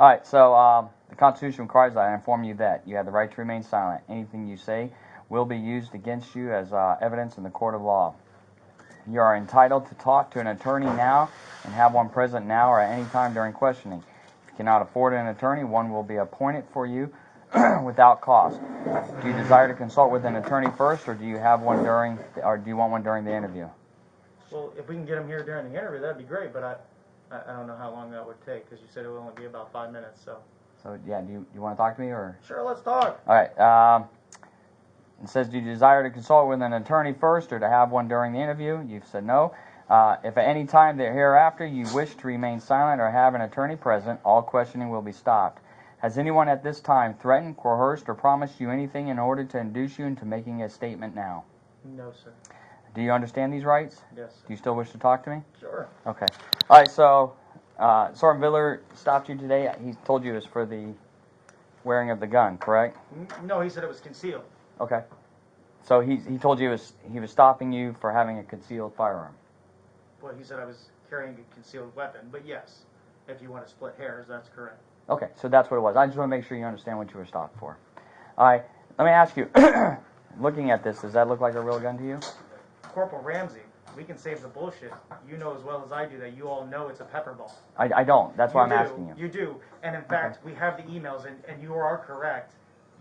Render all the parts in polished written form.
All right, so the Constitution requires that I inform you that you have the right to remain silent. Anything you say will be used against you as evidence in the court of law. You are entitled to talk to an attorney now and have one present now or at any time during questioning. If you cannot afford an attorney, one will be appointed for you without cost. Do you desire to consult with an attorney first, or do you have one during, or do you want one during the interview? Well, if we can get him here during the interview, that'd be great. But I don't know how long that would take because you said it would only be about 5 minutes. So Yeah, do you want to talk to me or? Sure, let's talk. All right. It says, do you desire to consult with an attorney first or to have one during the interview? You've said no. If at any time hereafter you wish to remain silent or have an attorney present, all questioning will be stopped. Has anyone at this time threatened, coerced, or promised you anything in order to induce you into making a statement now? No, sir. Do you understand these rights? Yes. Do you still wish to talk to me? Sure. Okay. All right, so Sergeant Viller stopped you today. He told you it was for the wearing of the gun, correct? No, he said it was concealed. Okay. So he told you he was stopping you for having a concealed firearm. Well, he said I was carrying a concealed weapon. But yes, if you want to split hairs, that's correct. Okay, so that's what it was. I just want to make sure you understand what you were stopped for. All right, let me ask you, looking at this, does that look like a real gun to you? Corporal Ramsey, we can save the bullshit. You know as well as I do that you all know it's a pepper ball. I don't. That's why I'm asking you. You do. And in fact, we have the emails, and you are correct.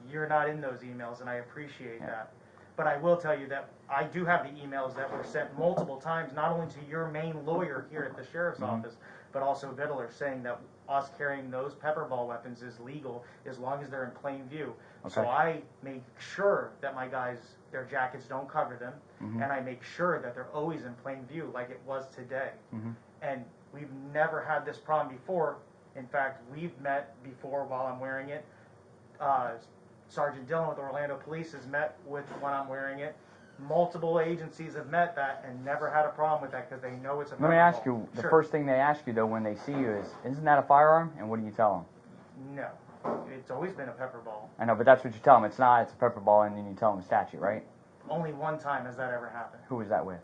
You're not in those emails, and I appreciate that. But I will tell you that I do have the emails that were sent multiple times, not only to your main lawyer here at the sheriff's office, but also Vittler, saying that us carrying those pepper ball weapons is legal as long as they're in plain view. Okay. So I make sure that my guys, their jackets don't cover them, and I make sure that they're always in plain view like it was today. And we've never had this problem before. In fact, we've met before while I'm wearing it. Sergeant Dillon with Orlando Police has met with when I'm wearing it. Multiple agencies have met that and never had a problem with that because they know it's a pepper ball. Let me ask you, the first thing they ask you, though, when they see you is, isn't that a firearm? And what do you tell them? No. It's always been a pepper ball. I know, but that's what you tell them. It's not, it's a pepper ball, and then you tell them the statute, right? Only one time has that ever happened. Who was that with?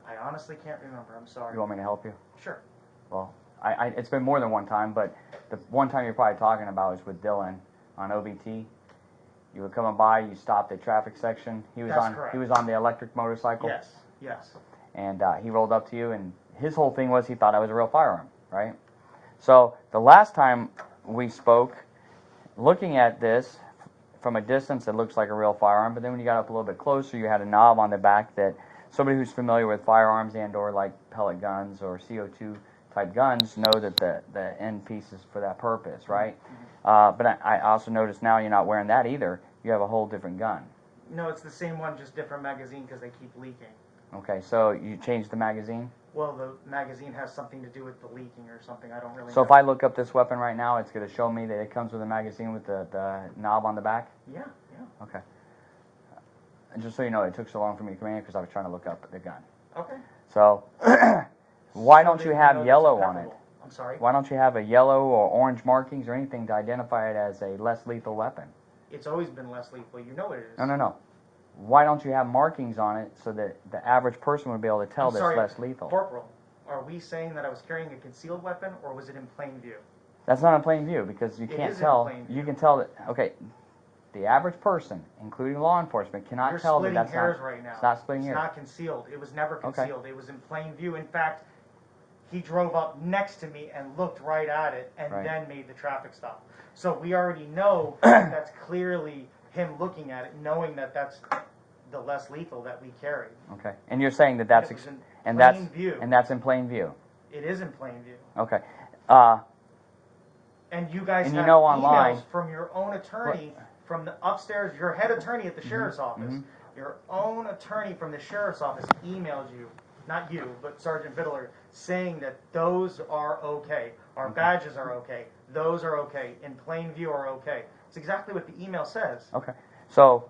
I honestly can't remember. I'm sorry. You want me to help you? Sure. Well, it's been more than one time, but the one time you're probably talking about is with Dylan on OBT. You were coming by, you stopped at traffic section. Correct. He was on the electric motorcycle. Yes. And he rolled up to you, and his whole thing was he thought it was a real firearm, right? So the last time we spoke, looking at this from a distance, it looks like a real firearm. But then when you got up a little bit closer, you had a knob on the back that somebody who's familiar with firearms and/or like pellet guns or CO2 type guns know that the end piece is for that purpose, right? But I also noticed now you're not wearing that either. You have a whole different gun. No, it's the same one, just different magazine because they keep leaking. Okay, so you changed the magazine? Well, the magazine has something to do with the leaking or something. I don't really know. So if I look up this weapon right now, it's going to show me that it comes with a magazine with the knob on the back? Yeah. Okay. And just so you know, it took so long for me to come in because I was trying to look up the gun. Okay. So why don't you have yellow on it? I'm sorry? Why don't you have a yellow or orange markings or anything to identify it as a less lethal weapon? It's always been less lethal. You know it is. No. Why don't you have markings on it so that the average person would be able to tell that it's less lethal? Corporal, are we saying that I was carrying a concealed weapon or was it in plain view? That's not in plain view because you can't tell. You can tell that, okay, the average person, including law enforcement, cannot tell that that's not. You're splitting hairs right now. It's not splitting hairs. It's not concealed. It was never concealed. Okay. It was in plain view. In fact, he drove up next to me and looked right at it and then made the traffic stop. So we already know that that's clearly him looking at it, knowing that that's the less lethal that we carry. Okay, and you're saying that that's in plain view. And that's in plain view. It is in plain view. Okay. And you guys have online, emails from your own attorney from the upstairs, your head attorney at the sheriff's office. Your own attorney from the sheriff's office emailed you, not you, but Sergeant Vittler, saying that those are okay. Our badges are okay. Those are okay. In plain view are okay. It's exactly what the email says. Okay. So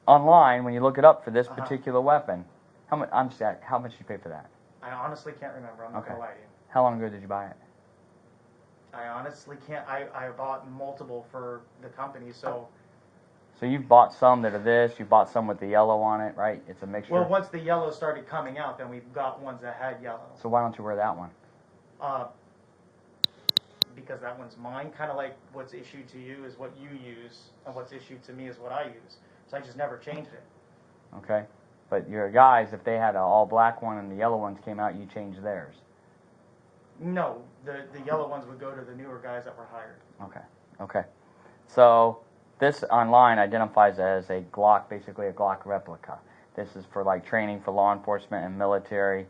online, when you look it up for this particular weapon, how much did you pay for that? I honestly can't remember. I'm not going to lie to you. How long ago did you buy it? I honestly can't. I bought multiple for the company, so... So you've bought some that are this, you bought some with the yellow on it, right? It's a mixture. Well, once the yellow started coming out, then we've got ones that had yellow. So why don't you wear that one? because that one's mine. Kind of like what's issued to you is what you use, and what's issued to me is what I use. So I just never changed it. Okay. But your guys, if they had an all black one and the yellow ones came out, you changed theirs. No, the yellow ones would go to the newer guys that were hired. Okay. Okay. So this online identifies as a Glock, basically a Glock replica. This is for like training for law enforcement and military.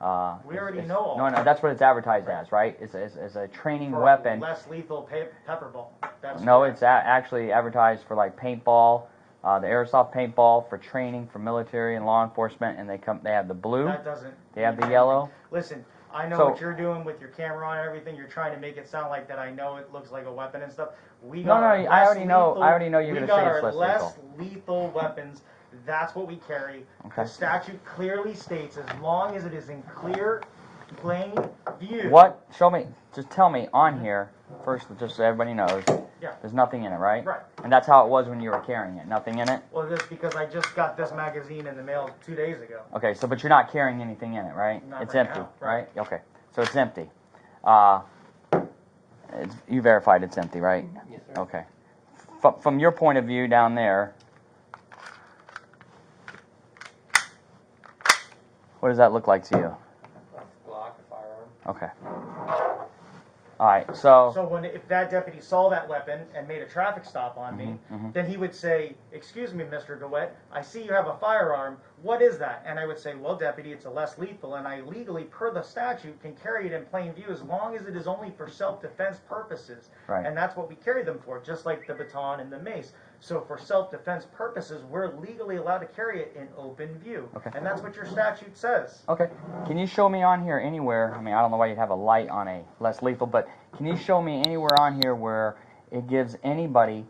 We already know all No, that's what it's advertised as, right? It's a training for weapon. less lethal pepper ball. That's No, correct. it's actually advertised for like paintball, the airsoft paintball for training for military and law enforcement, and they have the blue. That doesn't. They have the yellow. Listen, I know So- what you're doing with your camera on and everything. You're trying to make it sound like that I know it looks like a weapon and stuff. We No, got no, our I less already know. lethal- I already know you're we going to say got it's our less lethal weapons. That's what we carry. Okay. The statute clearly states as long as it is in clear, plain view. What? Show me. Just tell me on here first, just so everybody knows. Yeah. There's nothing in it, right? Right. And that's how it was when you were carrying it. Nothing in it. Well, just because I just got this magazine in the mail 2 days ago. Okay. So, but you're not carrying anything in it, right? Not It's right empty, now, right? right. Okay. So it's empty. You verified it's empty, right? Yes, sir. Okay. From your point of view down there, what does that look like to you? A Glock, a firearm. Okay. All right. So So if that deputy saw that weapon and made a traffic stop on me, mhm. then he would say, "Excuse me, Mr. Dewitte, I see you have a firearm. What is that?" And I would say, "Well, deputy, it's a less lethal, and I legally, per the statute, can carry it in plain view as long as it is only for self-defense purposes." Right. And that's what we carry them for, just like the baton and the mace. So for self-defense purposes, we're legally allowed to carry it in open view. Okay. And that's what your statute says. okay. Can you show me on here anywhere? I mean, I don't know why you'd have a light on a less lethal, but can you show me anywhere on here where it gives anybody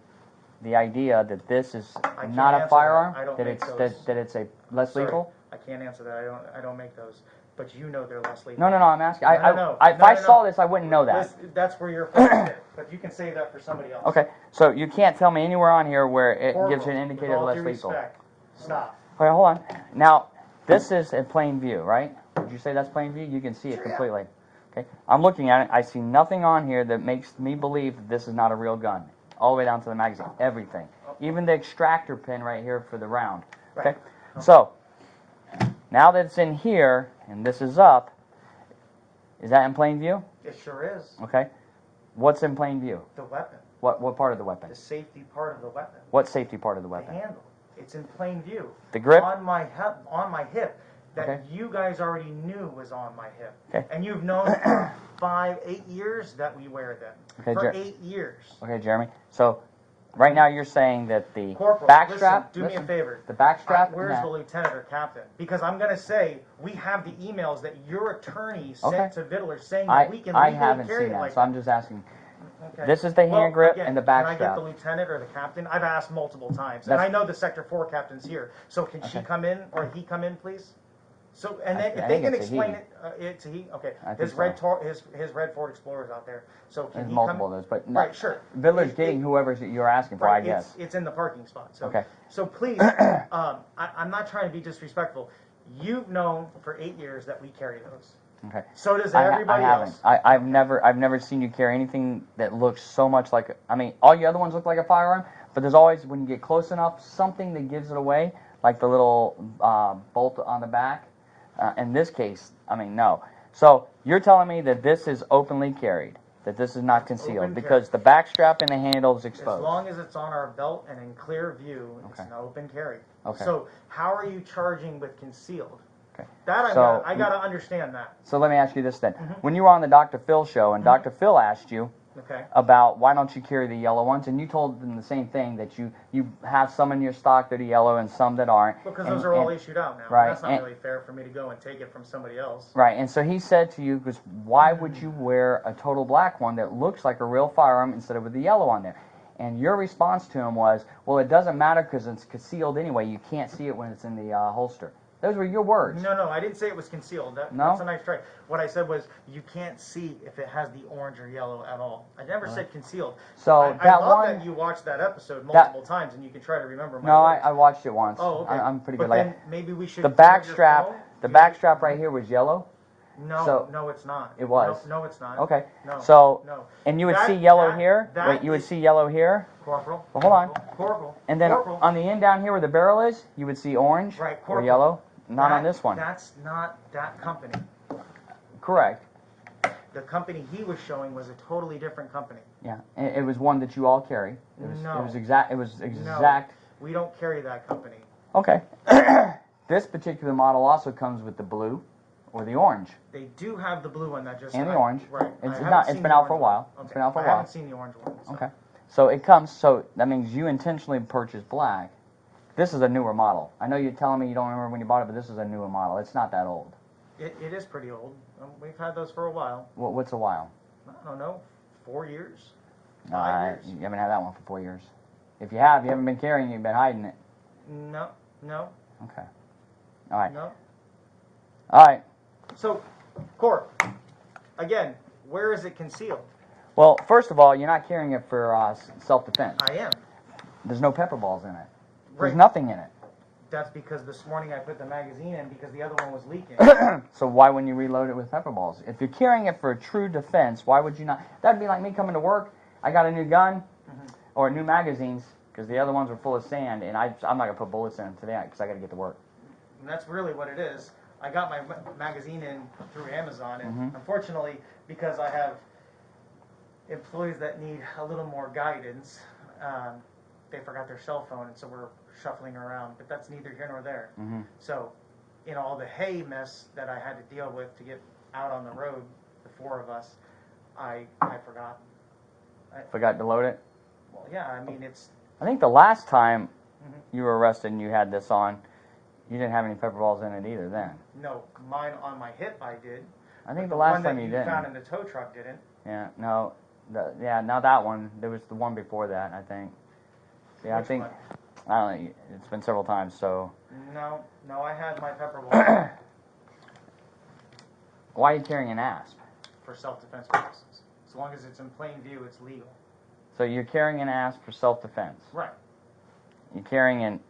the idea that this is I can't not answer a firearm, that. I don't that make it's those. that it's a less Sorry, lethal? I can't answer that. I don't make those. But you know they're less lethal. No, I'm asking. No, If I no. saw this, I wouldn't know that. That's where you're focused. But you can save that for somebody else. Okay, so you can't tell me anywhere on here where it Corporal, gives you an indicator of with all less due lethal. respect, stop. Okay, hold on. Now, this is in plain view, right? Would you say that's plain view? You can see it Sure, yeah. completely. Okay, I'm looking at it. I see nothing on here that makes me believe that this is not a real gun. All the way down to the magazine, everything, even the extractor pin right here for the round. Okay, Right. so now that it's in here and this is up, is that in plain view? It sure is. Okay, what's in plain view? The weapon. What part of the weapon? The safety part of the weapon. What safety part of the The weapon? handle. It's in plain view. The grip? On my hip. That Okay. you guys already knew was on my hip. Okay. And you've known for 8 years that we wear them. Okay, for Jer- 8 years. Okay, Jeremy. So right now you're saying that the Corporal, backstrap. listen, do me a favor. The backstrap. Where's yeah. the lieutenant or captain? Because I'm going to say we have the emails that your attorney sent Okay. to Vittler saying that we can I legally haven't carry seen it that, like so I'm just asking. Okay. This is the hand Well, grip again, and the Can I get backstrap. the lieutenant or the captain? I've asked multiple times, That's- and I know the Sector 4 captain's here. So can she Okay. come in or he come in, please? So and I then, if think they can it's a explain he. it's a he. Okay, I think his so. his red Ford Explorer's out there. So can There's he multiple come? of those, but Right, sure. Vittler's It- getting it- whoever you're asking for, I Right, guess. it's in the parking spot. So, Okay. So please, I'm not trying to be disrespectful. You've known for 8 years that we carry those. Okay. So does I everybody haven't. else. I've never seen you carry anything that looks so much like. I mean, all your other ones look like a firearm, but there's always, when you get close enough, something that gives it away, like the little bolt on the back. In this case, I mean, no. So you're telling me that this is openly carried, that this is not concealed, open because the back strap and the handle is As exposed. long as it's on our belt and in clear view, it's Okay. an open carry. Okay. So how are you charging with concealed? Okay. That So- I gotta understand that. So let me ask you this then. Mm-hmm. When you were on the Dr. Phil show and Dr. Phil asked you Okay. about why don't you carry the yellow ones, and you told them the same thing, that you have some in your stock that are yellow and some that aren't. Because and, those are all and- issued out now. right, That's not and- really fair for me to go and take it from somebody else. Right, and so he said to you, because why would you wear a total black one that looks like a real firearm instead of with the yellow on there? And your response to him was, well, it doesn't matter because it's concealed anyway. You can't see it when it's in the holster. Those were your words. No, I didn't say it was concealed. No? That's a nice try. What I said was you can't see if it has the orange or yellow at all. I never said concealed. So I that love one, that you watched that episode multiple times and you can try to remember my no, words. I watched it once. Oh, okay. I'm pretty But good. Like then maybe we should. the have back your strap, phone. the back strap right here was yellow, No, no, it's not. It was. No, it's not. Okay. No. So, No. and you would That- see yellow that- here. that Wait, you would is- see yellow here. Corporal. Well, hold on. Corporal. And then Corporal. on the end down here where the barrel is, you would see orange Right, or corporal. yellow. Not on That- this one. That's not that company. Correct. The company he was showing was a totally different company. Yeah. It was one that you all carry. It was. No. It was exact. It was exact. We don't carry that company. Okay. This particular model also comes with the blue or the orange. They do have the blue one that just And the orange. Right. It's I haven't not. seen It's been the out for a orange while. one. It's been out for a I while. haven't seen the orange one. So. Okay. So it comes. So that means you intentionally purchased black. This is a newer model. I know you're telling me you don't remember when you bought it, but this is a newer model. It's not that old. It is pretty old. We've had those for a while. What's a while? I don't know, 4 years. No, 5 years. you haven't had that one for 4 years. If you have, you haven't been carrying it, you've been hiding it. No, no, Okay. All right. no. All right. So, Corp, again, where is it concealed? Well, first of all, you're not carrying it for self-defense. I am. There's no pepper balls in it. There's Right. nothing in it. That's because this morning I put the magazine in because the other one was leaking. So why wouldn't you reload it with pepper balls? If you're carrying it for a true defense, why would you not? That'd be like me coming to work. I got a new gun or new magazines because the other ones were full of sand, and I'm not gonna put bullets in them today because I got to get to work. And that's really what it is. I got my magazine in through Amazon, and unfortunately, because I have employees that need a little more guidance, they forgot their cell phone, and so we're shuffling around. But that's neither here nor there. So, in all the hay mess that I had to deal with to get out on the road, the 4 of us, I forgot. Forgot to load it. Well, yeah, I mean it's. I think the last time you were arrested and you had this on, you didn't have any pepper balls in it either then. No, mine on my hip I did. I think The the last one that time you didn't. found in the tow truck didn't. Yeah, no, not that one. There was the one before that, I think. Yeah, I Which think, one? I don't know, it's been several times, so. No, I had my pepper ball Why are you carrying an asp? for self-defense purposes. As long as it's in plain view, it's legal. So you're carrying an asp for self-defense. Right. You're carrying an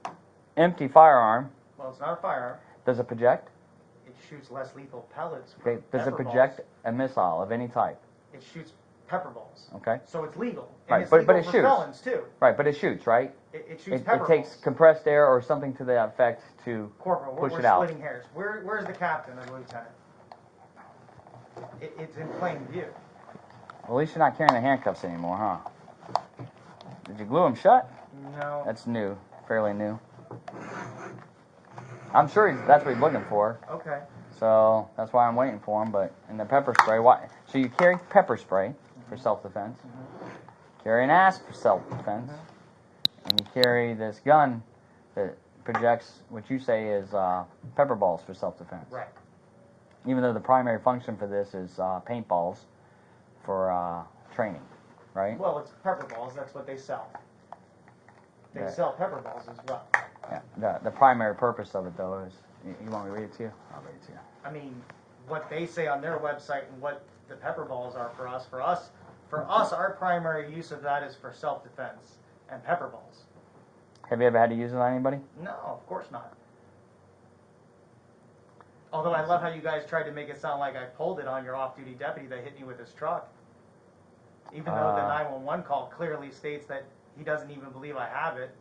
empty firearm. Well, it's not a firearm. Does it project? It shoots less lethal pellets. from Okay. Does it pepper project balls. a missile of any type? It shoots pepper balls. Okay. So it's legal. And Right, it's but legal it for shoots. felons, too. Right, but it shoots, right? It shoots It pepper takes balls. compressed air or something to that effect to Corporal, push we're it out. splitting hairs. Where's the captain or the lieutenant? It's in plain view. Well, at least you're not carrying the handcuffs anymore, huh? Did you glue them shut? No. That's new, fairly new. I'm sure that's what he's looking for, Okay. so that's why I'm waiting for him. But in the pepper spray, why? So you carry pepper spray for self-defense, carry an asp for self-defense, and you carry this gun that projects what you say is pepper balls for self-defense. Right. Even though the primary function for this is paintballs for training, right? Well, it's pepper balls. That's what they sell. They Yeah. sell pepper balls as well. Yeah. The primary purpose of it, though, is you want me to read it to you? I'll read it to you. I mean, what they say on their website and what the pepper balls are for us, our primary use of that is for self-defense and pepper balls. Have you ever had to use it on anybody? No, of course not. Although I love how you guys tried to make it sound like I pulled it on your off-duty deputy that hit me with his truck. Even though the 911 call clearly states that he doesn't even believe I have it.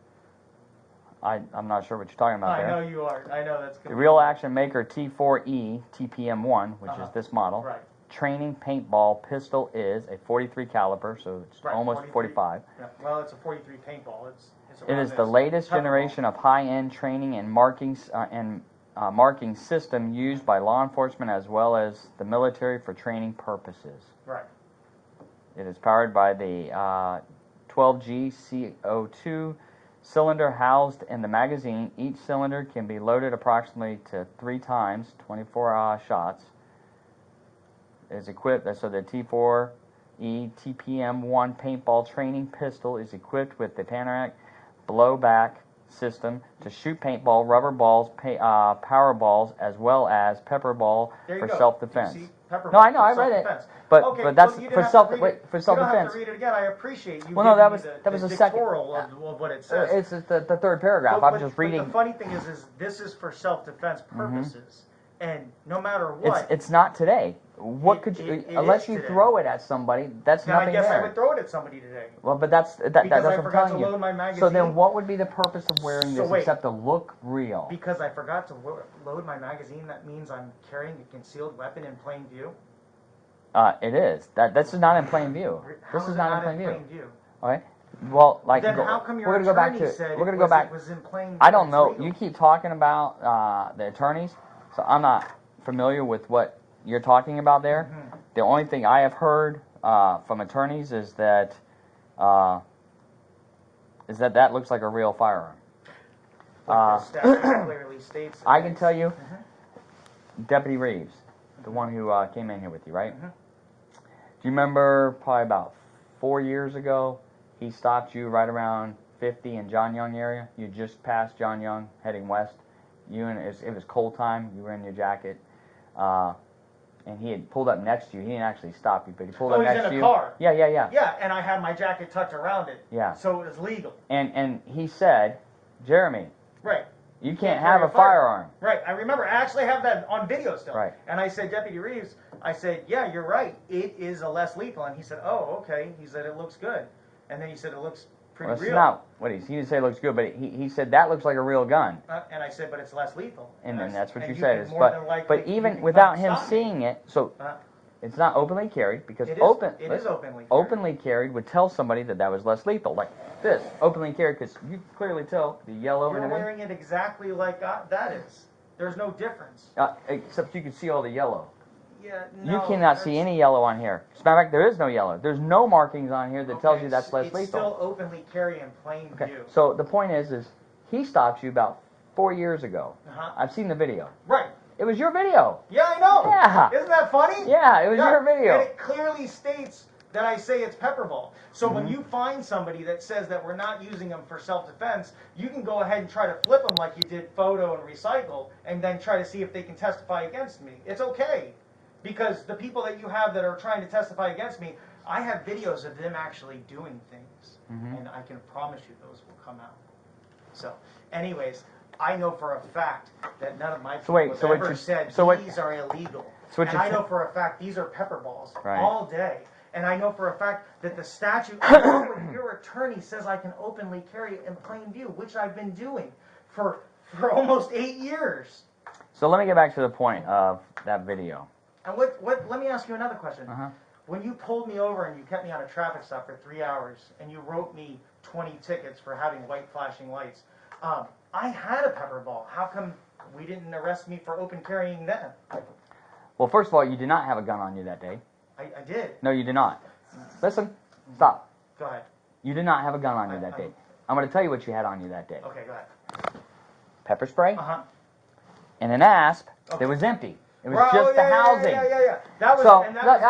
I'm not sure what you're talking about I there. know you are. I know that's The Real Action Maker T4E TPM1, which is this model, Right. training paintball pistol is a 43 caliber, so it's Right, almost 43. 45. Yeah. Well, it's a 43 paintball. It's It around is the this. latest Pepper generation of high-end training and marking system used by law enforcement as well as the military for training purposes. ball. Right. It is powered by the 12G CO2 cylinder housed in the magazine. Each cylinder can be loaded approximately to 3 times, 24 shots. It is equipped, so the T4E TPM1 paintball training pistol is equipped with the panoramic blowback system to shoot paintball, rubber balls, power balls, as well as pepper ball There you for go. self-defense. You see? Pepper No, balls I know, for I read it. self-defense. But Okay, but that's well, you for didn't have self to read it. for You don't self-defense. have to read it again. I appreciate you. Well, no, giving that me was- the, that was the the second- dictorial of what it says. It's the third paragraph. But I'm just But reading. the funny thing is this is for self-defense purposes. And no matter what, It's not today. What could you, it unless is you today. throw it at somebody, that's then I nothing guess I there. would throw it at somebody today. Well, but that's Because what I I'm forgot telling to you. load my magazine. So then, what would be the purpose of wearing So this wait. except to look real? Because I forgot to load my magazine, that means I'm carrying a concealed weapon in plain view? It is. This is not in plain view. How This is is it not in plain view. view? Okay. Well, like Then how come your we're gonna go back attorney to said we're gonna it go was, back. it was in plain view? I don't it's know. legal? You keep talking about the attorneys, so I'm not familiar with what you're talking about there. Mhm. The only thing I have heard from attorneys is that that looks like a real firearm. Like the statute clearly states. I can tell you, Mhm. Deputy Reeves, the one who came in here with you, right? Mhm. Do you remember probably about 4 years ago, he stopped you right around 50 in John Young area? You just passed John Young, heading west. It was cold time. You were in your jacket, and he had pulled up next to you. He didn't actually stop you, but he pulled up he's next in to a you. car. Yeah. Yeah, and I had my jacket tucked around it. Yeah. So it was legal. And he said, Jeremy, Right. you can't carry have a a firearm. Right. I remember. I actually have that on video still. Right. And I said, Deputy Reeves, I said, yeah, you're right. It is a less lethal. And he said, oh, okay. He said, it looks good. And then he said, it looks pretty Well, that's real. not what he didn't say it looks good, but he said that looks like a real gun. And I said, but it's less lethal. And then that's what and you can said. more than likely- But you even can without come him stop me. seeing it, so it's not openly carried because It is, openly openly carried. carried would tell somebody that was less lethal. Like this, openly carried, because you can clearly tell the yellow You're and everything. wearing it exactly like that is. There's no difference. Except you can see all the yellow. Yeah, You no, cannot see any yellow on here. As a matter of fact, there is no yellow. There's no markings on here that tells you that's less it's lethal. still openly carry in plain Okay, view. so the point is he stopped you about 4 years ago. Uh-huh. I've seen the video. Right. It was your video. Yeah, I know. Yeah. Isn't that funny? Yeah, it was your video. And it clearly states that I say it's pepper ball. So Mm-hmm. when you find somebody that says that we're not using them for self-defense, you can go ahead and try to flip them like you did photo and recycle, and then try to see if they can testify against me. It's okay. Because the people that you have that are trying to testify against me, I have videos of them actually doing things. Mhm. And I can promise you those will come out. So, anyways, I know for a fact that none of my people have ever said these are illegal. And I know for a fact these are pepper balls all day. And I know for a fact that the statute, your attorney says I can openly carry it in plain view, which I've been doing for almost 8 years. So let me get back to the point of that video. And let me ask you another question. Uh-huh. When you pulled me over and you kept me on a traffic stop for 3 hours and you wrote me 20 tickets for having white flashing lights, I had a pepper ball. How come we didn't arrest me for open carrying then? Well, first of all, you did not have a gun on you that day. I did. No, you did not. Listen, stop. Go ahead. You did not have a gun on you that day. I'm going to tell you what you had on you that day. Okay, go ahead. Pepper spray Uh-huh. and an asp Okay. that was empty. It was Right, just the housing. Yeah. That was, So, and that look, was,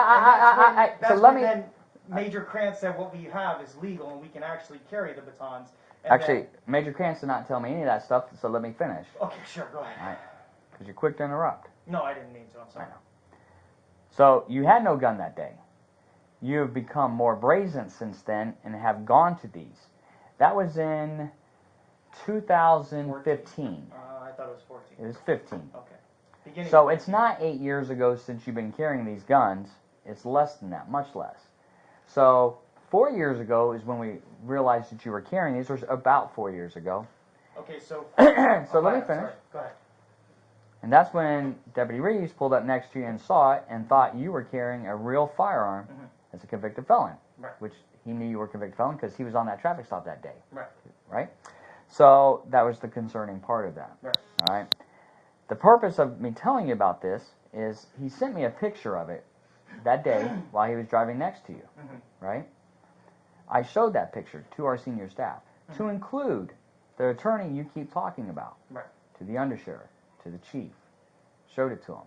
so that's let when me- then Major Krantz said what we have is legal and we can actually carry the batons. And Actually, Major Krantz did not tell me any of that stuff, so let me finish. then, okay, sure, go ahead. All right. Because you're quick to interrupt. No, I didn't mean to. I'm sorry. I know. So you had no gun that day. You have become more brazen since then and have gone to these. That was in 2015. I thought it was 14. It was 15. Okay. Beginning So of it's not 8 years ago since you've been carrying these guns. It's less than that, much less. So 4 years ago is when we realized that you were carrying these. Or about 4 years ago. Okay, so. So let me finish. Sorry. Go ahead. And that's when Deputy Reeves pulled up next to you and saw it and thought you were carrying a real firearm as a convicted felon. Right. Which he knew you were a convicted felon because he was on that traffic stop that day. Right. Right? So that was the concerning part of that. Right. All right? The purpose of me telling you about this is he sent me a picture of it that day while he was driving next to you. Right? I showed that picture to our senior staff to include the attorney you keep talking about, Right. to the undersheriff, to the chief. Showed it to him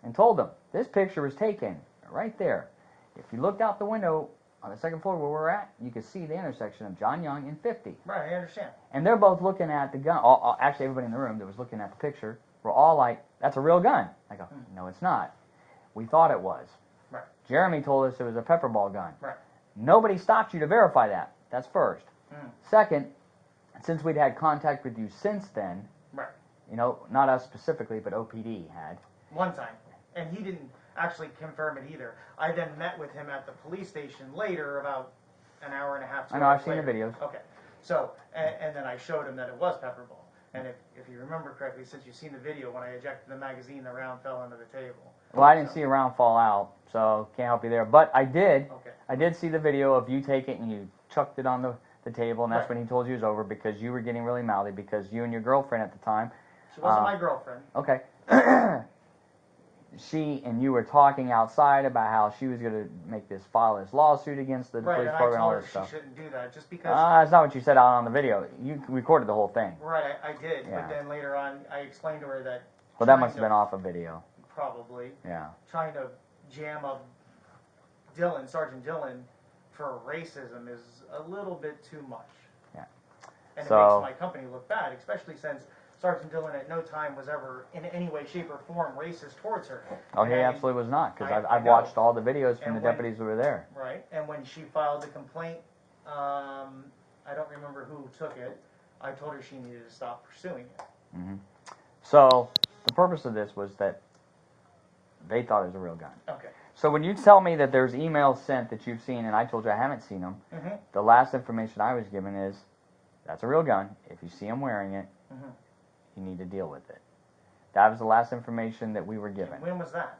and told them this picture was taken right there. If you looked out the window on the second floor where we're at, you could see the intersection of John Young and 50. Right, I understand. And they're both looking at the gun. Actually, everybody in the room that was looking at the picture were all like, that's a real gun. I go, no, it's not. We thought it was. Right. Jeremy told us it was a pepper ball gun. Right. Nobody stopped you to verify that. That's first. Second, since we'd had contact with you since then, Right. You know, not us specifically, but OPD had. One time, and he didn't actually confirm it either. I then met with him at the police station later, about an hour and a half. I know, I've seen the videos. Okay, so and then I showed him that it was pepper ball. And if you remember correctly, since you've seen the video, when I ejected the magazine, the round fell under the table. Well, I didn't see a round fall out, so can't help you there. But I did. Okay. I did see the video of you take it and you chucked it on the table, and that's Right. when he told you it was over because you were getting really mouthy because you and your girlfriend at the time. She wasn't my girlfriend. Okay. She and you were talking outside about how she was going to file this lawsuit against the Right, police and I department and all told her this she stuff. shouldn't do that just because. That's not what you said out on the video. You recorded the whole thing. Right, I did, Yeah. but then later on, I explained to her that. Well, that trying must have to- been off a video. Probably. Yeah. Trying to jam up Sergeant Dillon, for racism is a little bit too much. Yeah. And So- it makes my company look bad, especially since Sergeant Dillon at no time was ever in any way, shape, or form racist towards her. Oh, he And- absolutely was not because I I've know. watched all the videos from And the when- deputies who were there. Right, and when she filed the complaint, I don't remember who took it, I told her she needed to stop pursuing it. Hmm. So the purpose of this was that they thought it was a real gun. Okay. So when you tell me that there's emails sent that you've seen and I told you I haven't seen them, Mm-hmm. the last information I was given is that's a real gun. If you see him wearing it, Mm-hmm. you need to deal with it. That was the last information that we were given. When was that?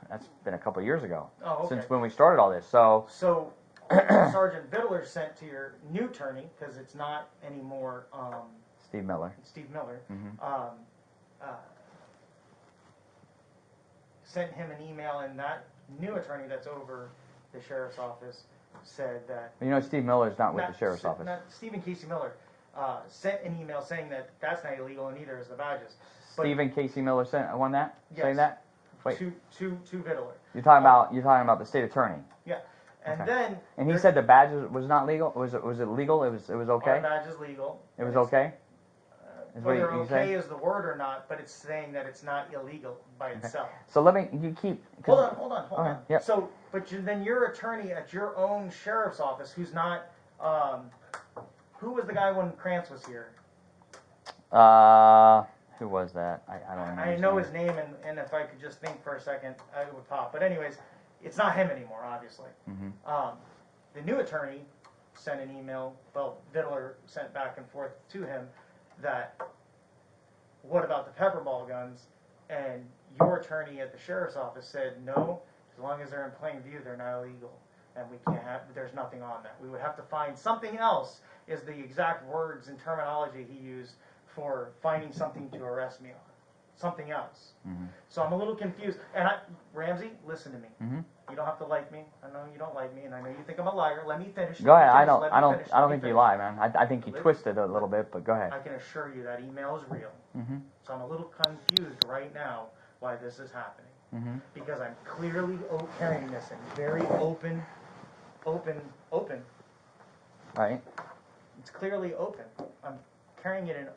That's been a couple of years ago, Oh, okay. since when we started all this. So So, Sergeant Biddler sent to your new attorney, because it's not anymore Steve Miller. Steve Miller, Hmm. sent him an email, and that new attorney that's over the sheriff's office said that. You know, Steve Miller is not with Not- the sheriff's office. Not Stephen Casey Miller sent an email saying that that's not illegal, and neither is the badges. But- Stephen Casey Miller sent one that Yes. saying that. Wait, To Biddler. you're talking about the state attorney, Yeah, and Okay. then. and he there- said the badges was not legal. Was it legal? It was Our okay. badge is legal. It was okay. Is what Whether you okay say? is the word or not, but it's saying that it's not illegal by itself. So you keep. Hold on. Okay, yep. So, but then your attorney at your own sheriff's office, who's not, who was the guy when Krantz was here? Who was that? I don't remember. I know his name, and if I could just think for a second, it would pop. But anyways, it's not him anymore, obviously. Hmm. The new attorney sent an email, well, Vittler sent back and forth to him that, what about the pepper ball guns? And your attorney at the sheriff's office said, no, as long as they're in plain view, they're not illegal. And we can't have, there's nothing on that. We would have to find something else, is the exact words and terminology he used for finding something to arrest me on. Something else. Mhm. So I'm a little confused. And Ramsey, listen to me. Mhm. You don't have to like me. I know you don't like me, and I know you think I'm a liar. Let me finish. Go Let me ahead. finish, I let me finish, don't let me think you finish. lie, man. I think you Listen. twisted a little bit, but go ahead. I can assure you that email is real. Hmm. So I'm a little confused right now why this is happening. Hmm. Because I'm clearly carrying this in very open. Right. It's clearly open. I'm carrying it in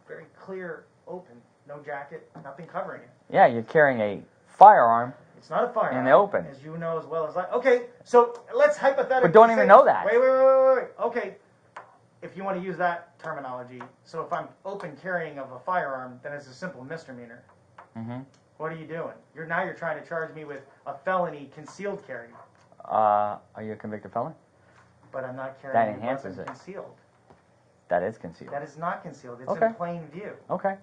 very clear open. No jacket, nothing covering it. Yeah, you're carrying a firearm. It's not a firearm. In the open. As you know as well as I. Okay, so let's hypothetically. But don't even say- know that. Wait. Okay, if you want to use that terminology, so if I'm open carrying of a firearm, then it's a simple misdemeanor. Hmm. What are you doing? You're trying to charge me with a felony concealed carry, Are you a convicted felon? but I'm not That carrying a enhances weapon it. concealed. That is concealed. That is not concealed. It's Okay. in plain view. Okay.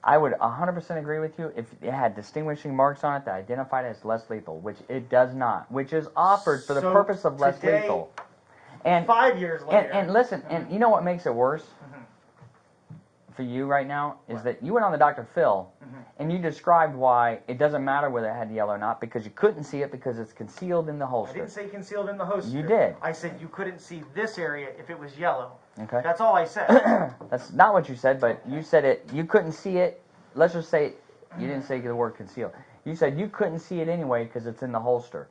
I would 100% agree with you if it had distinguishing marks on it that identified it as less lethal, which it does not, which is offered for the So purpose of less today, lethal. And 5 years later. and listen, and you know what makes it worse for you right now is What? that you went on the Dr. Phil Mhm. and you described why it doesn't matter whether it had yellow or not because you couldn't see it because it's concealed in the I holster. didn't say concealed in the holster. You did. I said you couldn't see this area if it was yellow. Okay. That's all I said. That's not what you said, but you said it. You couldn't see it. Let's just say you didn't say the word concealed. You said you couldn't see it anyway because it's in the holster.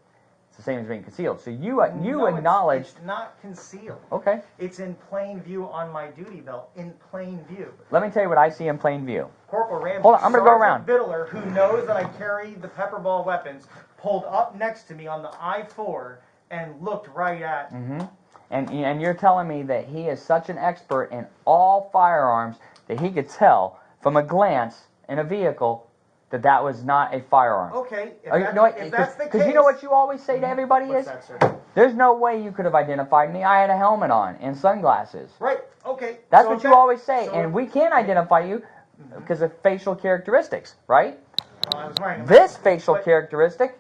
It's the same as being concealed. So you No, acknowledged. It's not concealed. Okay. It's in plain view on my duty belt. In plain view. Let me tell you what I see in plain view. Corporal Ramsey, Hold on, I'm gonna go Sergeant around. Biddler, who knows that I carry the pepper ball weapons, pulled up next to me on the I-4 and looked right at Mm-hmm. And you're telling me that he is such an expert in all firearms that he could tell from a glance in a vehicle that that was not a firearm. Okay, if that's the case... Because you know what you always say to everybody What's is? that, sir? There's no way you could have identified me. I had a helmet on and sunglasses. Right, okay. That's so what if you that- always say. so And if- we can't identify you because of facial characteristics, right? Well, I was wearing a This mask, facial but- characteristic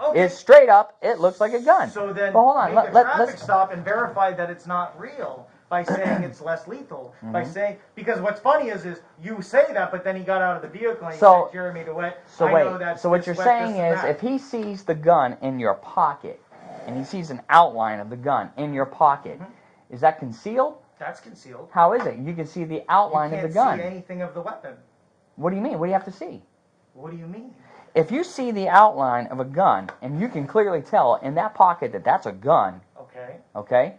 Okay. is straight up, it looks like a gun. So then But hold on, make a traffic let's... stop and verify that it's not real by saying it's less lethal. By saying, because what's funny is you say that, but then he got out of the vehicle and he So- said, Jeremy Dewitte, So I wait, know that's so what this, you're what, saying this, and is that. if he sees the gun in your pocket and he sees an outline of the gun in your pocket, is that concealed? That's concealed. How is it? You can see the outline You of can't the gun. see anything of the weapon. What do you mean? What do you have to see? What do you mean? If you see the outline of a gun and you can clearly tell in that pocket that that's a gun, Okay. okay,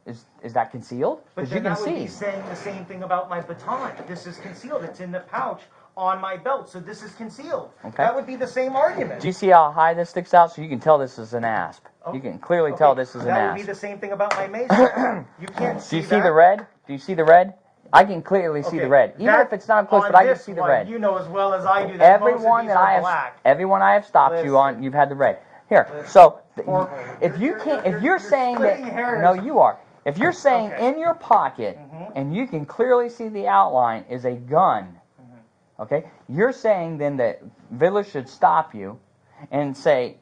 is that concealed? But Because then you can that would see. be saying the same thing about my baton. This is concealed. It's in the pouch on my belt, so this is concealed. Okay. That would be the same argument. Do you see how high this sticks out? So you can tell this is an asp. You can clearly tell this is an That would be asp. the same thing about my mason. You can't see Do you see that. the red? Do you see the red? I can clearly see the red. Even if it's not up close, on but I can this see the one, red. You know as well as I do that most of Everyone these that are I have, black. everyone I have stopped you Listen. on, you've had the red. Here, Listen. so Horrible. if you can't, if You're you're saying that, splitting hairs. no, you are. If you're saying Okay. in your pocket and you can clearly see the outline is a gun, okay, you're saying then that Village should stop you and say,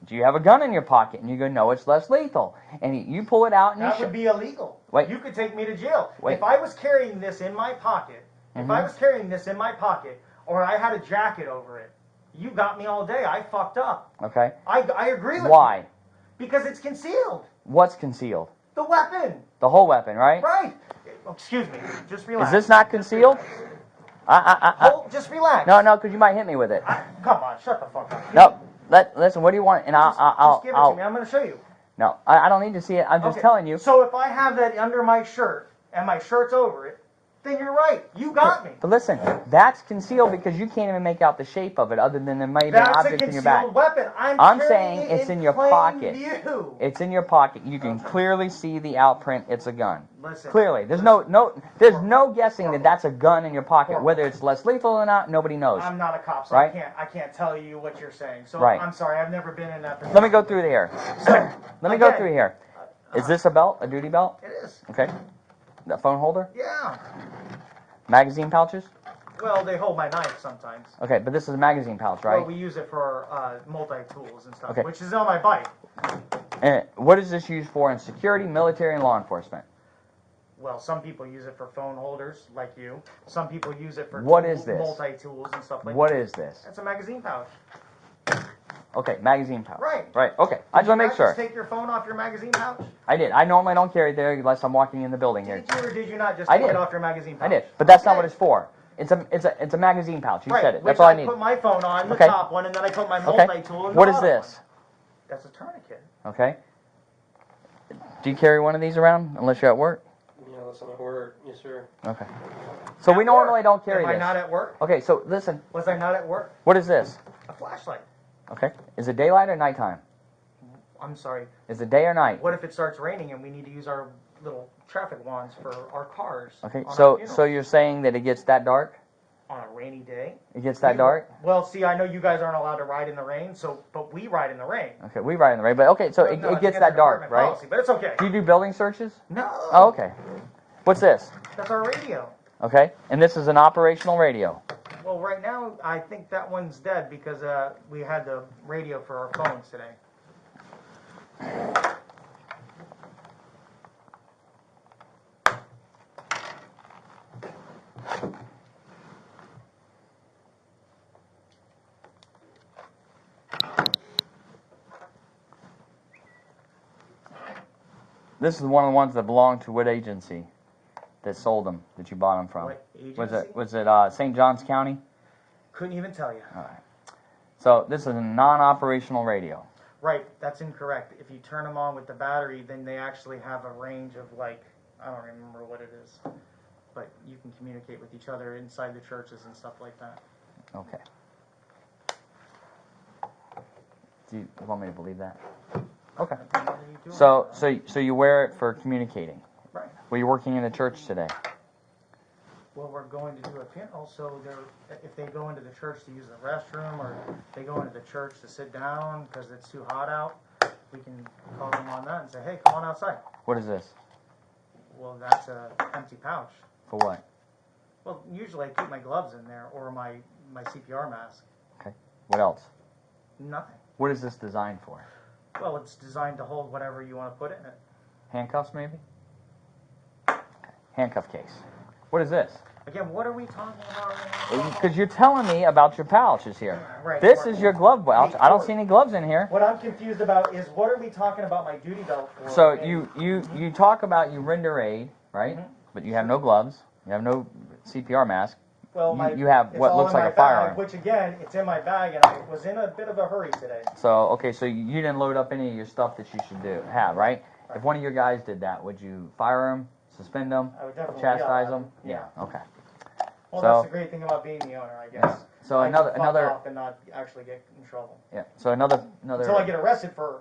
do you have a gun in your pocket? And you go, no, it's less lethal. And you pull it out and That you would be illegal. Wait. You could take me to jail. Wait. If I was carrying this in my pocket, or I had a jacket over it, you got me all day. I fucked up. Okay. I agree with Why? you. Because it's concealed. What's concealed? The weapon. The whole weapon, right? Right. Excuse me. Just relax. Is this not concealed? Just relax. No, because you might hit me with it. Come on, shut the fuck up. No, listen. What do you want? And Just give it to me. I'm going to show you. No, I don't need to see it. I'm just Okay. telling you. So if I have that under my shirt and my shirt's over it, then you're right. You got me. But listen, that's concealed because you can't even make out the shape of it, other than there may be an That's a object in your back. concealed weapon. I'm carrying saying it it's in your plain pocket. View. It's in your pocket. You can clearly see the outprint. It's a gun. Listen. Clearly, there's no guessing that that's a gun in your pocket. Whether it's less lethal or not, nobody knows. I'm not a cop, so Right? I can't tell you what you're saying. So Right. I'm sorry. I've never been in that position. Let me go through here. So, Let me go again, through here. Is this a belt? A duty belt? It is. Okay. The phone holder? Yeah. Magazine pouches? Well, they hold my knife sometimes. Okay, but this is a magazine pouch, right? Well, we use it for multi-tools and stuff, Okay. which is on my bike. And what is this used for in security, military, and law enforcement? Well, some people use it for phone holders, like you. Some people use it for What is this? multi-tools and stuff like that. What is this? That's a magazine pouch. Okay, magazine pouch. Right. Right, okay. I just want to make Did you sure. not just take your phone off your magazine pouch? I did. I normally don't carry it there unless I'm walking in the building here. Did you or did you not just I take did. it off your magazine pouch? I did. But that's not Okay. what it's for. It's a magazine pouch. You Right, said it. which That's all I I need. put my phone on, the Okay. top one, and then I put my Okay. multi-tool in the What is bottom this? one. That's a tourniquet. Okay. Do you carry one of these around unless you're at work? Yeah, that's on order. Yes, sir. Okay. So we At normally work. don't carry Am I this. not at work? Okay, so listen. Was I not at work? What is this? A flashlight. Okay. Is it daylight or nighttime? I'm sorry. Is it day or night? What if it starts raining and we need to use our little traffic wands for our cars? Okay. on our So funerals? you're saying that it gets that dark? On a rainy day? It gets that dark? Well, see, I know you guys aren't allowed to ride in the rain, but we ride in the rain. Okay, we ride in the rain, but okay, so No, it it's gets against that the dark, department right? policy, but it's okay. Do you do building searches? No. Oh, okay. What's this? That's our radio. Okay, and this is an operational radio. Well, right now, I think that one's dead because we had the radio for our phones today. This is one of the ones that belonged to what agency that sold them, that you bought them from? What agency? Was it St. Johns County? Couldn't even tell you. All right. So this is a non-operational radio. Right, that's incorrect. If you turn them on with the battery, then they actually have a range of like, I don't remember what it is, but you can communicate with each other inside the churches and stuff like that. Okay. Do you want me to believe that? Okay. What are you doing? So you wear it for communicating. Right. Were you working in the church today? Well, we're going to do a funeral, so if they go into the church to use the restroom, or they go into the church to sit down because it's too hot out, we can call them on that and say, hey, come on outside. What is this? Well, that's a empty pouch. For what? Well, usually I keep my gloves in there or my CPR mask. Okay. What else? Nothing. What is this designed for? Well, it's designed to hold whatever you want to put in it. Handcuffs, maybe? Okay. Handcuff case. What is this? Again, what are we talking about right now? Because you're telling me about your pouches here. Right. This is your glove pouch. I don't see any gloves in here. What I'm confused about is what are we talking about my duty belt for? So you talk about you render aid, right? Mhm. But you have no gloves. You have no CPR mask. Well, You have it's what all looks in like my a firearm. bag, which again, it's in my bag, and I was in a bit of a hurry today. So okay, so you didn't load up any of your stuff that you should have, right? If one of your guys did that, would you fire him, suspend him, I would definitely chastise yell at him? him. Yeah. Okay. Well, So- that's the great thing about being the owner, I guess. So I another can fuck another off and not actually get in trouble yeah. So another until I get arrested for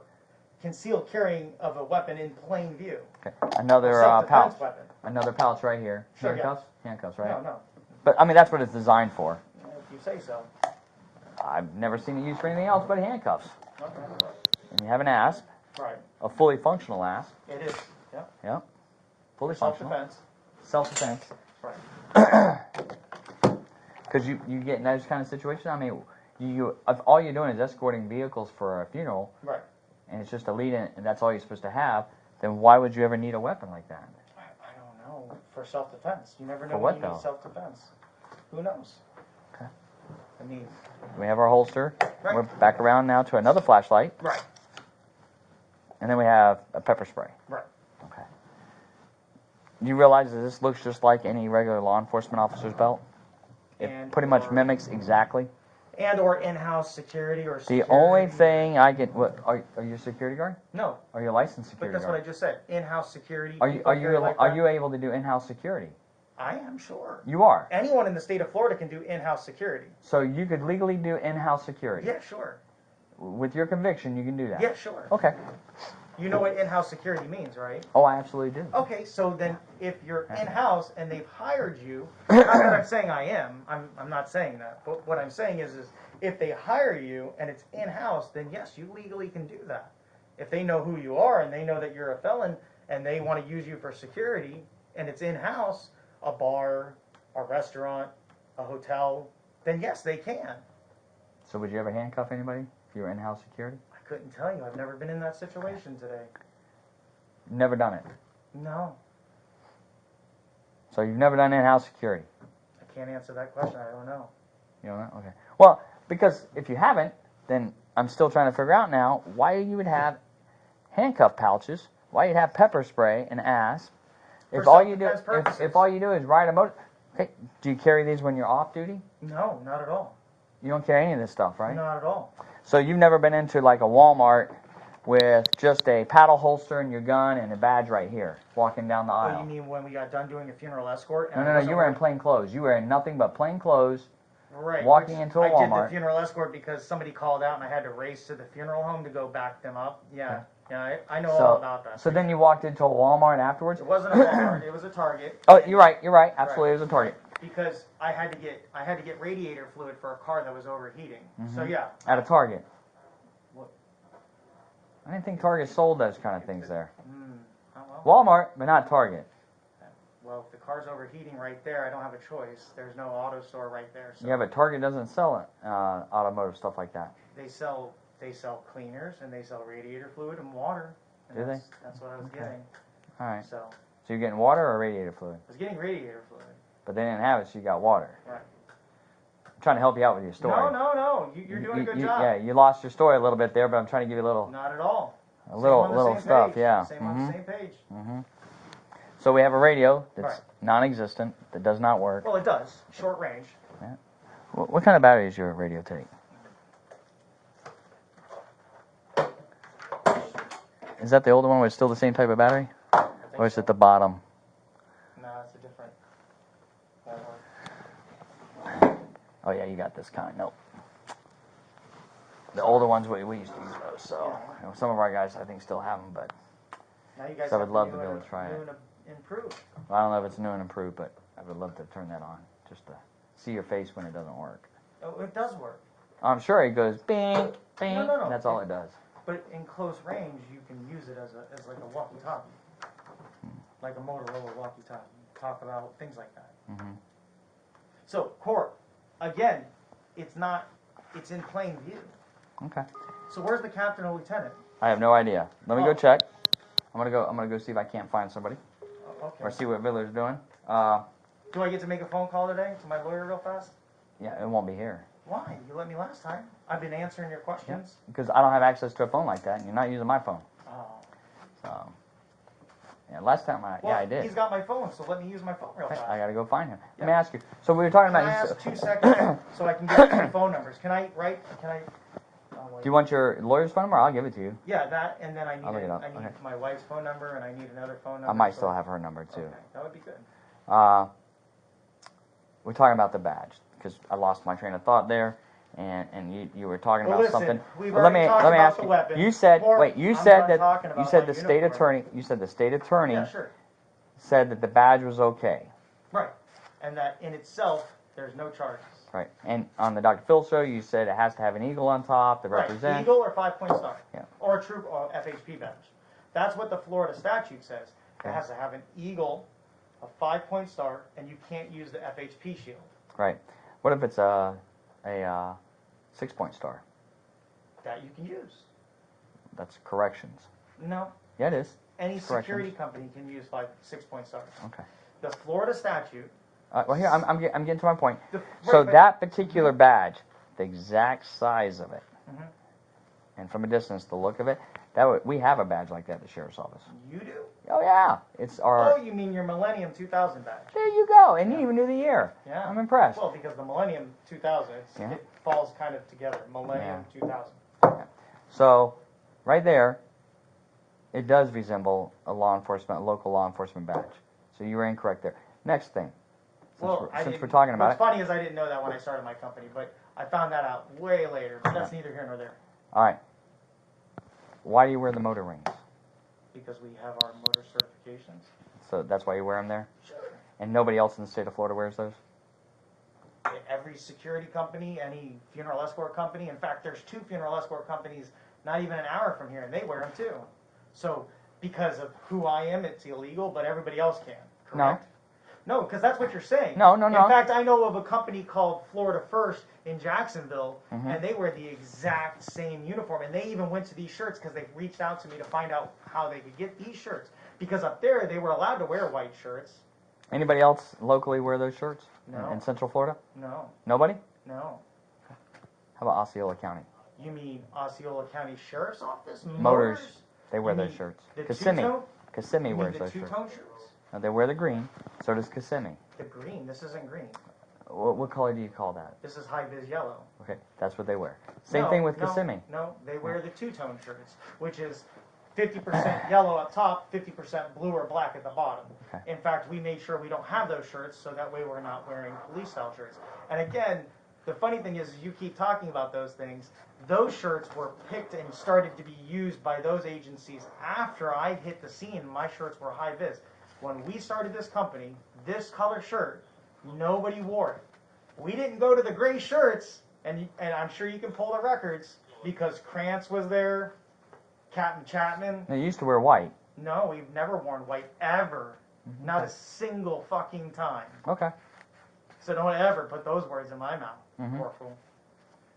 concealed carrying of a weapon in plain view. okay. Another Self-defense pouch. weapon. Another pouch right here. Sure, yeah. Handcuffs. Handcuffs, right? No. But I mean that's what it's designed for. If you say so. I've never seen it used for anything else but handcuffs. Okay. And you have an asp, Right. a fully functional asp. It is. Yeah. Yep. Fully functional. Self-defense. Self-defense. Right. Because you get in those kind of situations. I mean, if all you're doing is escorting vehicles for a funeral, Right. and it's just a lead-in, and that's all you're supposed to have, then why would you ever need a weapon like that? I don't know. For self-defense. You never know For when what, you though? need self-defense. Who knows? Okay. I mean, We have our holster. Right. We're back around now to another flashlight, right. and then we have a pepper spray. Right. Okay. You realize that this looks just like any regular law enforcement officer's belt? It And pretty much or- mimics exactly. And or in-house security or The security. only thing I get, what are you a security guard? No, Are you a licensed but security that's what I guard? just said. In-house security. Are you people carry like that. able to do in-house security? I am sure. You are. Anyone in the state of Florida can do in-house security. So you could legally do in-house security. Yeah, sure. With your conviction, you can do that. Yeah, sure. Okay. You know what in-house security means, right? Oh, I absolutely do. Okay, so then if you're in-house and they've hired you, not that I'm saying I am, I'm not saying that, but what I'm saying is if they hire you and it's in-house, then yes, you legally can do that. If they know who you are and they know that you're a felon and they want to use you for security and it's in-house, a bar, a restaurant, a hotel, then yes, they can. So would you ever handcuff anybody if you were in-house security? I couldn't tell you. I've never been in that situation today. Never done it. No, So you've never done in-house security. I can't answer that question. I don't know. You don't know? Okay. Well, because if you haven't, then I'm still trying to figure out now why you would have handcuff pouches, why you'd have pepper spray and asp. For If all you do self-defense purposes. if all you do is ride a motor, okay, do you carry these when you're off duty? No, not at all. You don't carry any of this stuff, right? Not at all. So you've never been into like a Walmart with just a paddle holster and your gun and a badge right here, walking down the Oh, aisle. you mean when we got done doing a funeral escort? No, and no, I no. wasn't You were in wearing- plain clothes. You were in nothing but plain clothes. right, walking which into a I did Walmart. the funeral escort because somebody called out and I had to race to the funeral home to go back them up. Yeah, yeah, I know all about that. So then you walked into a Walmart afterwards. It wasn't a Walmart. It was a Target. Oh, you're right. You're right. Absolutely, it was a Target. Because I had to get radiator fluid for a car that was overheating. So yeah. At a Target. What? I didn't think Target sold those kind of things there. Oh, well. Walmart, but not Target. Well, if the car's overheating right there, I don't have a choice. There's no auto store right there. So Yeah, but Target doesn't sell automotive stuff like that. they sell cleaners and they sell radiator fluid and water. And Do they? That's what I was Okay. getting. All right. So So you're getting water or radiator fluid? I was getting radiator fluid. But they didn't have it, so you got water. Right. I'm trying to help you out with your story. No. You're doing a good job. Yeah, you lost your story a little bit there, but I'm trying to give you a little Not at all. little stuff. Page. Yeah. Same on the same page. So we have a radio that's Right. non-existent, that does not work. Well, it does. Short range. What kind of battery does your radio take? Is that the older one with still the same type of battery? I think Or is so. it the bottom? No, it's a different. Oh yeah, you got this kind. Nope. The older ones, we used to use those. So you know, some of our guys, I think, still have them, but Now you guys So I have would the love to new be able and- to try new it. and improved. I don't know if it's new and improved, but I would love to turn that on just to see your face when it doesn't work. Oh, it does work. I'm sure it goes bing, bing. No. And that's all it does. But in close range, you can use it as like a walkie-talkie, like a Motorola walkie-talkie. Talk about things like that. Hmm. So, Court, again, it's in plain view. Okay. So where's the captain or lieutenant? I have no idea. Let me go Oh. check. I'm gonna go see if I can't find somebody Oh, or okay. see what Villar's doing. Do I get to make a phone call today to my lawyer real fast? Yeah, it won't be here Why? You let me last time. I've been answering your questions. because I don't have access to a phone like that, and you're not using my phone. Oh. So, yeah, last time Well, I did. he's got my phone, so let me use my phone real Okay, fast. I gotta go find him. Let me Yeah. ask you. So we were talking Can about. I ask 2 seconds so I can get some phone numbers? Can I? Oh, wait. Do you want your lawyer's phone number? I'll give it to you. Yeah, that, and then I I'll look it up. need Okay. my wife's phone number, and I need another phone number. I might so- still have her number too. Okay, that would be good. We're talking about the badge because I lost my train of thought there, and you were talking Well, about listen, something. we've Well, let me already talked about ask the you. weapon. You said Or wait. You I'm said done that talking you about said my the state uniform. attorney. You said the state attorney Yeah, sure. said that the badge was okay. Right, and that in itself, there's no charges. Right. And on the Dr. Phil show, you said it has to have an eagle on top to Right, represent. Eagle or 5-point star. Yeah. Or a troop or FHP badge. That's what the Florida statute says. It Okay. has to have an eagle, a 5-point star, and you can't use the FHP shield. Right. What if it's a 6-point star? That you can use. That's corrections. No, Yeah, it is. any Corrections. security company can use 6-point stars. Okay. The Florida statute. Well, here I'm getting to my point. The, So right, but- that particular badge, the exact size of it, Mhm. and from a distance, the look of it, we have a badge like that at the sheriff's office. You do? Oh yeah, it's Oh, our. you mean your Millennium 2000 badge? There you go, and you Yeah. even knew the year. Yeah. I'm impressed. Well, because the Millennium 2000, Yeah. it falls kind of together. Millennium 2000. So, right there, it does resemble a local law enforcement badge. So you were incorrect there. Next thing, since we're talking about What's funny is I didn't know that when I started my company, but I found that out way later. But that's neither here nor there, All right. Why do you wear the motor rings? because we have our motor certifications. So that's why you wear them there? Sure. And nobody else in the state of Florida wears those? Every security company, any funeral escort company. In fact, there's 2 funeral escort companies not even an hour from here, and they wear them too. So because of who I am, it's illegal, but everybody else can. Correct? No, because that's what you're saying. No. In fact, I know of a company called Florida First in Jacksonville, and they wear the exact same uniform. And they even went to these shirts because they reached out to me to find out how they could get these shirts. Because up there, they were allowed to wear white shirts. Anybody else locally wear those shirts? No. In Central Florida? No, Nobody? no. How about Osceola County? You mean Osceola County Sheriff's Office? Motors. They wear You those mean shirts. The Kissimmee. two-tone? Kissimmee You mean wears the those shirts. two-tone shirts? No, they wear the green. So does Kissimmee. The green. This isn't green. What color do you call that? This is high-vis yellow. Okay, that's what they wear. Same No, thing with no, Kissimmee. No, they wear the two-tone shirts, which is 50% yellow up top, 50% blue or black at the bottom. Okay. In fact, we made sure we don't have those shirts, so that way we're not wearing police-style shirts. And again, the funny thing is, you keep talking about those things. Those shirts were picked and started to be used by those agencies after I hit the scene. My shirts were high-vis. When we started this company, this color shirt, nobody wore it. We didn't go to the gray shirts, and I'm sure you can pull the records, because Krantz was there, Captain Chapman. They used to wear white. No, we've never worn white, ever. Not a single fucking time. Okay. So don't ever put those words in my mouth, Mhm. poor fool.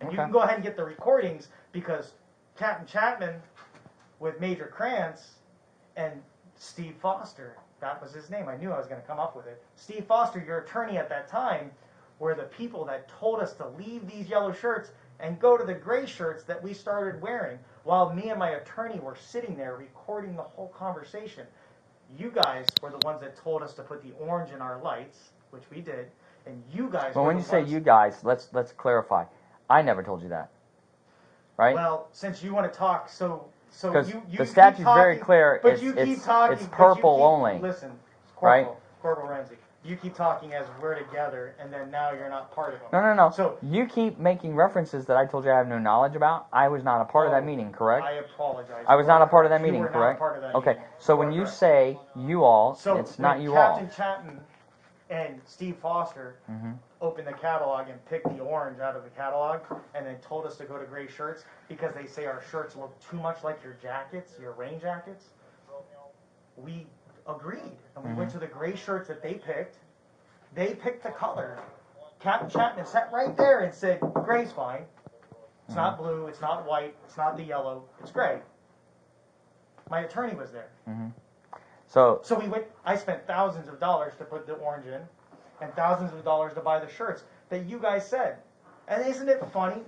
And you Okay. can go ahead and get the recordings, because Captain Chapman with Major Krantz and Steve Foster, that was his name. I knew I was going to come up with it. Steve Foster, your attorney at that time, were the people that told us to leave these yellow shirts and go to the gray shirts that we started wearing, while me and my attorney were sitting there recording the whole conversation. You guys were the ones that told us to put the orange in our lights, which we did, and you guys Well, were when the you say ones... you guys, let's clarify. I never told you that. Right? Well, since you want to talk, so Because you the keep statute's very talking, clear. But It's you keep talking. it's but you purple keep- only. Listen, Right? Corporal Ramsey. You keep talking as we're together, and then now you're not part of them. No. So you keep making references that I told you I have no knowledge about. I was not a part of that meeting, correct? I apologize. I was not a part of that You meeting, were not correct? part of that Okay, meeting. so You when are you correct. say you all, So it's not when you Captain all. Chapman and Steve Foster opened the catalog and picked the orange out of the catalog, and then told us to go to gray shirts because they say our shirts look too much like your jackets, your rain jackets. We agreed, and we went to the gray shirts that they picked. They picked the color. Captain Chapman sat right there and said, "Gray's fine. It's not blue. It's not white. It's not the yellow. It's gray." My attorney was there. So we went. I spent thousands of dollars to put the orange in, and thousands of dollars to buy the shirts that you guys said. And isn't it funny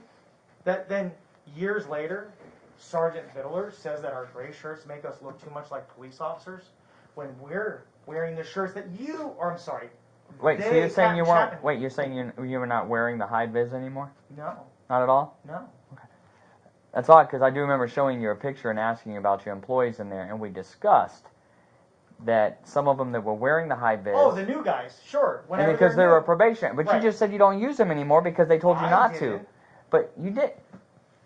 that then years later, Sergeant Fiddler says that our gray shirts make us look too much like police officers when we're wearing the shirts that you? Or I'm sorry. wait, so they, you're saying you Captain weren't? Chapman- Wait, you're saying you were not wearing the high vis anymore? No, Not at all? no. That's odd because I do remember showing you a picture and asking you about your employees in there, and we discussed that some of them that were wearing the high vis. Oh, the new guys, sure. and Whenever because they they're were new. probation, but Right. you just said you don't use them anymore because they told you I not didn't. to. But you did.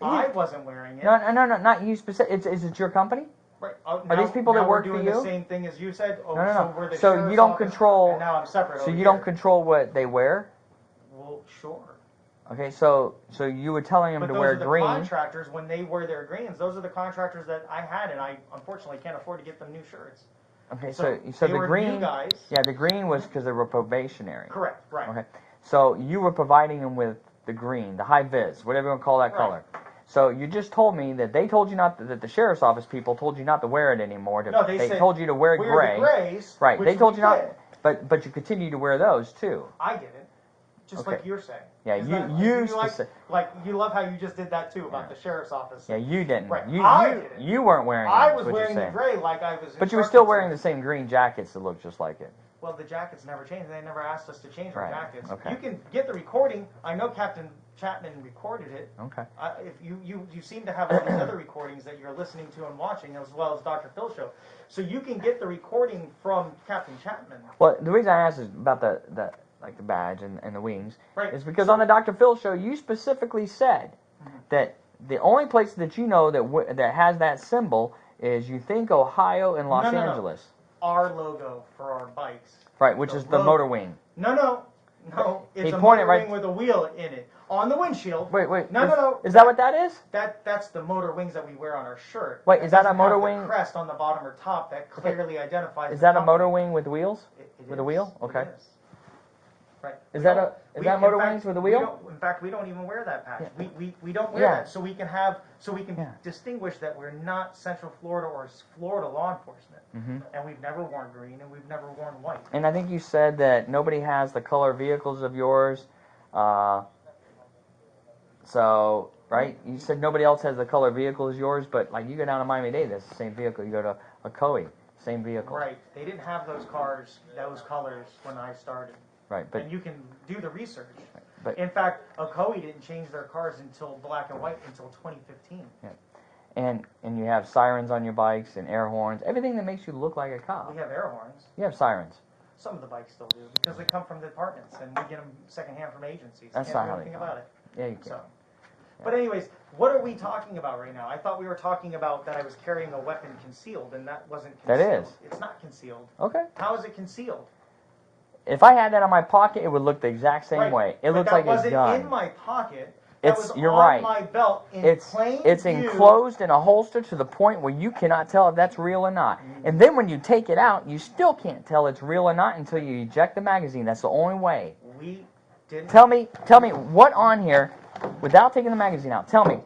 I wasn't wearing it. No, not you specific. Is it your company? Right. Are these people that now work we're for doing you? the same thing as you said. Oh, No. so we're the So sheriff's you don't office, control- And now I'm separate. So over you don't here. control what they wear? Well, sure. Okay, so you were telling them But to those wear are the green. contractors when they wear their greens. Those are the contractors that I had, and I unfortunately can't afford to get them new shirts. Okay, So so they the were green. new guys. Yeah, the green was because they were probationary. Correct. Right. Okay, so you were providing them with the green, the high vis, whatever you want to call that Right. color. So you just told me that they told you not that the sheriff's office people told you not to wear it anymore. No, they said, told you to wear Wear gray. the grays. Right, which they told we you not. did. But you continue to wear those too. I didn't. Just Okay. like you're saying. Yeah, Is you that- you like, speci- like you love how you just did that too about Yeah. the sheriff's office. Yeah, you didn't. Right. You I you, didn't. you weren't wearing. I them, was is what you're wearing the saying. gray like I was. But you were still instructed wearing to. the same green jackets that look just like it. Well, the jackets never changed. They never asked us to change our Right, jackets. okay. You can get the recording. I know Captain Chapman recorded it. Okay. If you seem to have all these other recordings that you're listening to and watching, as well as Dr. Phil's show, so you can get the recording from Captain Chapman. Well, the reason I asked is about the like the badge and the wings Right. is because on the Dr. Phil show you specifically said that the only place that you know that has that symbol is you think Ohio and Los No. Angeles. Our logo for our bikes. Right, which The is the logo. motor wing. No. It's He a pointed motor right- wing with a wheel in it on the windshield. Wait. No. Is that what that is? That's the motor wings that we wear on our shirt. Wait, It is that a doesn't motor have the wing? crest on the bottom or top that clearly identifies. Is the that a company. motor wing with wheels? It With a is. wheel? It Okay. is. Right. Is We that don't- a- is we- that in motor fact, wings with a we wheel? don't- In fact, we don't even wear that patch. Yeah. We don't wear Yeah. that, so we can Yeah. distinguish that we're not Central Florida or Florida law enforcement, Mm-hmm. and we've never worn green and we've never worn white. And I think you said that nobody has the color vehicles of yours. So, right? You said nobody else has the color vehicle as yours, but like you go down to Miami-Dade, that's the same vehicle. You go to a Coe, same vehicle. Right. They didn't have those cars, those colors when I started. Right, but And you can do the research. but In fact, Ocoee didn't change their cars until black and white until 2015. and you have sirens on your bikes and air horns, everything that makes you look like a cop. We have air horns. You have sirens. Some of the bikes still do because they come from the departments and we get them secondhand from agencies. That's Can't not how do they anything come. about it. Yeah, you can. So, but anyways, what are we talking about right now? I thought we were talking about that I was carrying a weapon concealed, and that wasn't That concealed. is. It's not concealed. Okay. How is it concealed? If I had that in my pocket, it would look the exact same Right. way. It But looks that like a wasn't gun. in my pocket. That It's- was you're on right. my belt in It's plain view. enclosed in a holster to the point where you cannot tell if that's real or not. And then when you take it out, you still can't tell it's real or not until you eject the magazine. That's the only way. We didn't. Tell me what on here, without taking the magazine out. Tell me,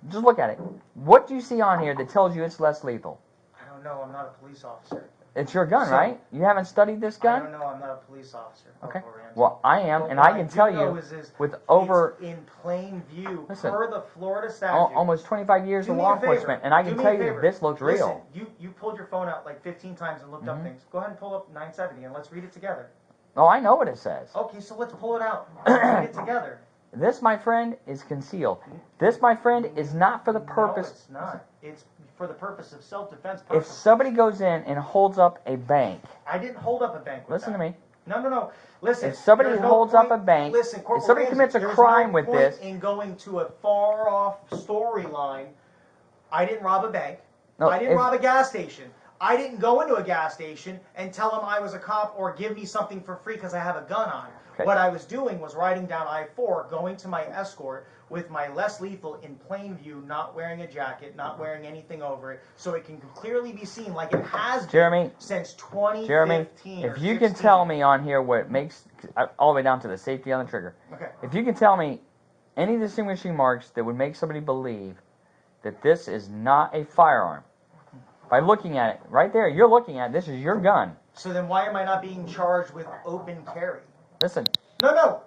just look at it. What do you see on here that tells you it's less lethal? I don't know. I'm not a police officer. It's your gun, So- right? You haven't studied this I gun? don't know. I'm not a police officer. Okay. Corporal Ramsey. Well, I am, But and what I can do tell know you is with over it's in plain view Listen, per the Florida statute. almost 25 years Do of me law a favor. enforcement, and I Do can me tell a you that favor. this looks Listen, real. you pulled your phone out like 15 times and looked up Mhm. things. Go ahead and pull up 970 and let's read it together. Oh, I know what it says. Okay, so let's pull it out. Let's read it together. This, my friend, is concealed. This, my friend, is not for the purpose. No, it's not. It's for the purpose of self-defense If purposes. somebody goes in and holds up a bank, I didn't hold up a bank with listen that. to me. No. Listen. If somebody there's no holds point, up a bank, listen, if Corporal somebody Ramsey, commits a there's crime no with point this, in going to a far off storyline. I didn't rob a bank. No, I didn't rob a gas station. I didn't go into a gas station and tell them I was a cop or give me something for free because I have a gun on. Okay. What I was doing was riding down I-4, going to my escort with my less lethal in plain view, not wearing a jacket, not wearing anything over it, so it can clearly be seen like it has been Jeremy, since 2015 Jeremy, or if you 16. can tell me on here what makes, all the way down to the safety on the trigger, Okay. if you can tell me any distinguishing marks that would make somebody believe that this is not a firearm, by looking at it, right there, you're looking at this is your gun. So then why am I not being charged with open carry? Listen, No.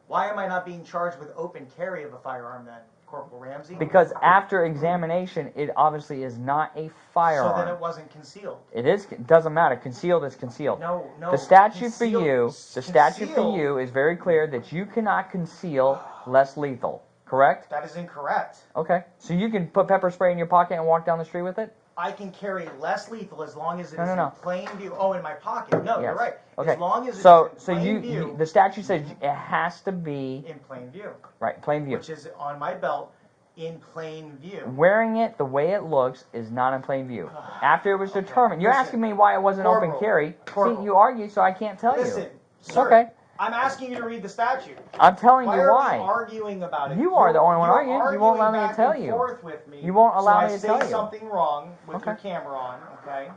Why am I not being charged with open carry of a firearm then, Corporal Ramsey? because after examination, it obviously is not a firearm. So then it wasn't concealed. It is. It doesn't matter. Concealed is concealed. No. The statute for concealed- you, concealed- is very clear that you cannot conceal less lethal. Correct? That is incorrect. Okay. So you can put pepper spray in your pocket and walk down the street with it? I can carry less lethal as long as it is No. in plain view. Oh, in my pocket. No, you're Yes. right. Okay. As long as it's So in plain view. the statute says it has to be In plain view. right, plain view. Which is on my belt in plain view. Wearing it the way it looks is not in plain view. After it was determined, you're Listen, asking me why it wasn't open Corporal, carry. Corporal. See, you argue, so I can't tell Listen, you. sir, Okay. I'm asking you to read the statute. I'm telling Why you are why. we arguing about it? You are the only one You're arguing. You won't allow me to back tell and you. forth with me, You won't allow me to so tell I say you. something wrong with your Okay. camera on, okay?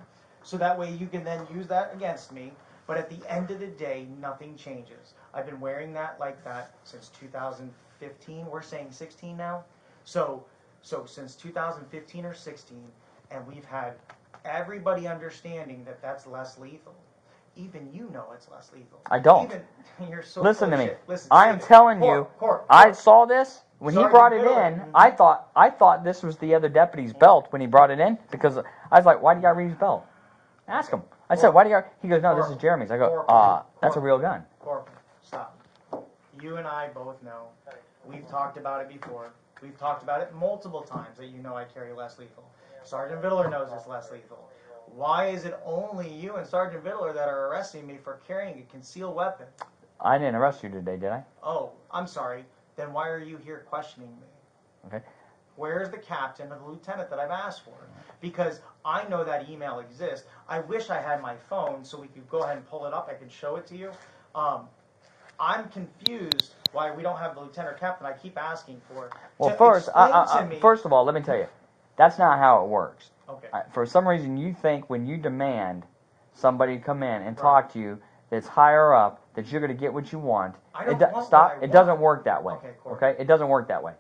So that way you can then use that against me. But at the end of the day, nothing changes. I've been wearing that like that since 2015. We're saying 16 now. So since 2015 or 16, and we've had everybody understanding that that's less lethal. Even you know it's less lethal. I don't. Even, you're so Listen to full of me. shit. Listen, I am Steven, telling you, I saw this when he Sergeant brought it Miller. in. I thought this was the other deputy's belt when he brought it in because I was like, why do you got Reeves' belt? Ask him. I said, why do you got? He goes, no, this is Jeremy's. I go, that's a real gun. Corporal, stop. You and I both know. We've talked about it before. We've talked about it multiple times that you know I carry less lethal. Sergeant Vittler knows it's less lethal. Why is it only you and Sergeant Vittler that are arresting me for carrying a concealed weapon? I didn't arrest you today, did I? Oh, I'm sorry. Then why are you here questioning me? Okay. Where's the captain or the lieutenant that I've asked for? Because I know that email exists. I wish I had my phone so we could go ahead and pull it up. I could show it to you. I'm confused why we don't have the lieutenant or captain. I keep asking for it. Well, To first, explain to me. first of all, let me tell you, that's not how it works. Okay. For some reason, you think when you demand somebody to come in and talk to you that's higher up that you're going to get what you want. I don't want stop. what I It want. doesn't work that way. Okay, cool. Okay. It doesn't work that way.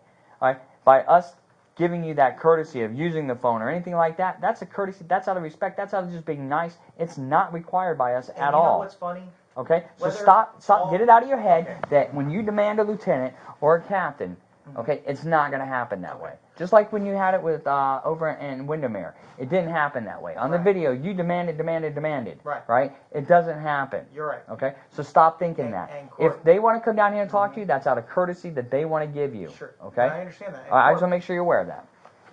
All right. By us giving you that courtesy of using the phone or anything like that, that's a courtesy. That's out of respect. That's out of just being nice. It's not required by us And at you know all. what's funny? Okay, so Whether stop, all- get it out of your head Okay. that when you demand a lieutenant or a captain, okay, it's not going to happen that way. Just like when you had it with over in Windermere, it didn't happen that way. On the Right. video, you demanded. Right. Right? It doesn't happen. You're right. Okay, so stop thinking And- that. and If they want to come down here and talk to you, that's out of courtesy that they want to give you. Sure. Okay. I understand that. And I just Corp, want to make sure you're aware of that.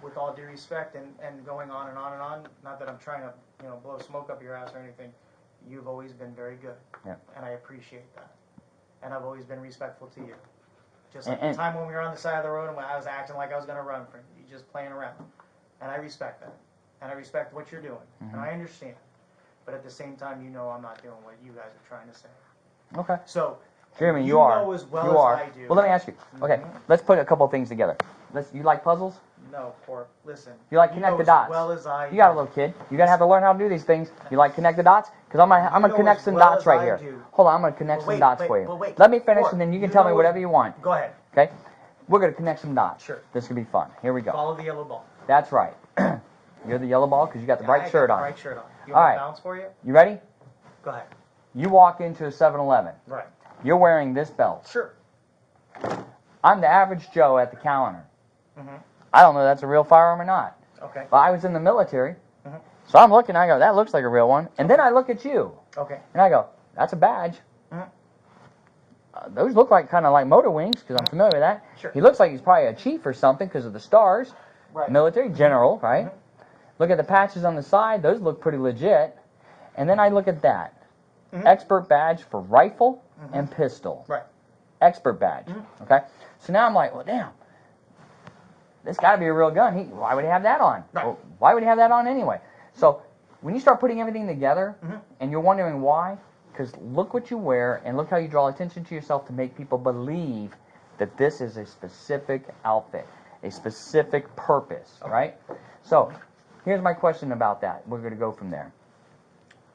with all due respect and going on and on and on, not that I'm trying to blow smoke up your ass or anything, you've always been very good. Yeah. And I appreciate that. And I've always been respectful to you. Just like And- the time when we were on the side of the road and when I was acting like I was going to run from you, just playing around. And I respect that. And I respect what you're doing. And I understand. But at the same time, you know I'm not doing what you guys are trying to say. Okay. So, Jeremy, you you are. know as well you as are. I do. Well, let me ask you. Okay, let's put a couple of things together. You like puzzles? No, Corp, listen. You like know connect the as dots. well as I You got a do. little kid. You gotta have to learn how to do these things. You like connect the dots? Because I'm gonna know connect as some well dots as right I here. do. Hold on, I'm gonna connect But some wait, dots wait, for you. but wait. Let me finish, Corp, and then you can you tell me know whatever as- you want. Go ahead. Okay? We're gonna connect some dots. Sure. This is gonna be fun. Here we go. Follow the yellow ball. That's right. You're the yellow ball because you got the I bright got shirt the on. Bright shirt on. You All want right. to bounce for you? You ready? Go ahead. You walk into a 7-Eleven. Right. You're wearing this belt. Sure. I'm the average Joe at the counter. Mm-hmm. I don't know if that's a real firearm or not. Okay. But I was in the military, Mhm. so I'm looking. I go, that looks like a real one. And then I look at you, Okay. and I go, that's a badge. Mhm. Those look like kind of like motor wings because I'm familiar with that. Sure. He looks like he's probably a chief or something because of the stars. Right. Military general, right? Mhm. Look at the patches on the side; those look pretty legit. And then I look at that. expert badge for rifle and pistol. Right. Expert badge. Okay. So now I'm like, well, damn. This got to be a real gun. Why would he have that on? Right. Well, why would he have that on anyway? So when you start putting everything together, and you're wondering why, because look what you wear and look how you draw attention to yourself to make people believe that this is a specific outfit, a specific purpose, right? So here's my question about that. We're going to go from there.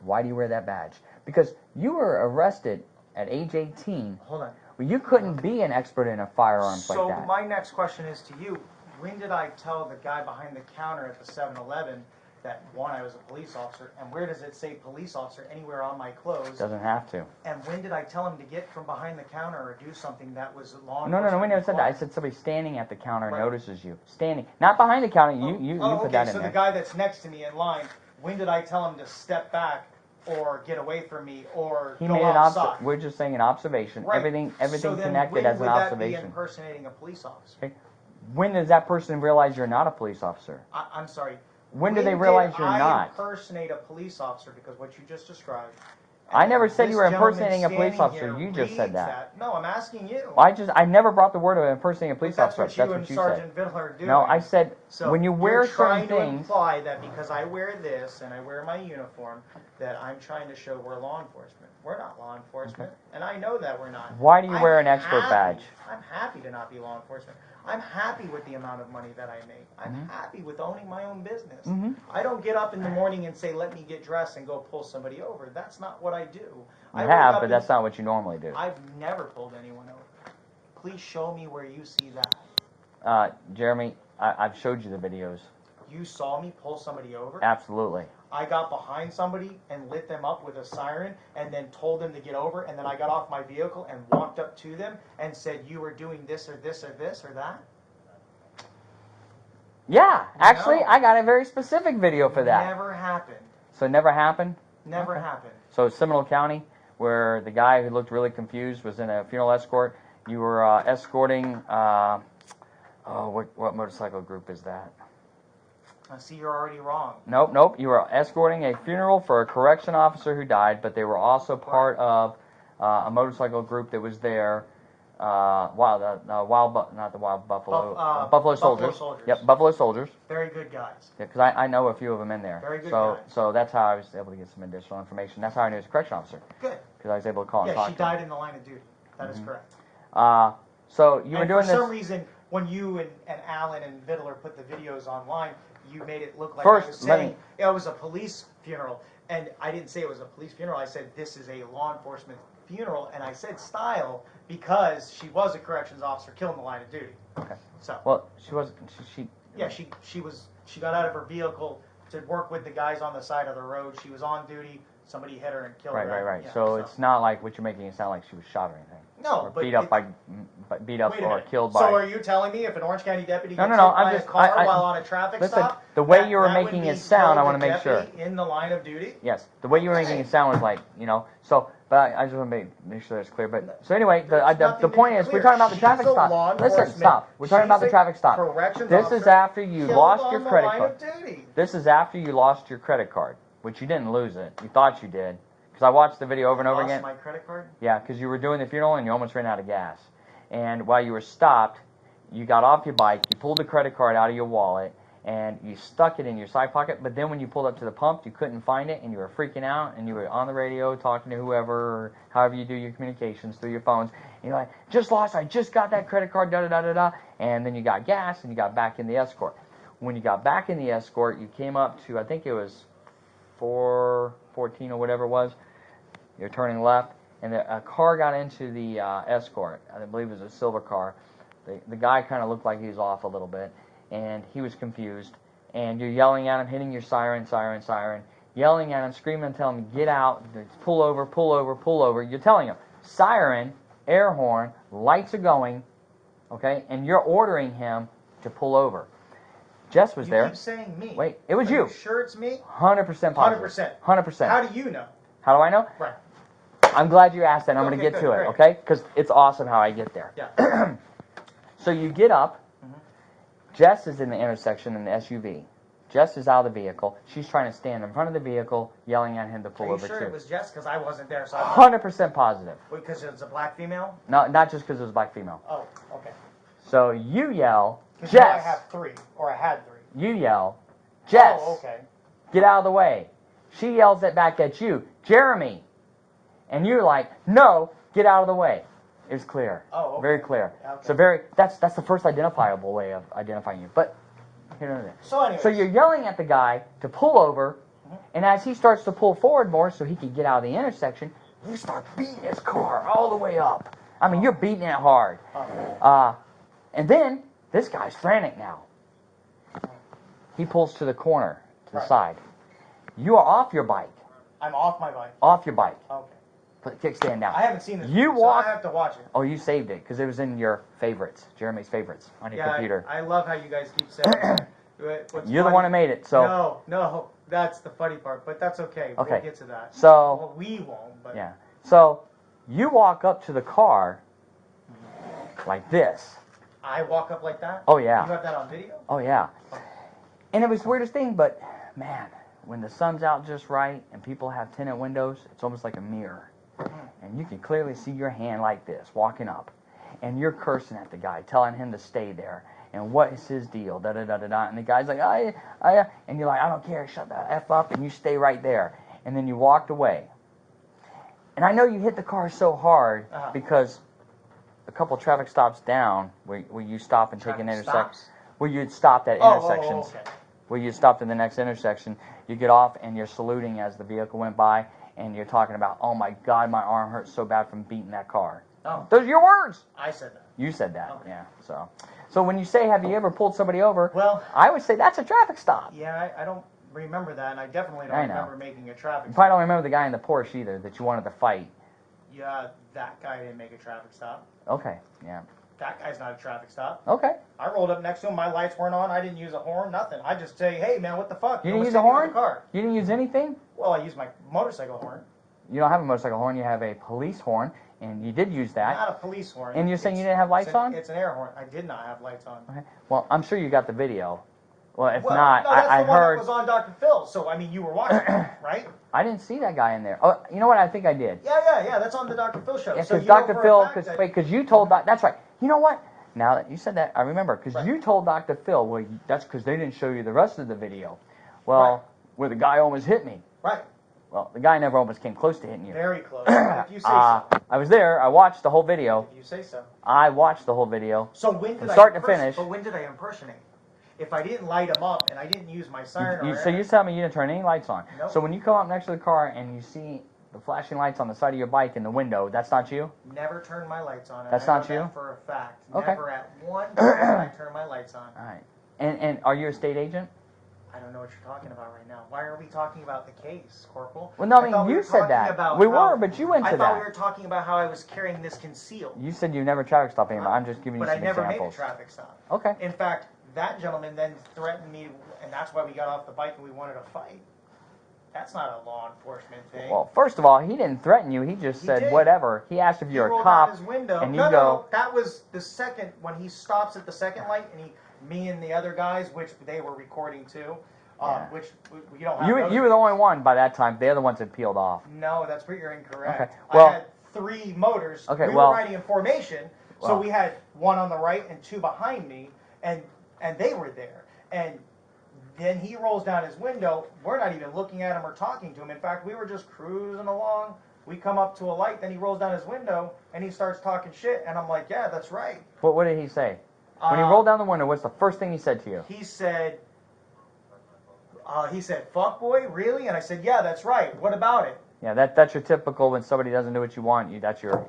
Why do you wear that badge? Because you were arrested at age 18. Hold on. Well, you couldn't be an expert in a firearms like that. So my next question is to you. When did I tell the guy behind the counter at the 7-Eleven that, one, I was a police officer, and where does it say police officer anywhere on my clothes? Doesn't have to. And when did I tell him to get from behind the counter or do something that was law No, enforcement? we never said that. I said somebody standing at the counter notices you. Standing. Not behind the counter. You put that in so there. the guy that's next to me in line, when did I tell him to step back or get away from me or He go made outside? We're just saying an observation. Right. Everything So then connected when as an would that observation. be impersonating a police officer? Okay. When does that person realize you're not a police officer? I'm sorry. When do they realize you're I not? impersonate a police officer? Because what you just described. I never said you were this gentleman impersonating a police standing officer. here You just said reads that. No, I'm asking you. I never brought the word of impersonating a police But that's officer. what you That's and what you Sergeant said. Vittler are doing. No, I said So when you wear you're trying certain to things. imply that because I wear this and I wear my uniform, that I'm trying to show we're law enforcement. We're not law enforcement, and I know that we're not. Why do you wear an expert badge? I'm happy to not be law enforcement. I'm happy with the amount of money that I make. I'm happy with owning my own business. I don't get up in the morning and say, let me get dressed and go pull somebody over. That's not what I do. You have, but that's not what you normally do. I've never pulled anyone over. Please show me where you see that. Jeremy, I've showed you the videos. You saw me pull somebody over? Absolutely. I got behind somebody and lit them up with a siren and then told them to get over, and then I got off my vehicle and walked up to them and said, you were doing this or this or this or that? Yeah, actually, No. I got a very specific video for that. Never happened. So it never happened? Never happened. So Seminole County, where the guy who looked really confused was in a funeral escort. You were escorting, what motorcycle group is that? I see you're already wrong. Nope. You were escorting a funeral for a correction officer who died, but they were also part of a motorcycle group that was there. Buffalo Soldiers. Yep, Buffalo Soldiers. Very good guys. Yeah, because I know a few of them in there. Very good so, guys. So that's how I was able to get some additional information. That's how I knew he was a correction officer. Good. Because I was able to call and Yeah, talk she to him. died in the line of duty. That is correct. So you were And doing for this. some reason, when you and Alan and Vittler put the videos online, you made it look like First, I was let saying it was a police funeral. And I didn't say it was a police funeral. I said this is a law enforcement funeral. And I said style because she was a corrections officer killed in the line of duty. Okay. So Well, she wasn't. She yeah, she got out of her vehicle to work with the guys on the side of the road. She was on duty. Somebody hit her and killed her. Right. Yeah, so it's not like what you're making it sound like she was shot or anything. No, Or but beat up it- beat up Wait a or minute. killed by. So are you telling me if an Orange County deputy No, gets no, hit I'm by just- a car I- while on a traffic listen, stop, the way you were that would making be it sound, I killed wanna the make sure. deputy in the line of duty? Yes, the way you were making it sound was like, so, but I just want to make sure that's clear. But, so anyway, There's the nothing to point be is, we're clear. talking about the She's traffic a stop. law Listen, enforcement- stop. We're talking about the she's a traffic stop. corrections This is officer after you killed lost on your the credit line card. of duty. This is after you lost your credit card, which you didn't lose it. You thought you did. Because I watched the video over and over Lost again. my credit card? Yeah, because you were doing the funeral and you almost ran out of gas. And while you were stopped, you got off your bike, you pulled the credit card out of your wallet, and you stuck it in your side pocket. But then when you pulled up to the pump, you couldn't find it, and you were freaking out, and you were on the radio talking to whoever, or however you do your communications through your phones. And you're like, I just got that credit card, da-da-da-da-da. And then you got gas, and you got back in the escort. When you got back in the escort, you came up to, I think it was 414 or whatever it was. You're turning left, and a car got into the escort. I believe it was a silver car. The guy kind of looked like he was off a little bit, and he was confused. And you're yelling at him, hitting your siren, yelling at him, screaming and telling him, get out, pull over. You're telling him, siren, air horn, lights are going, okay? And you're ordering him to pull over. Jess was there. You keep saying me. Wait, it was Are you. you sure it's me? 100% positive. 100%. 100%. How do you know? How do I know? Right. I'm glad you asked that. I'm going to Okay, get good, to it, great. okay? Because it's awesome how I get there. Yeah. So you get up. Jess is in the intersection in the SUV. Jess is out of the vehicle. She's trying to stand in front of the vehicle, yelling at him to pull Are you over sure too. it was Jess? Because I wasn't there, so I 100% positive. because it's a black female? No, not just because it was a black female. Oh, okay. So you yell, Because I Jess. have 3, or I had 3. You yell, Jess. Oh, okay. Get out of the way. She yells it back at you, Jeremy. And you're like, no, get out of the way. It was clear. Oh, okay. Very clear. Okay. So that's the first identifiable way of identifying you. But here. So anyway. So you're yelling at the guy to pull over, and as he starts to pull forward more so he can get out of the intersection, you start beating his car all the way up. I mean, you're beating it hard. And then this guy's frantic now. He pulls to the corner, to the side. You are off your bike. I'm off my bike. Off your bike. Okay. Put the kickstand down. I haven't seen this. You movie, walk. So I have to watch it. Oh, you saved it because it was in your favorites, Jeremy's favorites on your computer. I love how you guys keep saying what's You're the funny- one who made it, so No, that's the funny part, but that's okay. Okay. We'll get to that. So Well, we won't, but yeah. So you walk up to the car like this. I walk up like that? Oh yeah. You have that on video? Oh yeah. And it was the weirdest thing, but man, when the sun's out just right and people have tinted windows, it's almost like a mirror. And you can clearly see your hand like this, walking up. And you're cursing at the guy, telling him to stay there. And what is his deal? Da da da da da. And the guy's like, and you're like, I don't care, shut the F up, and you stay right there. And then you walked away. And I know you hit the car so hard because a couple traffic stops down where you stop and take an intersection. Where you'd stopped at intersections. Okay. Where you stopped at the next intersection. You get off and you're saluting as the vehicle went by. And you're talking about, oh my God, my arm hurts so bad from beating that car. Oh. Those are your words. I said that. You said that, Okay. yeah. So when you say, have you ever pulled somebody over? Well, I would say that's a traffic stop. yeah, I don't remember that, and I definitely don't I know. remember making a traffic You stop. probably don't remember the guy in the Porsche either that you wanted to fight. Yeah, that guy didn't make a traffic stop. Okay, yeah. That guy's not a traffic stop. Okay. I rolled up next to him. My lights weren't on. I didn't use a horn. Nothing. I just say, hey man, what the fuck? You No didn't use a mistake with the horn? car. You didn't use anything? Well, I used my motorcycle horn. You don't have a motorcycle horn. You have a police horn, and you did use that. Not a police horn. And you're saying you It's- didn't have lights it's an- on? It's an air horn. I did not have lights on. Okay. Well, I'm sure you got the video. Well, if Well, not, no, that's I the one heard. that was on Dr. Phil. So I mean, you were watching, it, right? I didn't see that guy in there. Oh, you know what? I think I did. Yeah. That's on the Dr. Phil show. Yeah, so because you know Dr. for a Phil, fact that- because you told that's right. You know what? Now that you said that, I remember because Right. you told Dr. Phil. Well, that's because they didn't show you the rest of the video. Well, where the guy almost hit me. Right. Well, the guy never almost came close to hitting you. Very close. If you say so. I was there. I watched the whole video. If you say so. I watched the whole video. So when did From I start to imperson- finish. But when did I impersonate? If I didn't light them up and I didn't use my siren or So you tell me you didn't turn any lights on. Nope. So when you come up next to the car and you see the flashing lights on the side of your bike in the window, that's not you? never turn my lights on. And That's I know not you? that for a fact. Okay. Never at one point did I turn my lights on. All right. And are you a state agent? I don't know what you're talking about right now. Why are we talking about the case, Corporal? Well, no, I thought mean, we you were said talking that. about We how- were, but you went to I thought that. we were talking about how I was carrying this concealed. You said you've never traffic stopped anybody. I'm just giving you But I some never examples. made a traffic stop. Okay. In fact, that gentleman then threatened me, and that's why we got off the bike and we wanted to fight. That's not a law enforcement thing. Well, first of all, he didn't threaten you. He just He said did. whatever. He asked if he you're a rolled cop, out his window. and you no, go. that was the second when he stops at the second light, and me and the other guys, which they were recording too, Yeah. which we don't have. You those were the videos. only one by that time. The other ones had peeled off. No, that's where you're incorrect. Okay, well- I had 3 motors. Okay, we well- were riding in formation, so Well. we had 1 on the right and 2 behind me, and they were there. And then he rolls down his window. We're not even looking at him or talking to him. In fact, we were just cruising along. We come up to a light, then he rolls down his window and he starts talking shit. And I'm like, yeah, that's right. What did he say? When he rolled down the window, what's the first thing he said to you? He said, fuck boy, really? And I said, yeah, that's right. What about it? Yeah, that's your typical when somebody doesn't do what you want. That's your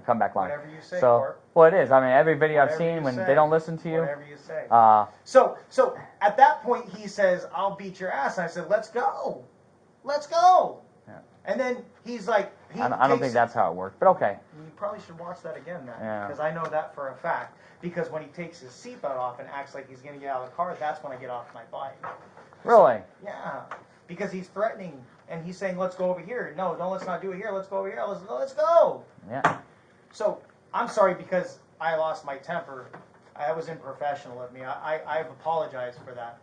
comeback line. Whatever you say, So, Court. well, it is. I mean, every video I've Whatever seen you when say. they don't listen to you. Whatever you say. Uh, So at that point he says, I'll beat your ass. And I said, let's go. Let's go. Yeah. And then he's like, I don't think that's how it worked, but okay. You probably should watch that again then. Yeah. Because I know that for a fact. Because when he takes his seatbelt off and acts like he's going to get out of the car, that's when I get off my bike. Really? Yeah. Because he's threatening and he's saying, let's go over here. No, let's not do it here. Let's go over here. Let's go. Yeah. So I'm sorry because I lost my temper. That was unprofessional of me. I've apologized for that.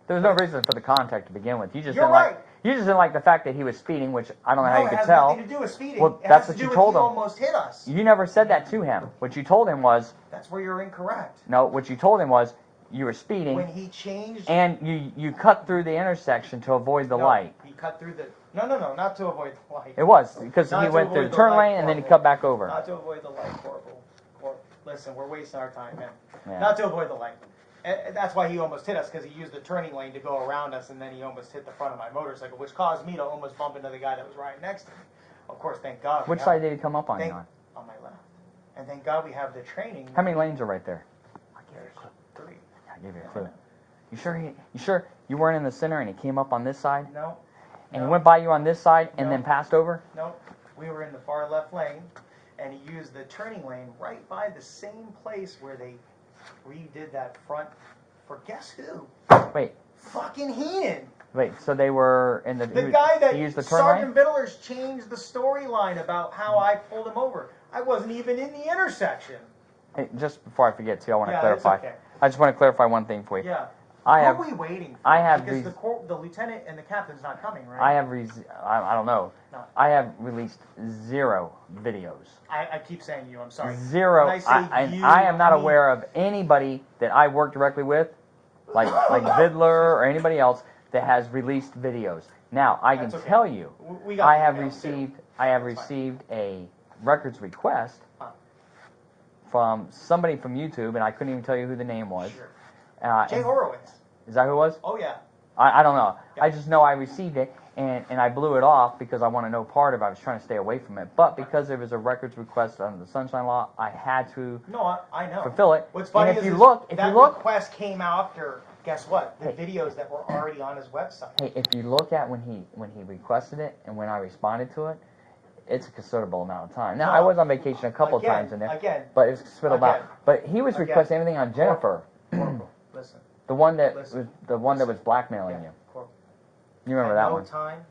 There was no reason for the contact to begin with. You just You're didn't right. like. You just didn't like the fact that he was speeding, which I don't know how No, you it could has tell. nothing to do with speeding. Well, It that's has what to you do told with him. he almost hit us. You never said that to him. What you told him was, That's where you're incorrect. no, what you told him was you were speeding When he changed... and you cut through the intersection to avoid the No, light. he cut through the... No, not to avoid the light. It was, because Not he to went through avoid the the turn light, lane and then he Corporal. cut back over. Not to avoid the light, Corporal. Listen, we're wasting our time, man. Yeah. Not to avoid the light. And that's why he almost hit us, because he used the turning lane to go around us, and then he almost hit the front of my motorcycle, which caused me to almost bump into the guy that was right next to me. Of course, thank God. Which side did he come up on you on? On my left. And thank God we have the training. How many lanes are right there? I gave you a clue. 3. I gave you a clue. You sure you weren't in the center and he came up on this side? No. And No. he went by you on this side and No. then passed over? No. We were in the far left lane, and he used the turning lane right by the same place where they redid that front for guess who? Wait, Fucking Heenan. so they were in the... The guy that he used the turn Sergeant lane? Biddler's changed the storyline about how I pulled him over. I wasn't even in the intersection. Hey, just before I forget, too, I want to Yeah, clarify. it's okay. I just want to clarify one thing for you. Yeah. I Who have... are we waiting for? I have because these- the lieutenant and the captain's not coming, right? I don't know. No. I have released 0 videos. I keep saying you. I'm sorry. 0. When I say you, I am not I mean- aware of anybody that I work directly with, like Vidler or anybody else, that has released videos. Now, I can That's okay. tell you, We got I have emails, too. received That's fine. a records request Huh. from somebody from YouTube, and I couldn't even tell you who the name was. Sure. And- Jay Horowitz. is that who it was? Oh, yeah. I don't know. Yeah. I just know I received it, and I blew it off because I want to know part of it. I was trying to stay away from it. But because there was a records request under the Sunshine Law, I had to No, I know. fulfill it. What's funny and if is you look, that request came after, guess what? The Hey. videos that were already on his website. hey, if you look at when he requested it and when I responded to it, it's a considerable amount of time. Now, I was on vacation a couple of Again, times in there, Again, but it was considerable again, amount. But he was again. requesting everything on Jennifer, listen. the one that Listen. was blackmailing you. Corporal. You remember At that no one? time,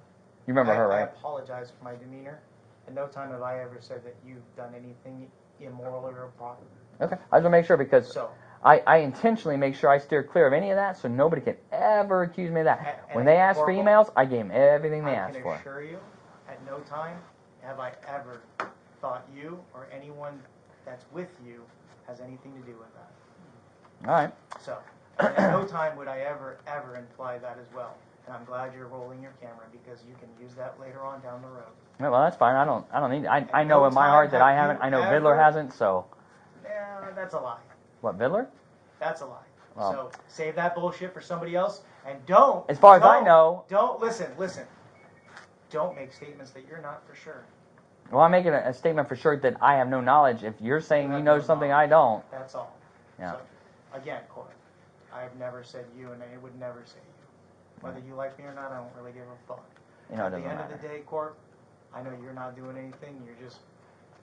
You remember her, I right? apologize for my demeanor. At no time have I ever said that you've done anything immoral or improper. Okay, I just want to make sure because So, I intentionally make sure I steer clear of any of that, so nobody can ever accuse me of that. And- When they ask for Corporal, emails, I gave them everything they I asked can for. assure you, at no time have I ever thought you or anyone that's with you has anything to do with that. All right. So, and at no time would I ever imply that as well. And I'm glad you're rolling your camera because you can use that later on down the road. Yeah, well, that's fine. I don't need. I At know no in my time heart that I have haven't. you I know ever- Vidler hasn't. So Yeah, that's a lie. what, Vidler? That's a lie. Well. So save that bullshit for somebody else, and don't. As far as I don't- know- don't listen. Don't make statements that you're not for sure. Well, I'm making a statement for sure that I have no knowledge. If you're saying you know something I don't, That's all. Yeah. So, again, Corey, I've never said you, and I would never say you. Whether you like me or not, I don't really give a fuck. you know, it At the doesn't end matter. of the day, Corp, I know you're not doing anything. You're just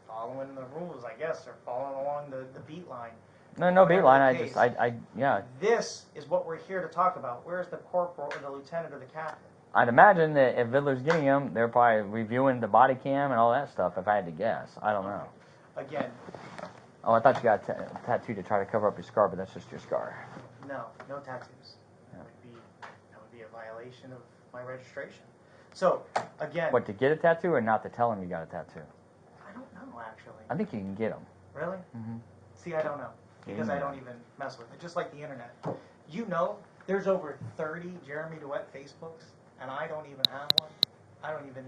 following the rules, I guess, or following along the beat line. No, no whatever beeline. the I case. just, yeah. This is what we're here to talk about. Where's the corporal or the lieutenant or the captain? I'd imagine that if Vidler's getting him, they're probably reviewing the body cam and all that stuff. If I had to guess, I don't know. Again, Oh, I thought you got a tattoo to try to cover up your scar, but that's just your scar. no tattoos. That would be a violation of my registration. So, again, What, to get a tattoo or not to tell him you got a tattoo? I don't know actually. I think you can get them. Really? Mm-hmm. See, I don't know because I don't even mess with it. Just like the internet, you know, there's over 30 Jeremy Dewitte Facebooks, and I don't even have one. I don't even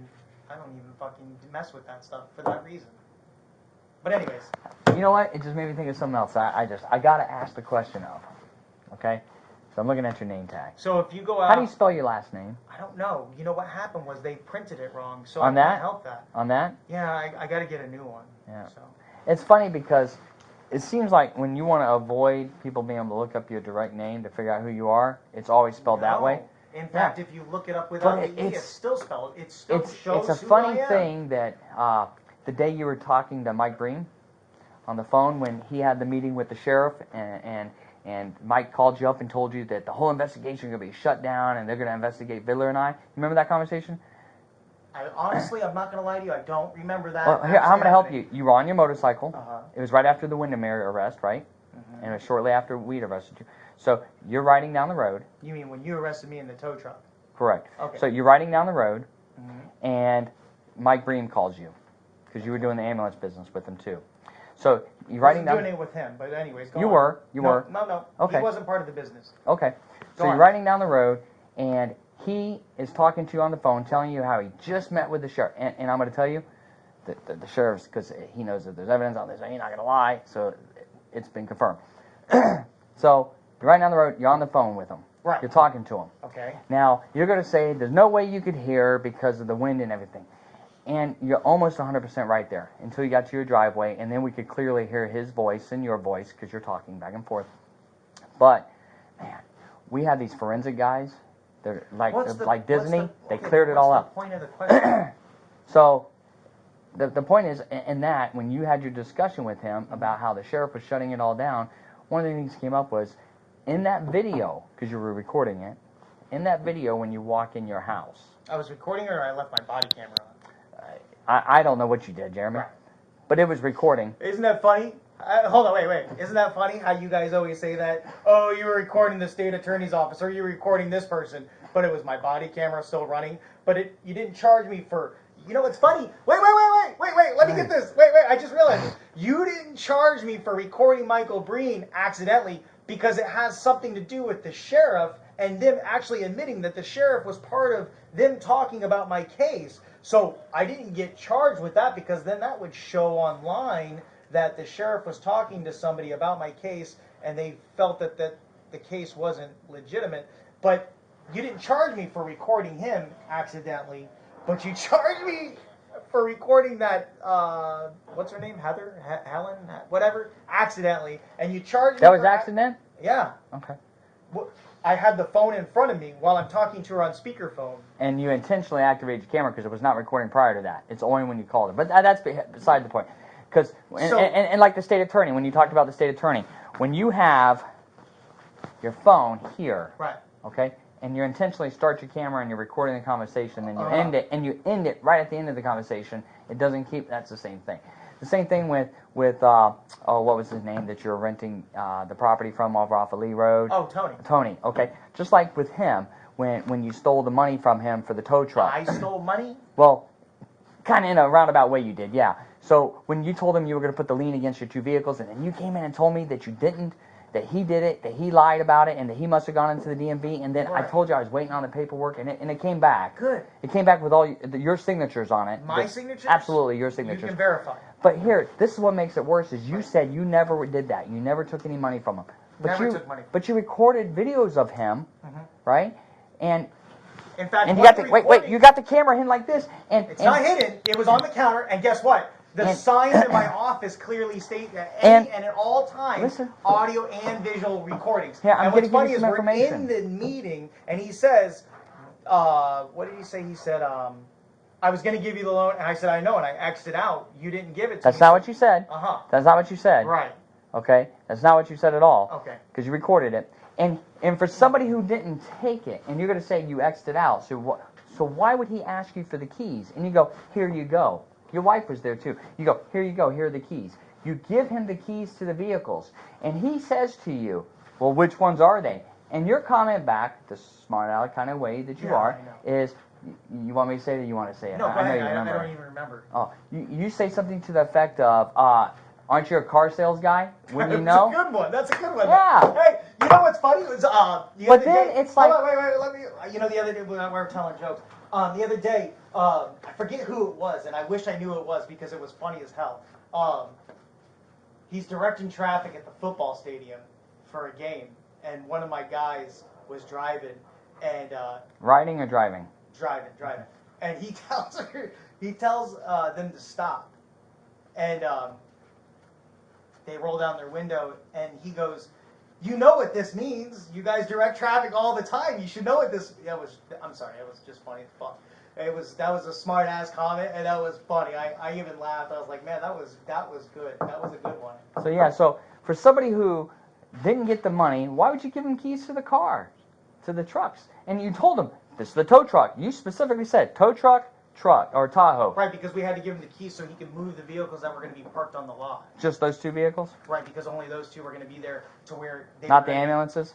fucking mess with that stuff for that reason. But anyways, You know what? It just made me think of something else. I gotta ask the question of. Okay? So I'm looking at your name tag. so if you go out, How do you spell your last name? I don't know. You know what happened was they printed it wrong, so On I that? can't help that. On that? Yeah, I got to get a new one. Yeah. So It's funny because it seems like when you want to avoid people being able to look up your direct name to figure out who you are, it's always spelled that way. No. In fact, if you look it up without But the E, it's still spelled. It still shows It's a who funny I am. thing that the day you were talking to Mike Breen on the phone when he had the meeting with the sheriff and Mike called you up and told you that the whole investigation is going to be shut down and they're going to investigate Vidler and I. You remember that conversation? Honestly, I'm not going to lie to you. I don't remember that. Well, here, I'm going to help happening. you. You were on your motorcycle. Uh-huh. It was right after the Windermere arrest, right? Mhm. And it was shortly after we'd arrested you. So you're riding down the road. You mean when you arrested me in the tow truck? Correct. Okay. So you're riding down the road, Mm-hmm. and Mike Bream calls you because you were doing the ambulance business with him too. So you're riding down. Doing it with him, but anyways, go You on. were. You No, were. No. Okay. He wasn't part of the business. Okay. So Go you're on. riding down the road, and he is talking to you on the phone, telling you how he just met with the sheriff. And I'm going to tell you, the sheriff's, because he knows that there's evidence on this, so he's not going to lie. So it's been confirmed. So you're riding down the road. You're on the phone with him. Right. You're talking to him. Okay. Now, you're going to say there's no way you could hear because of the wind and everything. And you're almost 100% right there until you got to your driveway, and then we could clearly hear his voice and your voice because you're talking back and forth. But, man, we have these forensic guys. They're like Disney. They cleared it all up. What's the point of the question? So, the point is, in that, when you had your discussion with him about how the sheriff was shutting it all down, one of the things that came up was, in that video, because you were recording it, in that video when you walk in your house. I was recording or I left my body camera on. I don't know what you did, Jeremy, Right. but it was recording. Isn't that funny? Hold on, wait. Isn't that funny how you guys always say that? Oh, you were recording the state attorney's office, or you were recording this person, but it was my body camera still running. But you didn't charge me for. You know what's funny? Wait. Let me get this. Wait. I just realized you didn't charge me for recording Michael Breen accidentally because it has something to do with the sheriff and them actually admitting that the sheriff was part of them talking about my case. So I didn't get charged with that because then that would show online that the sheriff was talking to somebody about my case and they felt that the case wasn't legitimate. But you didn't charge me for recording him accidentally, but you charged me for recording that, what's her name? Heather? Helen? Whatever? Accidentally. And you charged me That was for accident? Yeah. Okay. I had the phone in front of me while I'm talking to her on speakerphone. And you intentionally activated your camera because it was not recording prior to that. It's only when you called it. But that's beside the point. Because, and like the state attorney, when you talked about the state attorney, when you have your phone here, Right. okay, and you intentionally start your camera and you're recording the conversation, then you end it, and you end it right at the end of the conversation, it doesn't keep, that's the same thing. The same thing with what was his name that you're renting the property from off of Lee Road? Oh, Tony. Tony, okay. Just like with him, when you stole the money from him for the tow truck. I stole money? Well, kind of in a roundabout way you did, yeah. So when you told him you were going to put the lien against your two vehicles, and then you came in and told me that you didn't, that he did it, that he lied about it, and that he must have gone into the DMV, and then Right. I told you I was waiting on the paperwork, and it came back. Good. It came back with all your signatures on it. My signatures? Absolutely, your signatures. You can verify. But here, this is what makes it worse, is you said you never did that. You never took any money from him. But Never you, took money. But you recorded videos of him, right? And In fact, you what got the wait, you got the camera hidden like this, and It's not hidden. It was on the counter, and guess what? The And- signs in my office clearly state that And- and at all times, Listen. audio and visual recordings. Yeah, I'm and what's gonna funny give is you some we're in information. the meeting, and he says, what did he say? He said, I was going to give you the loan, and I said, I know, and I X'd it out. You didn't give it to me. that's not what you said. Uh-huh. That's not what you said. Right. Okay? That's not what you said at all. Okay. Because you recorded it. And for somebody who didn't take it, and you're going to say you X'd it out, so why would he ask you for the keys? And you go, here you go. Your wife was there too. You go, here you go, here are the keys. You give him the keys to the vehicles, and he says to you, well, which ones are they? And your comment back, the smart aleck kind of way that you Yeah, are, I know. is, you want me to say it or you want to say it? No, go I know ahead. you I remember. don't even remember. Oh, you say something to the effect of, aren't you a car sales guy? Wouldn't you know? That's a good one. That's a good one. Yeah. Hey, you know what's funny? It was, the But other then day, it's like- Hold on, wait, let me... You know, the other day, we were telling jokes. The other day, I forget who it was, and I wish I knew who it was because it was funny as hell. He's directing traffic at the football stadium for a game, and one of my guys was driving, and... Riding or driving? Driving. And he tells them to stop. And they roll down their window, and he goes, you know what this means. You guys direct traffic all the time. You should know what this... I'm sorry, it was just funny as fuck. That was a smart ass comment, and that was funny. I even laughed. I was like, man, that was good. That was a good one. So yeah, so for somebody who didn't get the money, why would you give him keys to the car, to the trucks? And you told him, this is the tow truck. You specifically said tow truck, or Tahoe. Right, because we had to give him the keys so he could move the vehicles that were going to be parked on the lot. Just those two vehicles? Right, because only those two were going to be there to where they Not were the ambulances?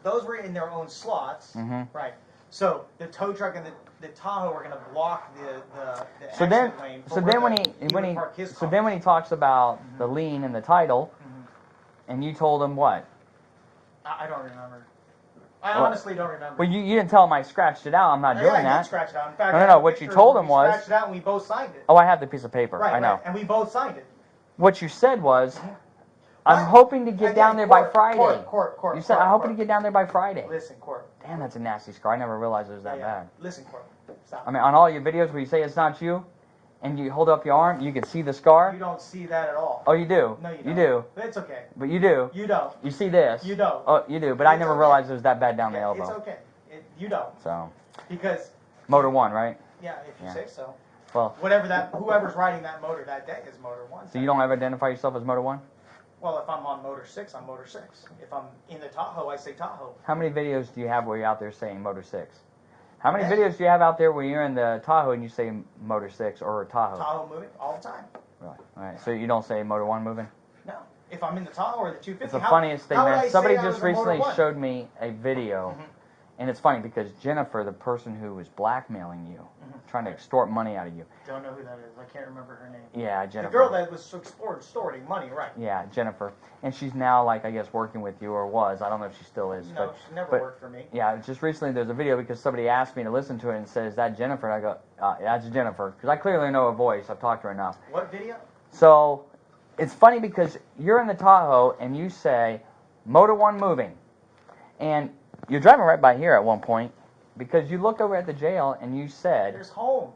those were in their own slots, right? So the tow truck and the Tahoe are going to block the So then, exit lane. For so where then when would he park his so car. then when he talks about the lien and the title, and you told him what? I don't remember. I Well, honestly don't remember. Well, you didn't tell him I scratched it out. I'm not doing I that. did scratch it out. In fact, No. I have What you pictures told where him we was. scratched it out and we both signed it. Oh, I have the piece of paper. Right, I know. right. And we both signed it. What you said was, What? I'm hoping to get Again, down there by Court, Friday. Court. You said, I'm hoping to get down there by Friday. Listen, Court. Damn, that's a nasty scar. I never realized it was that bad. Listen, Court. Stop. I mean, on all your videos where you say it's not you, and you hold up your arm, you can see the scar. You don't see that at all. Oh, you do. No, you don't. You do. But it's okay. But you do. You don't. You see this. You don't. Oh, you do. But I It's never okay. realized it was that bad down the elbow. It's okay. You don't. So, Because, Motor 1, right? yeah, if you say so. Well, Whoever's riding that motor that day is Motor 1. so you don't ever identify yourself as Motor 1? Well, if I'm on Motor 6, I'm Motor 6. If I'm in the Tahoe, I say Tahoe. How many videos do you have where you're out there saying Motor 6? How many Okay. videos do you have out there where you're in the Tahoe and you say Motor 6 or Tahoe? Tahoe moving all the time. Right. All right. So you don't say Motor 1 moving? No. If I'm in the Tahoe or the 250, It's the how- funniest thing, how would I man. say Somebody I was just a Motor recently 1? showed me a video, and it's funny because Jennifer, the person who was blackmailing you, trying to extort money out of you. Don't know who that is. I can't remember her name. Yeah, The Jennifer. girl that was extorting money, right? Yeah, Jennifer. And she's now, like, I guess, working with you or was. I don't know if she still is. No, but, she never but, worked for me. Yeah, just recently there's a video because somebody asked me to listen to it and said, is that Jennifer? And I go, that's Jennifer. Because I clearly know her voice. I've talked to her enough. What video? So it's funny because you're in the Tahoe and you say, Motor 1 moving. And you're driving right by here at one point because you looked over at the jail and you said, There's home.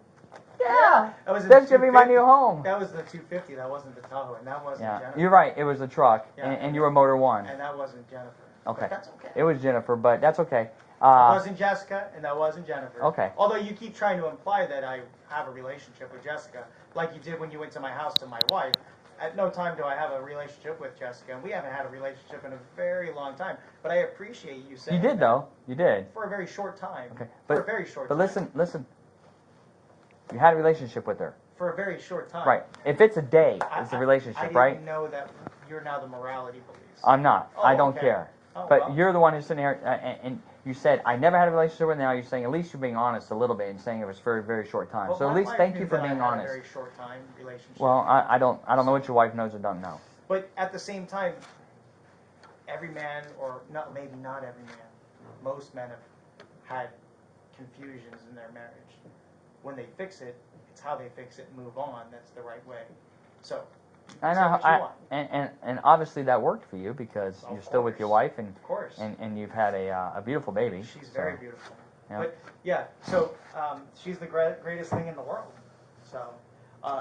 yeah, That was in that's the going to be my 250. new home. That was the 250. That wasn't the Tahoe, and that wasn't Yeah, Jennifer. you're right. It was a truck, Yeah. and you were Motor 1. And that wasn't Jennifer. Okay. But that's okay. It was Jennifer, but that's okay. That wasn't Jessica, and that wasn't Jennifer. Okay. Although you keep trying to imply that I have a relationship with Jessica, like you did when you went to my house to my wife. At no time do I have a relationship with Jessica, and we haven't had a relationship in a very long time. But I appreciate you saying You did, that though. You did. for a very short time. Okay. For a very short But time. listen. You had a relationship with her. For a very short time. Right. If it's a day, it's a I relationship, didn't right? know that you're now the morality police. I'm not. Oh, I don't okay. care. Oh, But well. you're the one who's sitting here, and you said, I never had a relationship with her. Now you're saying, at least you're being honest a little bit and saying it was for a very short time. Well, So at my least wife thank knew you for that I being had honest. A very short time relationship. Well, I don't know what your wife knows or don't know. But at the same time, every man, or not, maybe not every man, most men have had confusions in their marriage. When they fix it, it's how they fix it and move on. That's the right way. So, I say know, what you want. and obviously that worked for you because Of you're still with your course. wife Of course. and you've had a beautiful baby. She's so, very beautiful. yeah. But yeah, so she's the greatest thing in the world. So.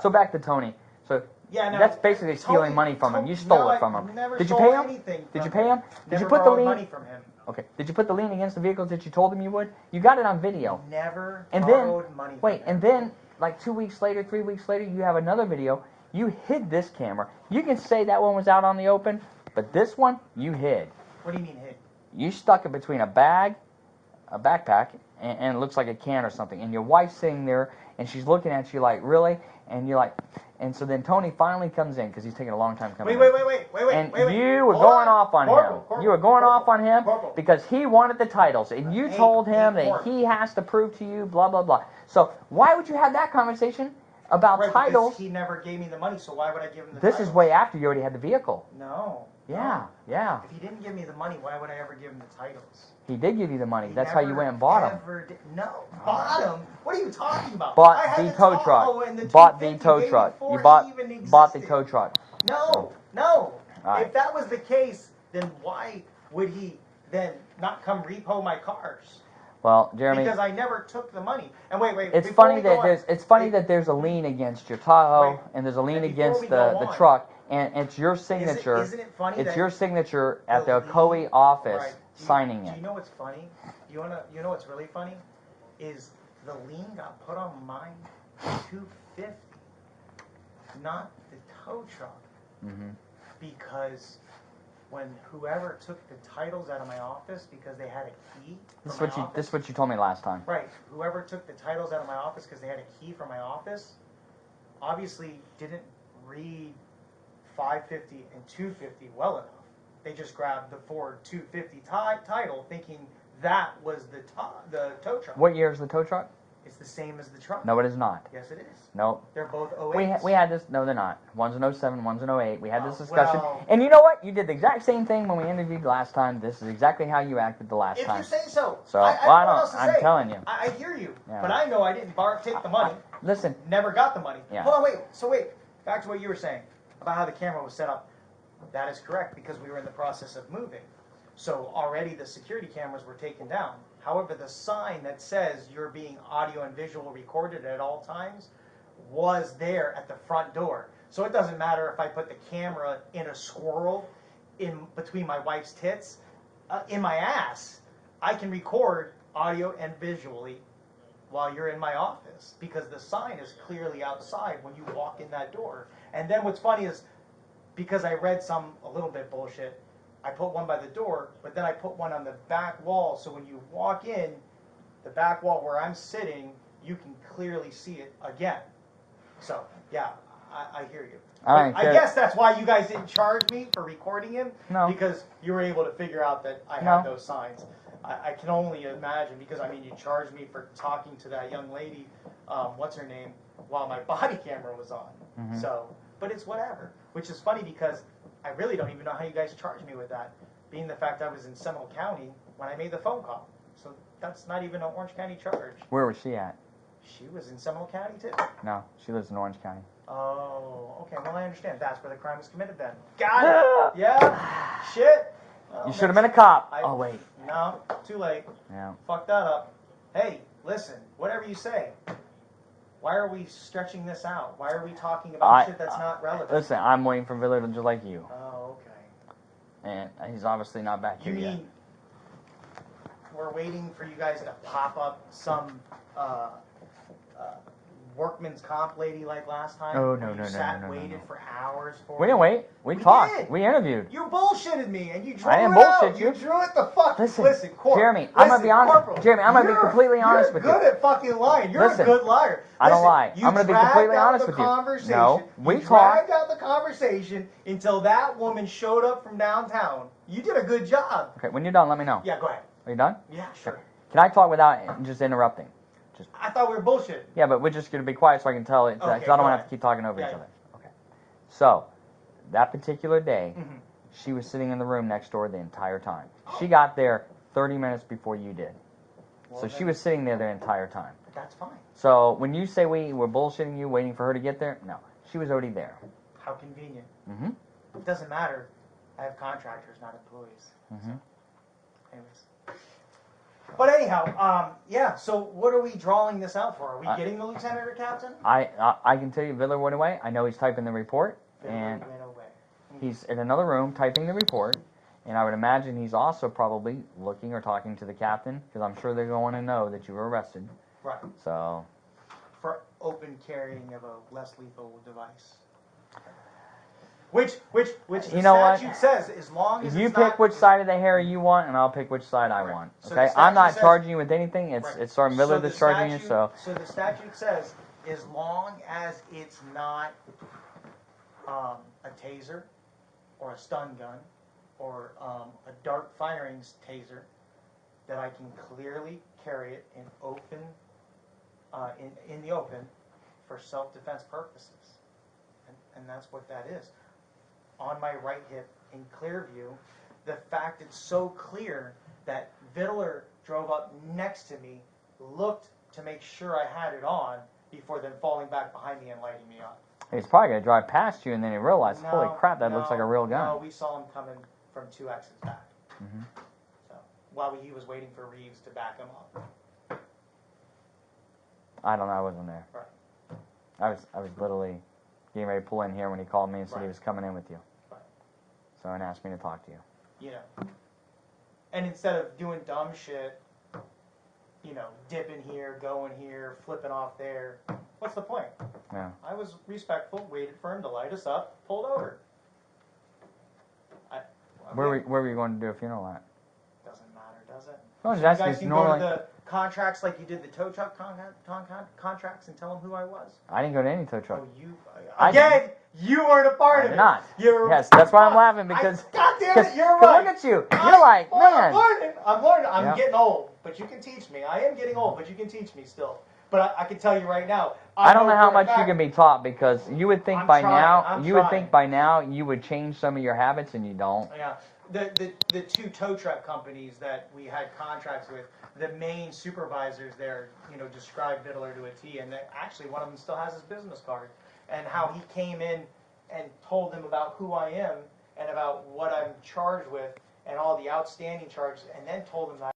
So back to Tony. So Yeah, no, that's basically stealing Tony- money from him. You Tony- stole no, it from I him. never Did you stole pay him? anything Did you from pay him? Did Never you put the borrowed lien? money from him. Okay. Did you put the lien against the vehicles that you told him you would? You got it on video. Never And borrowed then money from wait, him. and then like 2 weeks later, 3 weeks later, you have another video. You hid this camera. You can say that one was out on the open, but this one you hid. What do you mean hid? You stuck it between a bag, a backpack, and it looks like a can or something. And your wife's sitting there, and she's looking at you like, really? And you're like, and so then Tony finally comes in because he's taking a long time coming. Wait, in. wait. And wait. you were Hold going off on Corporal, him. Corporal, You were going off on him Corporal. because he wanted the titles, and you Hey, told him hey, that Corporal. he has to prove to you, blah blah blah. So why would you have that conversation about Right, titles? because he never gave me the money, so why would I give him the This titles? is way after you already had the vehicle. No. Yeah, yeah. If he didn't give me the money, why would I ever give him the titles? He did give you the money. He That's how you never, went and bought them. ever did. No. Bought them? What are you talking about? I Bought had the the tow Tahoe truck. and the Bought the 250 tow way truck. before You he bought even bought the existed. tow truck. No. All right. If that was the case, then why would he then not come repo my cars? Well, Jeremy, Because I never took the money. And wait. it's before funny we go that on- there's a lien against your Tahoe Wait, and there's a lien and before against we the go on, truck, and it's your signature. Isn't it funny It's that your signature at the lien- COE office Right. signing Do it. you know what's funny? You know what's really funny? Is the lien got put on mine 250, not the tow truck. Mm-hmm. Because when whoever took the titles out of my office because they had a key This is from what my you office, this is what you told me last time. right, whoever took the titles out of my office because they had a key from my office, obviously didn't read 550 and 250 well enough. they just grabbed the Ford 250 title, thinking that was the tow truck. What year is the tow truck? It's the same as the truck. No, it is not. Yes, it is. Nope. They're both 08s. We had this. No, they're not. One's an 07, one's an 08. We had this Oh, discussion. well. And you know what? You did the exact same thing when we interviewed last time. This is exactly how you acted the last If time. you say so. So, I well, I don't know what else don't. to I'm say. telling you. I hear you. Yeah. But I know I didn't take the money. Listen. Never got the money. Yeah. Hold on, wait. So wait. Back to what you were saying about how the camera was set up. That is correct because we were in the process of moving. So already the security cameras were taken down. However, the sign that says you're being audio and visual recorded at all times was there at the front door. So it doesn't matter if I put the camera in a squirrel in between my wife's tits, in my ass. I can record audio and visually while you're in my office because the sign is clearly outside when you walk in that door. And then what's funny is because I read a little bit bullshit, I put one by the door, but then I put one on the back wall, so when you walk in, the back wall where I'm sitting, you can clearly see it again. So, yeah, I hear you. I guess that's why you guys didn't charge me for recording him, No. because you were able to figure out that I had those signs. I can only imagine, because, I mean, you charged me for talking to that young lady, what's her name, while my body camera was on. Mhm. So, but it's whatever, which is funny because I really don't even know how you guys charged me with that, being the fact I was in Seminole County when I made the phone call. So that's not even an Orange County charge. Where was she at? She was in Seminole County too. No, she lives in Orange County. Oh, okay. Well, I understand. That's where the crime was committed then. Got it. Yeah. Shit. Well, You should have been a cop. I- Oh, wait. No, too late. Yeah. Fuck that up. Hey, listen. Whatever you say. Why are we stretching this out? Why are we talking about shit that's not relevant? Listen, I'm waiting for Villard just like you. Oh, okay. And he's obviously not back You here yet. mean we're waiting for you guys to pop up some workman's comp lady like last time? Oh, where no, you no, no, sat no, no, waited no. for hours for We didn't wait. We We talked. did. We interviewed. You bullshitted me and you drew I didn't it out. bullshit you. You drew it the fuck. Listen, Corp, Jeremy, I'm gonna be honest. Corporal, Jeremy, I'm gonna be completely honest with you. You're good at fucking lying. You're Listen, a good liar. I don't Listen, lie. you I'm gonna be dragged completely out honest the with you. conversation. No, we you talked. dragged out the conversation until that woman showed up from downtown. You did a good job. Okay, when you're done, let me know. Yeah, go ahead. Are you done? Yeah, sure. Can I talk without just interrupting? I thought we were bullshit. Yeah, but we're just going to be quiet so I can tell it, because Okay, I don't go want to ahead. have to keep talking over Yeah, each yeah. other. Okay. So, that particular day, Mhm. she was sitting in the room next door the entire time. She Oh. got there 30 minutes before you did. Well, So she then was sitting there the entire time. That's fine. So when you say we were bullshitting you, waiting for her to get there, no. She was already there. How convenient. Mm-hmm. It doesn't matter. I have contractors, not employees. Mm-hmm. Anyways. But anyhow, yeah, so what are we drawing this out for? Are we getting the lieutenant or captain? I can tell you Vidler went away. I know he's typing the report. And Went away. he's in another room typing the report. And I would imagine he's also probably looking or talking to the captain, because I'm sure they're going to know that you were arrested. Right. So, For open carrying of a less lethal device. Which the You know what? statute says, as long as you it's pick not, which side of the hair you want, and I'll pick which side I Right. want. So the Okay? I'm not statute says- charging you with anything. It's Right. it's Sergeant Miller So the that's charging you. So So the statute says, as long as it's not a taser or a stun gun or a dart firing taser, that I can clearly carry it in open, in the open, for self-defense purposes, and that's what that is. On my right hip, in clear view, the fact it's so clear that Vittler drove up next to me, looked to make sure I had it on before then falling back behind me and lighting me up. he's probably gonna drive past you, and then he realized, holy crap, that looks like a real No, gun. we saw him coming from 2 exits back. Mhm. So while he was waiting for Reeves to back him up. I don't know. I wasn't there. Right. I was literally getting ready to pull in here when he called me and said he Right. was coming in with you. Right. So and asked me to talk to you. You know. And instead of doing dumb shit, you know, dipping here, going here, flipping off there, what's the point? Yeah. I was respectful, waited for him to light us up, pulled over. Where were you going to do a funeral at? Doesn't matter, does it? No, You that's guys just can normally. go to contracts like you did the tow truck contracts and tell them who I was? I didn't go to any tow truck. Oh, you I again? You weren't a part I of did it. not. You're, Yes, that's why I'm laughing because. God damn it, you're Cause right. look at you. You're like, man. I'm learning. I'm Yeah. getting old, but you can teach me. I am getting old, but you can teach me still. But I can tell you right now. I don't know how for a much you fact- can be taught because you would think I'm by trying, now I'm you would trying. think by now you would change some of your habits and you don't. Yeah, the two tow truck companies that we had contracts with, the main supervisors there, described Diddler to a T, and that actually one of them still has his business card, and how he came in and told them about who I am and about what I'm charged with and all the outstanding charges, and then told them that.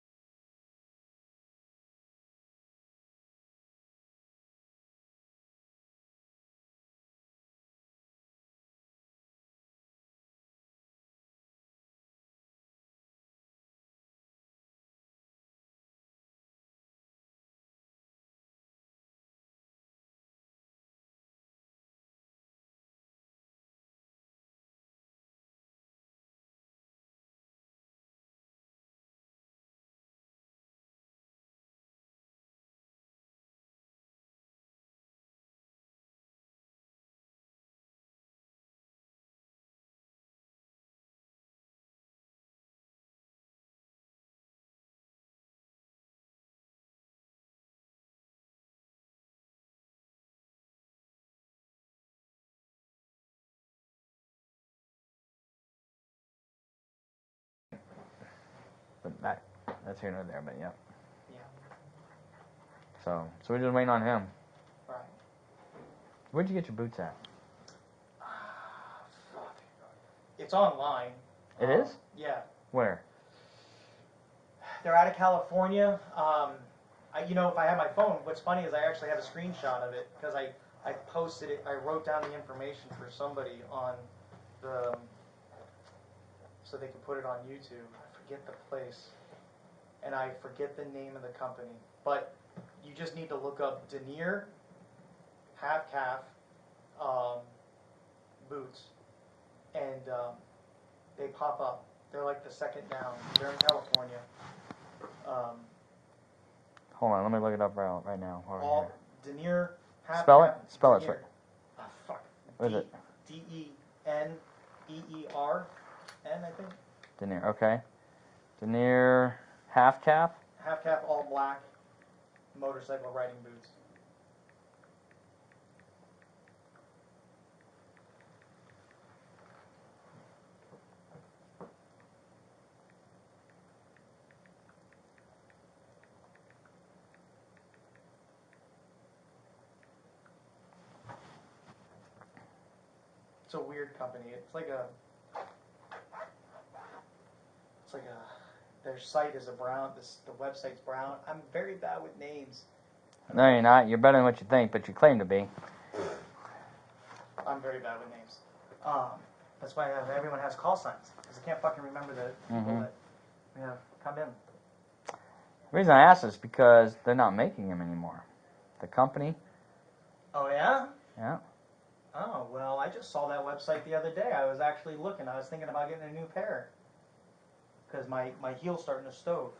But that's here nor there. But yeah. Yeah. So we're just waiting on him. Right. Where'd you get your boots at? It's online. It is? Yeah. Where? They're out of California. If I had my phone, what's funny is I actually have a screenshot of it because I posted it. I wrote down the information for somebody on the so they could put it on YouTube. I forget the place, and I forget the name of the company. But you just need to look up denier half calf boots, and they pop up. They're like the second down. They're in California. Hold on, let me look it up right now. Over All here. denier half Spell it? calf. Spell it, denier. sir. Fuck. What is it? DeneerN, I think. Denier, okay. Denier half calf? Half calf, all black, motorcycle riding boots. It's a weird company. Their site is a brown. The website's brown. I'm very bad with names. No, you're not. You're better than what you think, but you claim to be. I'm very bad with names. That's why everyone has call signs because I can't fucking remember the people that we have come in. The reason I asked is because they're not making them anymore. The company. Oh yeah. Yeah. Oh well, I just saw that website the other day. I was actually looking. I was thinking about getting a new pair because my heel's starting to stove.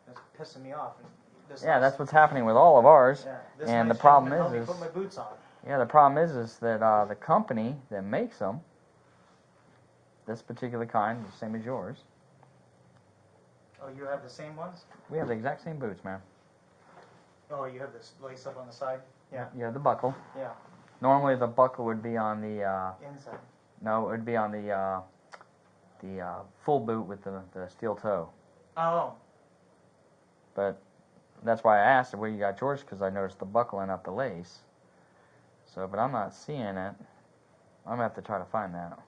It's pissing me off. Yeah, that's what's happening with all of ours. Yeah, And nice the problem gentleman helped is me put my boots on. Yeah, the problem is that the company that makes them, this particular kind, the same as yours. Oh, you have the same ones? We have the exact same boots, man. Oh, you have this lace up on the side? Yeah. You have the buckle. Yeah. Normally the buckle would be on the inside. No, it would be on the full boot with the steel toe. Oh. But that's why I asked where you got yours, because I noticed the buckle and not the lace. So, but I'm not seeing it. I'm gonna have to try to find that.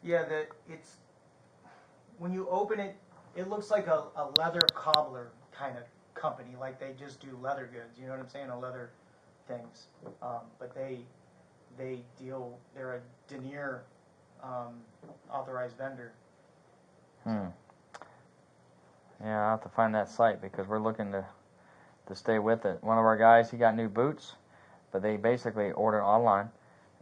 Yeah, it's when you open it, it looks like a leather cobbler kind of company, like they just do leather goods. You know what I'm saying? Leather things. But they deal. They're a denier authorized vendor. Yeah, I'll have to find that site because we're looking to stay with it. One of our guys, he got new boots, but they basically ordered online,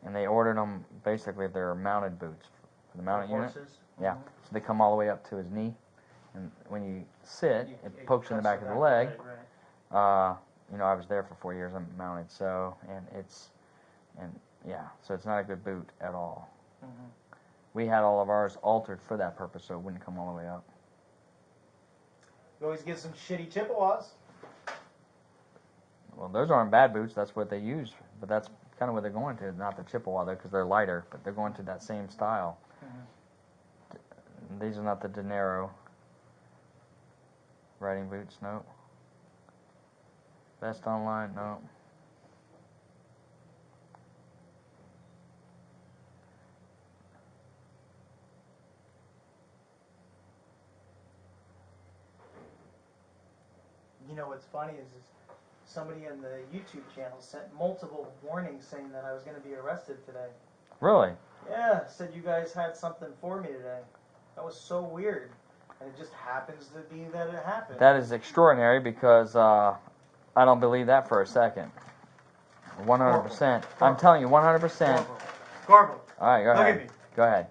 and they ordered them basically they're mounted boots for the mounted unit. Yeah, so they come all the way up to his knee, and when you sit, it pokes in the back of the leg, You know, I was there for 4 years. I'm mounted, so so it's not a good boot at all. Mm-hmm. We had all of ours altered for that purpose, so it wouldn't come all the way up. You always get some shitty Chippewas. Well, those aren't bad boots. That's what they use, but that's kind of what they're going to. Not the Chippewa, though, because they're lighter, but they're going to that same style. Mm-hmm. These are not the De Niro riding boots, no. Best online, no. You know what's funny is somebody in the YouTube channel sent multiple warnings saying that I was going to be arrested today. Really? Yeah, said you guys had something for me today. That was so weird. And it just happens to be that it happened. That is extraordinary because I don't believe that for a second. 100%. I'm telling you, 100%. Garble. All right, go Look ahead. at me. Go ahead.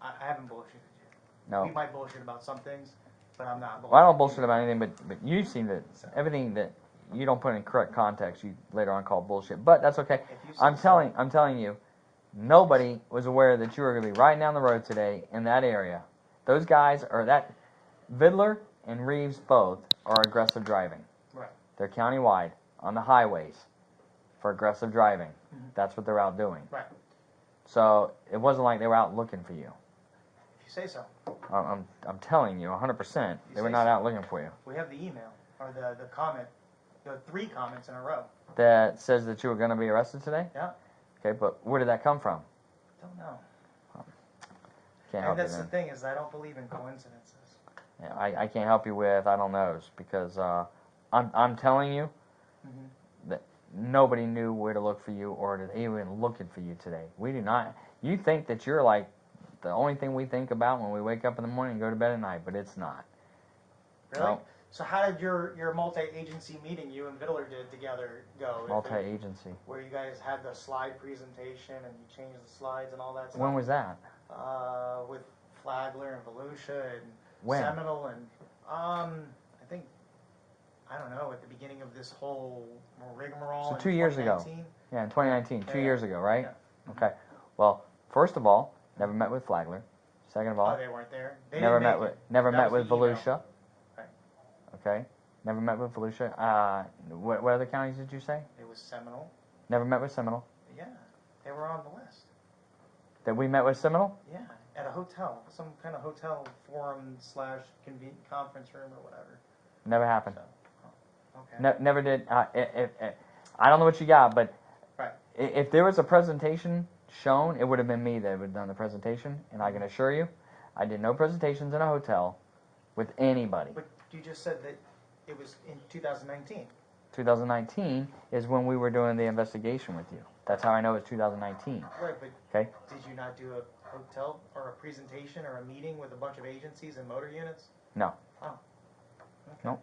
I haven't bullshitted you. No. We might bullshit about some things, but I'm not bullshitting. Well, I don't bullshit about anything, but you seem to, everything that you don't put in correct context, you later on call bullshit. But that's okay. I'm telling you, nobody was aware that you were going to be riding down the road today in that area. Those guys are that Vidler and Reeves both are aggressive driving. Right. They're countywide on the highways for aggressive driving. Mm-hmm. That's what they're out doing. Right. So it wasn't like they were out looking for you. If you say so. I'm telling you, 100%. They were not out looking for you. We have the email, or the comment, the 3 comments in a row. That says that you were going to be arrested today? Yeah. Okay, but where did that come from? Don't know. Can't And help you that's the then. thing, is I don't believe in coincidences. Yeah, I can't help you with I don't knows because I'm telling you Mm-hmm. that nobody knew where to look for you or to even looking for you today. We do not. You think that you're like the only thing we think about when we wake up in the morning and go to bed at night, but it's not. Really? No. So how did your multi-agency meeting you and Vidler did together go? Multi-agency. Where you guys had the slide presentation and you changed the slides and all that stuff? When was that? With Flagler and Volusia and When? Seminole and I think, I don't know, at the beginning of this whole rigmarole. So in 2 years ago. 2019? Yeah, in 2019, 2 Yeah. years ago, right? Yeah. Okay. Well, first of all, never met with Flagler. Second of all, Oh, they weren't there? They never didn't met make with it. never That met was with the email. Volusia. Right. Okay. Never met with Volusia. What other counties did you say? It was Seminole. Never met with Seminole. Yeah, they were on the list. That we met with Seminole? Yeah, at a hotel, some kind of hotel forum / conference room or whatever. Never happened. So, okay. Never did. I don't know what you got, but Right. if there was a presentation shown, it would have been me that would have done the presentation, and I can assure you, I did no presentations in a hotel with anybody. But you just said that it was in 2019. 2019 is when we were doing the investigation with you. That's how I know it's 2019. Right, but Okay. did you not do a hotel or a presentation or a meeting with a bunch of agencies and motor units? No. Oh. Okay. Nope.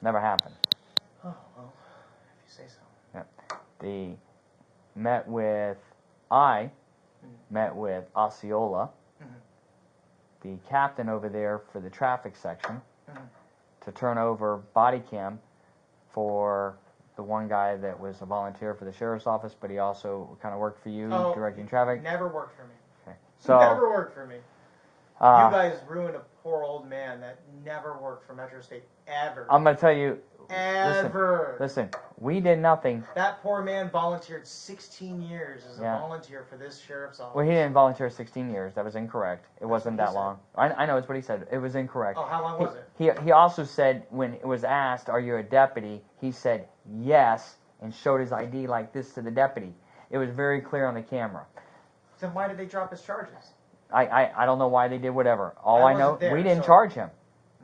Never happened. Oh, well, if you say so. The met with I met with Osceola, the captain over there for the traffic section, to turn over body cam for the one guy that was a volunteer for the sheriff's office, but he also kind of worked for you directing traffic. Never worked for me. Okay. So Never worked for me. You guys ruined a poor old man that never worked for Metro State ever. I'm going to tell you. Ever. Listen, we did nothing. That poor man volunteered 16 years as a volunteer for this sheriff's office. Well, he didn't volunteer 16 years. That was incorrect. It wasn't that long. I know it's what he said. It was incorrect. Oh, how long was it? He also said when it was asked, "Are you a deputy?" He said yes and showed his ID like this to the deputy. It was very clear on the camera. Then why did they drop his charges? I don't know why they did whatever. All I know, wasn't there, we didn't so- charge him.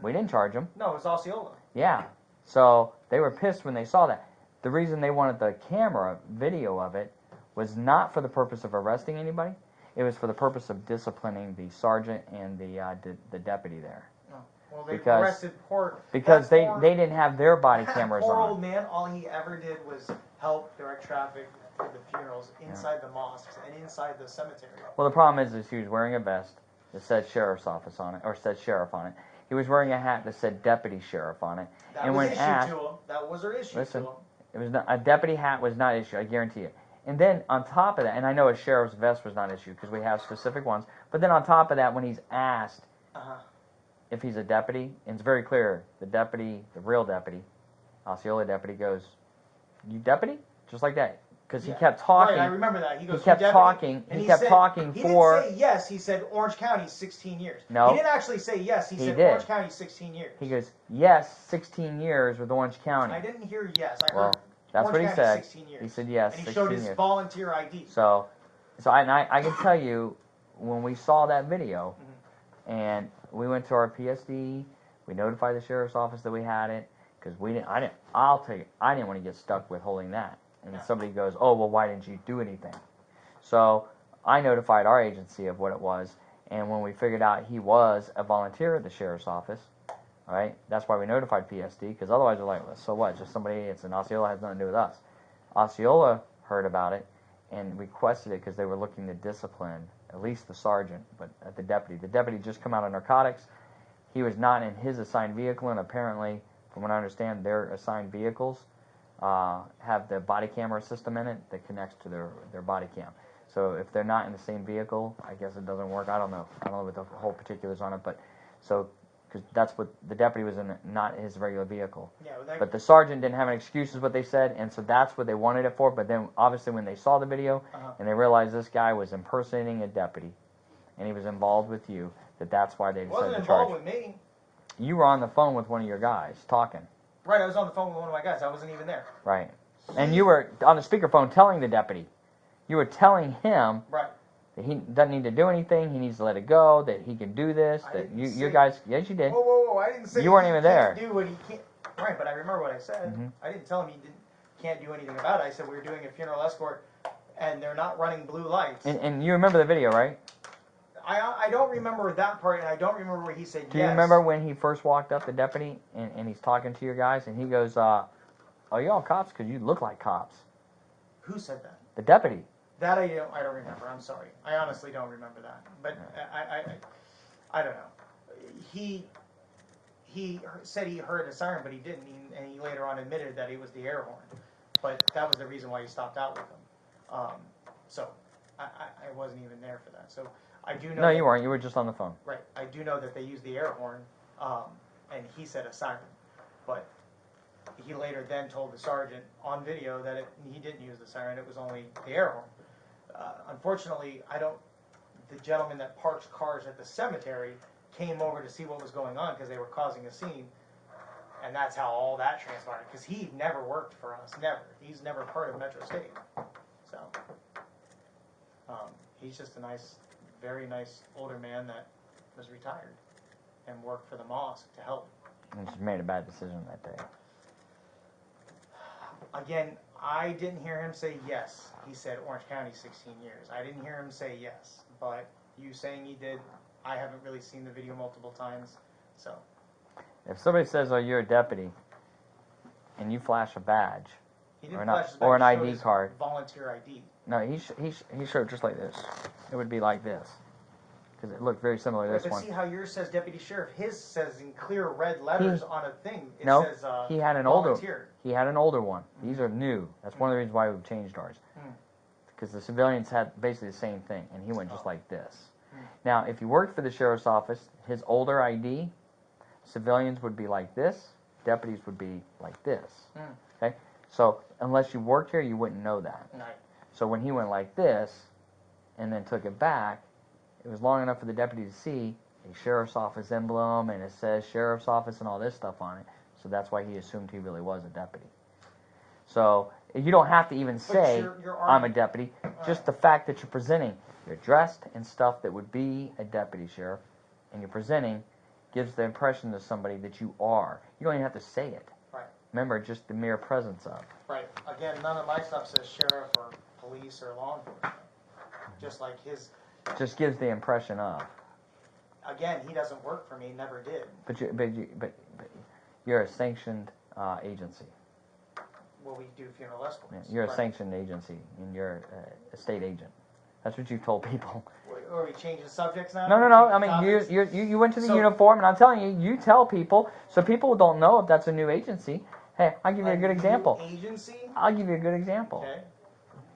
We didn't charge him. No, it was Osceola. Yeah. So they were pissed when they saw that. The reason they wanted the camera video of it was not for the purpose of arresting anybody. It was for the purpose of disciplining the sergeant and the deputy there. Oh. Well, they Because- arrested Because they poor- didn't have their body that cameras poor on. old man, all he ever did was help direct traffic for the funerals inside the mosques and inside the cemetery. Well, the problem is he was wearing a vest that said sheriff's office on it, or said sheriff on it. He was wearing a hat that said deputy sheriff on it. That And was when issued asked, to him. That was their issue listen, to him. it was not, a deputy hat was not issued. I guarantee you. And then on top of that, and I know a sheriff's vest was not issued because we have specific ones. But then on top of that, when he's asked if he's a deputy, and it's very clear, the deputy, the real deputy, Osceola deputy goes, "You deputy?" Just like that. Because he kept talking. Right, I remember that. He goes, kept "You deputy?" talking. And He kept talking he for. didn't say yes. He said Orange County 16 years. No. He didn't actually say yes. He said did. Orange County 16 years. He goes, "Yes, 16 years with Orange County." I didn't hear yes. I Well, heard that's Orange what he County said. 16 years. He said yes, And he 16 showed his years. volunteer ID. So I can tell you, when we saw that video, and we went to our PSD, we notified the sheriff's office that we had it, because I'll tell you, I didn't want to get stuck with holding that. And No. somebody goes, "Oh, well, why didn't you do anything?" So I notified our agency of what it was, and when we figured out he was a volunteer at the sheriff's office, all right, that's why we notified PSD, because otherwise they're like, well, so what, just somebody, it's an Osceola, has nothing to do with us. Osceola heard about it and requested it because they were looking to discipline at least the sergeant, but at the deputy. The deputy just come out of narcotics. He was not in his assigned vehicle, and apparently, from what I understand, their assigned vehicles have the body camera system in it that connects to their body cam. So if they're not in the same vehicle, I guess it doesn't work. I don't know what the whole particulars on it, but so because that's what the deputy was in, not his regular vehicle. Yeah, well, But the sergeant didn't have an excuse, is what they said, and so that's what they wanted it for. But then obviously when they saw the video and they realized this guy was impersonating a deputy and he was involved with you, that's why they he wasn't decided to charge. involved with me. You were on the phone with one of your guys talking. Right, I was on the phone with one of my guys. I wasn't even there. Right. And you were on the speakerphone telling the deputy. You were telling him Right. that he doesn't need to do anything, he needs to let it go, that he can do this, I that didn't your say- guys, yes you did. Whoa! I didn't say You weren't he even can't there. Do what he can't. Right, but I remember what I said. Mhm. I didn't tell him he can't do anything about it. I said we were doing a funeral escort, and they're not running blue lights. And you remember the video, right? I don't remember that part, and I don't remember where he said yes. Do you remember when he first walked up, the deputy, and he's talking to your guys, and he goes, "Are you all cops? Because you look like cops." Who said that? The deputy. That I don't remember. I'm sorry. I honestly don't remember that. But I don't know. He said he heard a siren, but he didn't, and he later on admitted that it was the air horn. But that was the reason why he stopped out with him. So I wasn't even there for that. So I do know. No, you weren't. You were just on the phone. Right. I do know that they used the air horn, and he said a siren. But he later then told the sergeant on video that he didn't use the siren. It was only the air horn. Unfortunately, the gentleman that parks cars at the cemetery came over to see what was going on because they were causing a scene, and that's how all that transpired. Because he never worked for us, never. He's never part of Metro State. So he's just a nice, very nice older man that was retired and worked for the mosque to help. And just made a bad decision that day. Again, I didn't hear him say yes. He said Orange County 16 years. I didn't hear him say yes. But you saying he did, I haven't really seen the video multiple times. So If somebody says, "Oh, you're a deputy," and you flash a badge, he didn't Or flash not- his or badge, an he showed ID his card. Volunteer ID. no, he showed just like this. It would be like this, because it looked very similar to Right, this but one. see how yours says deputy sheriff. His says in clear red letters on a thing. It No, says he had an older. volunteer. He had an older one. These are new. That's one of the reasons why we've changed ours. Because the civilians had basically the same thing, and he went just like this. Now, if you worked for the sheriff's office, his older ID, civilians would be like this, deputies would be like this. Okay? So, unless you worked here, you wouldn't know that. Right. So when he went like this, and then took it back, it was long enough for the deputy to see a sheriff's office emblem, and it says sheriff's office and all this stuff on it. So that's why he assumed he really was a deputy. So you don't have to even say, you're I'm a deputy. Just the fact that you're presenting, you're dressed in stuff that would be a deputy sheriff, and you're presenting, gives the impression to somebody that you are. You don't even have to say it. Right. Remember, just the mere presence of. Right. Again, none of my stuff says sheriff or police or law enforcement. Just like his. Just gives the impression of. Again, he doesn't work for me. Never did. But you're a sanctioned agency. Well, we do funeral escorts. You're a Right. sanctioned agency, and you're a state agent. That's what you've told people. Are we changing subjects now? No. I mean, Topics? you went to the So- uniform, and I'm telling you, you tell people, so people don't know if that's a new agency. Hey, I'll give you a good example. Agency? I'll give you a good example. Okay.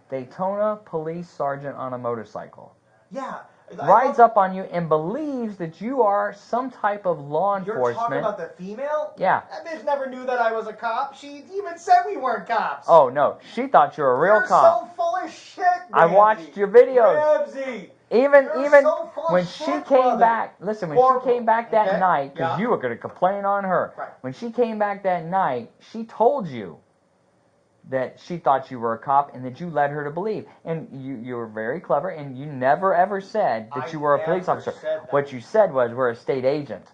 Daytona police sergeant on a motorcycle Yeah. rides up on you and believes that you are some type of law You're enforcement. talking about the female? Yeah. That bitch never knew that I was a cop. She even said we weren't cops. Oh no, she thought you were a real You're cop. so full of shit, I Ramsey. watched your videos. Ramsey. Even You're so full of when shit, she came brother. back, listen, when Horrible. she came back that Okay, night, because yeah. you were going to complain on her. Right. When she came back that night, she told you that she thought you were a cop and that you led her to believe. And you were very clever, and you never ever said that you were a police never officer. said that. What you said was, we're a state agent.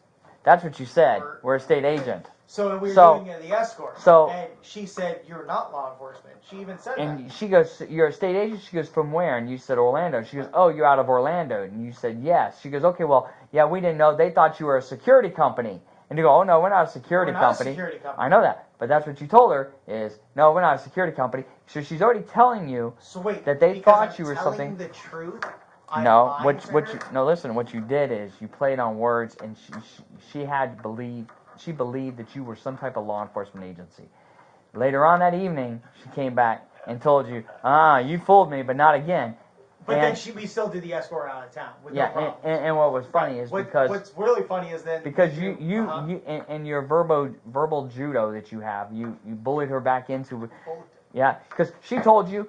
That's what you said. We're a state agent. So we were So- doing the escort. so- and she said, you're not law enforcement. She even said And that. she goes, you're a state agent? She goes, from where? And you said, Orlando. She goes, oh, you're out of Orlando. And you said, yes. She goes, okay, well, yeah, we didn't know. They thought you were a security company. And you go, oh, no, we're not a security We're not a company. security company. I know that. But that's what you told her is, no, we're not a security company. So she's already telling you, So wait, that they because thought I'm you were telling something- the truth? I'm no, lying what to what her? you no listen, what you did is you played on words, and she had believed that you were some type of law enforcement agency. Later on that evening, she came back and told you, you fooled me, but not again. But and, then we still did the escort out of town with yeah, no problem. and what was funny is because what's really funny is then because you uh-huh. in your verbal judo that you have, you bullied her back into yeah, because she told you,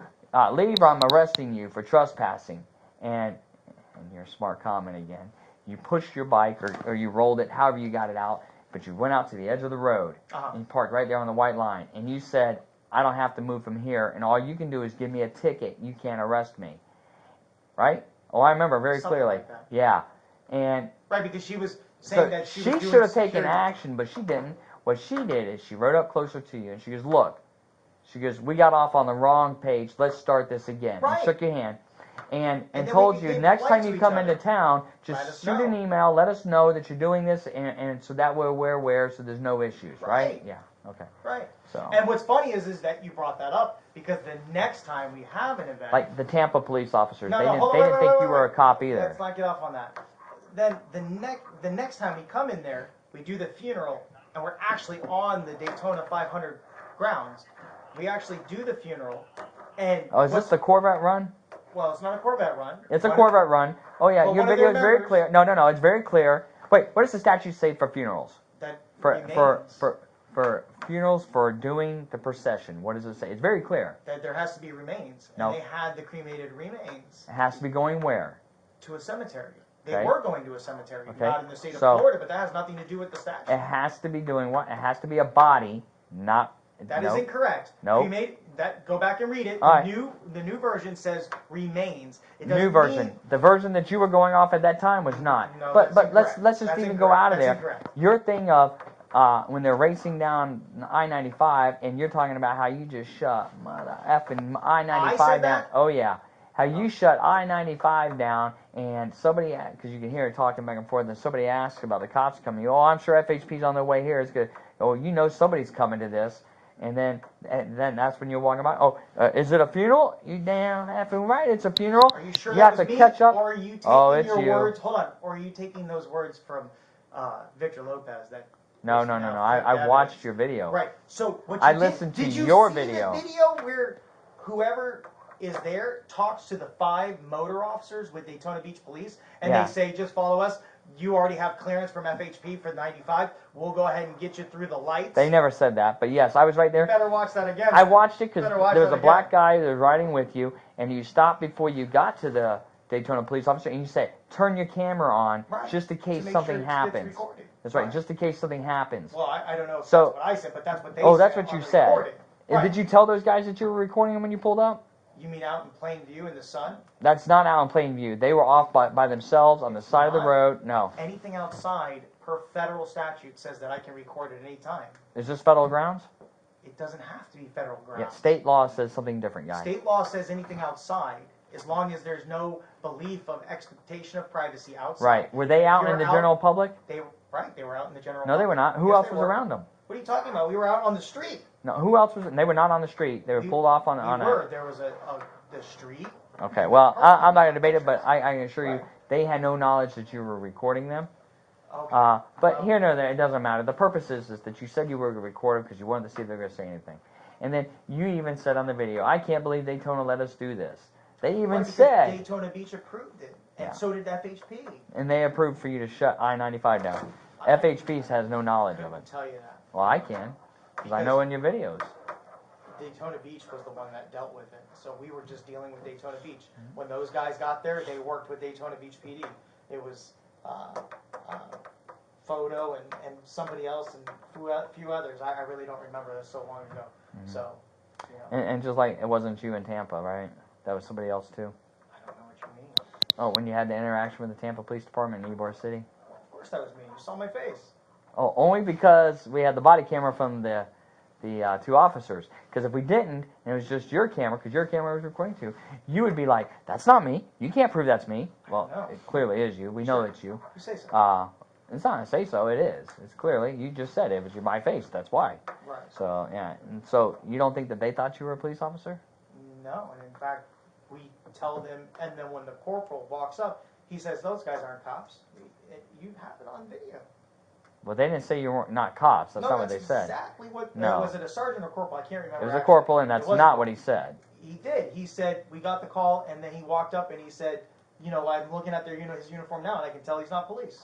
leave or I'm arresting you for trespassing, and your smart comment again, you pushed your bike or you rolled it, however you got it out, but you went out to the edge of the road Uh-huh. and you parked right there on the white line, and you said, I don't have to move from here, and all you can do is give me a ticket. You can't arrest me, right? Oh, I remember very Something clearly. like that. Yeah, and Right, because she was so saying that she was doing should have taken security. action, but she didn't. What she did is she rode up closer to you and she goes, look, she goes, we got off on the wrong page. Let's start this again. Right. And shook your hand and then told we you became next polite time to you each come other. into town, Let just us shoot an know. email. Let us know that you're doing this, and so that way we're aware, so there's no issues, right? Right. Yeah. Okay. Right. So And what's funny is that you brought that up because the next time we have an event, like the Tampa police officers, No, they no, didn't hold on, they didn't wait, think wait, you were a wait. cop either. Let's not get off on that. Then the next time we come in there, we do the funeral, and we're actually on the Daytona 500 grounds. We actually do the funeral, and Oh, is this the Corvette run? well, it's not a Corvette run. It's a One- Corvette run. Oh yeah, But your one of video their is very members- clear. No, it's very clear. Wait, what does the statute say for funerals? That For remains, for funerals for doing the procession, what does it say? It's very clear. that there has to be remains, No. and they had the cremated remains It has to be going where? to a cemetery. They Okay. were going to a cemetery, Okay. not in the state of So- Florida, but that has nothing to do with the statute. It has to be doing what? It has to be a body, not. That no. is incorrect. Nope. Go back and read it. All The right. new version says remains. It doesn't New version. mean- The version that you were going off at that time was not. No, but that's let's incorrect. let's just That's even go incorrect. out of That's there. incorrect. Your thing of when they're racing down I-95 and you're talking about how you just shut mother effing I I-95 said down. that? Oh yeah. How you shut I-95 down and somebody, because you can hear it talking back and forth, and somebody asks about the cops coming. Oh, I'm sure FHP's on their way here. It's good. Oh, you know somebody's coming to this. And then that's when you're walking by. Oh, is it a funeral? You damn effing right, it's a funeral. Are you sure You that have was to me, catch up. or are you taking Oh, it's your you. words? Hold on. Or are you taking those words from Victor Lopez? That No. is now I fake watched evidence? your video. Right. So what you I did, listened to did you your see video. The video where whoever is there talks to the 5 motor officers with Daytona Beach Police, and Yeah. they say, "Just follow us. You already have clearance from FHP for 95. We'll go ahead and get you through the lights." They never said that, but yes, I was right You there. better watch that again. I watched it because Better watch there was that a black again. guy that was riding with you, and you stopped before you got to the Daytona police officer, and you said, "Turn your camera on, Right. just in To case make something sure it's happens." recorded. That's right, just in case something happens. Well, I don't know if So- that's what I said, but that's what they Oh, said. that's what on you the said. recording. Right. Did you tell those guys that you were recording them when you pulled up? You mean out in plain view in the sun? That's not out in plain view. They were off by themselves on the side of the not. road. No. Anything outside per federal statute says that I can record at any time. Is this federal grounds? It doesn't have to be federal grounds. Yeah, state law says something different, guys. State law says anything outside, as long as there's no belief of expectation of privacy outside. Right. Were they out You're in the out- general public? They were out in the general. No, they were not. Who Yes, else they was were. around them? What are you talking about? We were out on the street. No, who else was it? They were not on the street. They were pulled off on a... There was the street. Okay, well, I'm not going to debate it, but I can assure you, Right. they had no knowledge that you were recording them. Okay. But here nor there, it doesn't matter. The purpose is that you said you were going to record them because you wanted to see if they were going to say anything. And then you even said on the video, I can't believe Daytona let us do this. They even said... Daytona Beach approved it, and so did FHP. And they approved for you to shut I-95 down. FHP has no knowledge of I it. couldn't tell you that. Well, I can, because I know in your videos. Daytona Beach was the one that dealt with it, so we were just dealing with Daytona Beach. When those guys got there, they worked with Daytona Beach PD. It was Photo and somebody else and a few others. I really don't remember this so long ago. So, you know. And just like it wasn't you in Tampa, right? That was somebody else too. I don't know what you mean. Oh, when you had the interaction with the Tampa Police Department in Ybor City? Of course that was me. You saw my face. Oh, only because we had the body camera from the two officers. Because if we didn't, and it was just your camera, because your camera was recording too, you would be like, that's not me. You can't prove that's me. Well, No. it clearly is you. We know it's you. You say so. It's not a say so, it is. It's clearly, you just said it was my face, that's why. Right. So, yeah. And so, you don't think that they thought you were a police officer? No, and in fact, we tell them, and then when the corporal walks up, he says, those guys aren't cops. You have it on video. Well, they didn't say you weren't not cops. That's not what they said. Exactly what. No. Was it a sergeant or corporal? I can't remember. It was a actually. corporal, and that's not what he said. He did. He said we got the call, and then he walked up and he said, you know, I'm looking at his uniform now, and I can tell he's not police.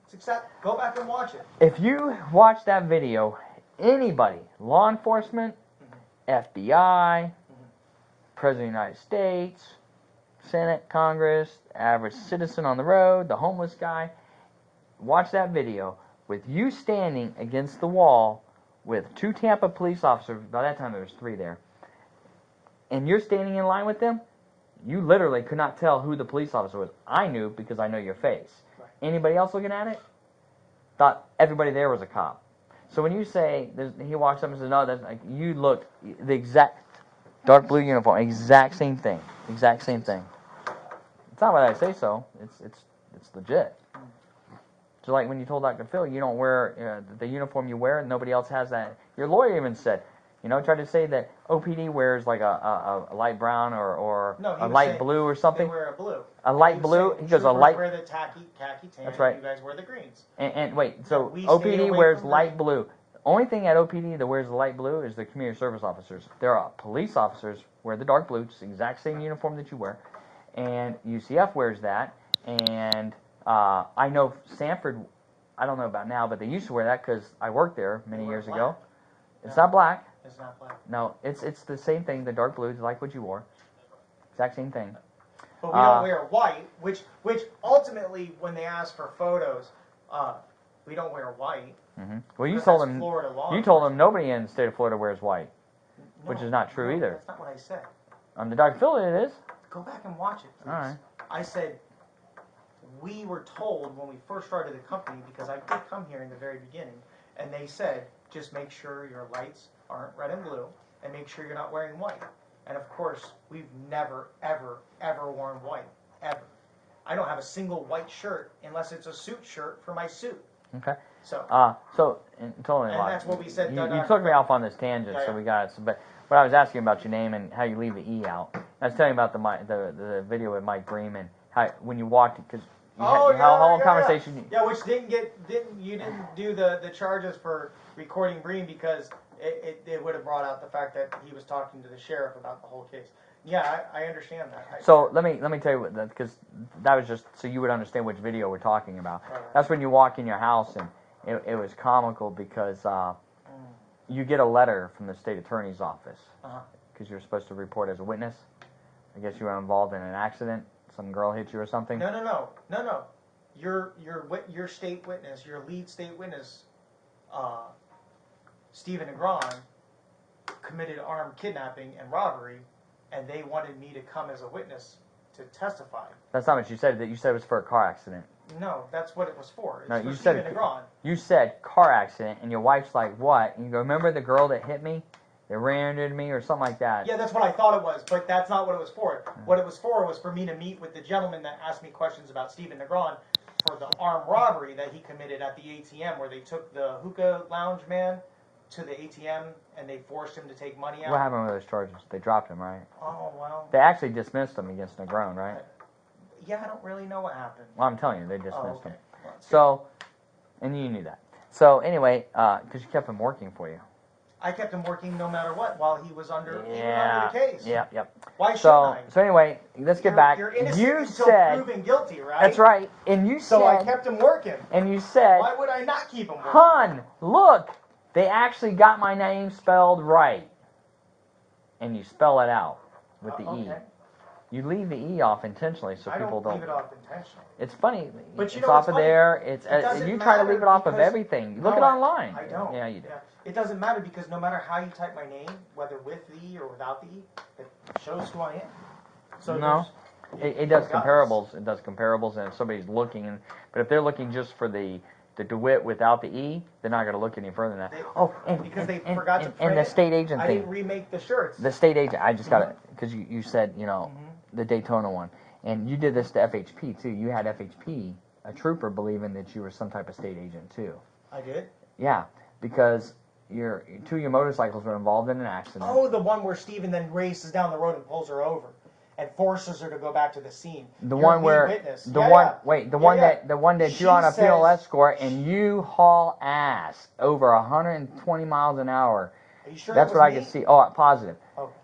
It's exact. Go back and watch it. If you watch that video, anybody, law enforcement, FBI, President of the United States, Senate, Congress, average citizen on the road, the homeless guy, watch that video with you standing against the wall with two Tampa police officers. By that time there was 3 there. And you're standing in line with them, you literally could not tell who the police officer was. I knew because I know your face. Right. Anybody else looking at it thought everybody there was a cop. So when you say, he walks up and says, no, that's like, you look the exact dark blue uniform, exact same thing. Exact same thing. It's not what I say so. It's legit. So like when you told Dr. Phil, you don't wear the uniform you wear, and nobody else has that. Your lawyer even said, tried to say that OPD wears like a light brown or a light blue or something. They wear a blue. A light blue. He goes a light. Wear the khaki tan. That's right. You guys wear the greens. And wait, so We stay OPD away wears from light green. blue. Only thing at OPD that wears the light blue is the community service officers. There are police officers wear the dark blue, it's the exact same uniform that you wear, and UCF wears that. And I know Sanford. I don't know about now, but they used to wear that because I worked there many years ago. It's not black. It's not black. No, it's the same thing. The dark blue is like what you wore. Exact same thing. But we don't wear white, which ultimately, when they ask for photos, we don't wear white. Mm-hmm. Well, you Because told that's them. Florida law You told them nobody in the state of Florida wears white, which No, is not true no, either. That's not what I said. On the Dr. Phil, it is. Go back and watch it, please. All right. I said we were told when we first started the company, because I did come here in the very beginning, and they said just make sure your lights aren't red and blue, and make sure you're not wearing white. And of course, we've never, ever, ever worn white, ever. I don't have a single white shirt unless it's a suit shirt for my suit. Okay. So, Totally. and that's what we said. You took me off on this tangent, Yeah, so yeah. we got it. So, but I was asking about your name and how you leave the E out. I was telling you about the video with Mike Bream and how when you walked because you had a whole conversation. Yeah, which you didn't do the charges for recording Bream because it would have brought out the fact that he was talking to the sheriff about the whole case. Yeah, I understand that. So let me tell you because that was just so you would understand which video we're talking about. Right. That's when you walk in your house and it was comical because you get a letter from the state attorney's office because you're supposed to report as a witness. I guess you were involved in an accident. Some girl hit you or something. No. Your state witness, your lead state witness, Stephen Negron, committed armed kidnapping and robbery, and they wanted me to come as a witness to testify. That's not what you said. That you said it was for a car accident. No, that's what it was for. It's No, for you Stephen said Negron. you said car accident, and your wife's like, "What?" And you go, "Remember the girl that hit me? They ran into me, or something like that." Yeah, that's what I thought it was, but that's not what it was for. What it was for me to meet with the gentleman that asked me questions about Stephen Negron for the armed robbery that he committed at the ATM, where they took the hookah lounge man to the ATM and they forced him to take money out. What happened with those charges? They dropped him, right? Oh, well. They actually dismissed him against Negron, right? Yeah, I don't really know what happened. Well, I'm telling you, they dismissed Oh, okay. him. Well, that's So, and you knew that. So anyway, because you kept him working for you. I kept him working no matter what while he was under, even Yeah. under the case. Yep. Why shouldn't So, I? so anyway, let's get back. You're innocent You until said proven guilty, right? that's right, and you So I said, kept him working. and you said, Why would I not keep him working? "Hun, look, they actually got my name spelled right," and you spell it out with the E. Okay. You leave the E off intentionally so I people don't don't. leave it off intentionally. It's funny. But it's you know off what's of funny? there. It's It doesn't you try to leave it matter off of because- everything. Look No, it online. I don't. Yeah, you do. It doesn't matter because no matter how you type my name, whether with the E or without the E, it shows who I am. So No. there's- It does regardless. comparables. It does comparables, and if somebody's looking, but if they're looking just for the Dewitte without the E, they're not going to look any further than that. They- because they forgot to print and the it. state agent I thing. didn't remake the shirts. The state agent. I just got it because you said the Daytona one, and you did this to FHP too. You had FHP, a trooper, believing that you were some type of state agent too. I did? Yeah, because two of your motorcycles were involved in an accident. Oh, the one where Steven then races down the road and pulls her over and forces her to go back to the scene. The You're one the where witness. the Yeah, one yeah. wait the Yeah, one yeah. that She you're on a penal says- escort and you haul ass over 120 miles an hour. Are you sure That's it was what I me? can see. Oh, positive.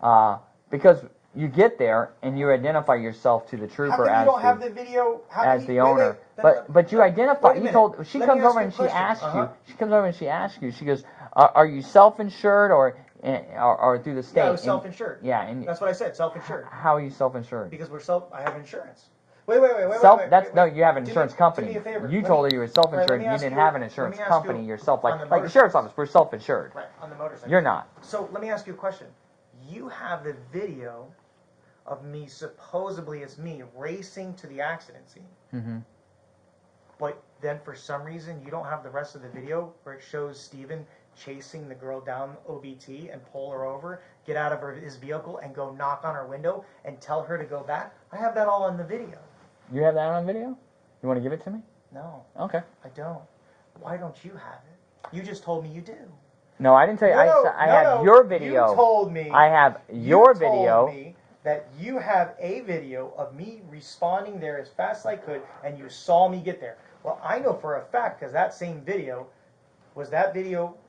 Oh. Because you get there and you identify yourself to the How trooper come you as don't have the the video? How as come the you, wait, owner. wait, But you identify. wait a You minute. told she Let comes me ask over you a and she question. asks Uh-huh. you. She comes over and she asks you. She goes, "Are you self-insured or through the state?" Yeah, I was And- self-insured. Yeah, and That's what I said, self-insured. how are you self-insured? Because I have insurance. Wait. No, you have an Do insurance me- company. Do me a favor. You Let told me- her you were Right, self-insured. let me You ask didn't you- have an let me insurance ask company you yourself, on the like the motorcycle. sheriff's office. We're self-insured. Right, on the motorcycle. You're not. So let me ask you a question. You have the video of me, supposedly it's me, racing to the accident scene. Mm-hmm. But then for some reason you don't have the rest of the video where it shows Steven chasing the girl down OBT and pull her over, get out of his vehicle and go knock on her window and tell her to go back. I have that all on the video. You have that on video? You want to give it to me? No, Okay. I don't. Why don't you have it? You just told me you do. No, I didn't tell you. I have your video. You told me. I have your you video. Told me that you have a video of me responding there as fast as I could, and you saw me get there. Well, I know for a fact because that same video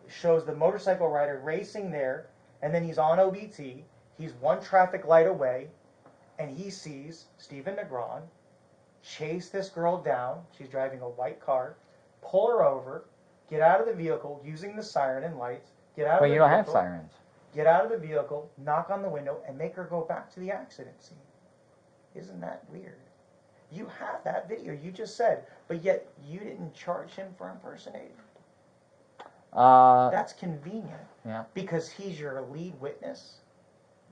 shows the motorcycle rider racing there, and then he's on OBT. He's one traffic light away, and he sees Steven Negron chase this girl down. She's driving a white car, pull her over, get out of the vehicle using the siren and lights. Get out of But the you don't have vehicle, sirens. Get out of the vehicle, knock on the window, and make her go back to the accident scene. Isn't that weird? You have that video, you just said, but yet you didn't charge him for impersonating. That's convenient. Yeah. Because he's your lead witness.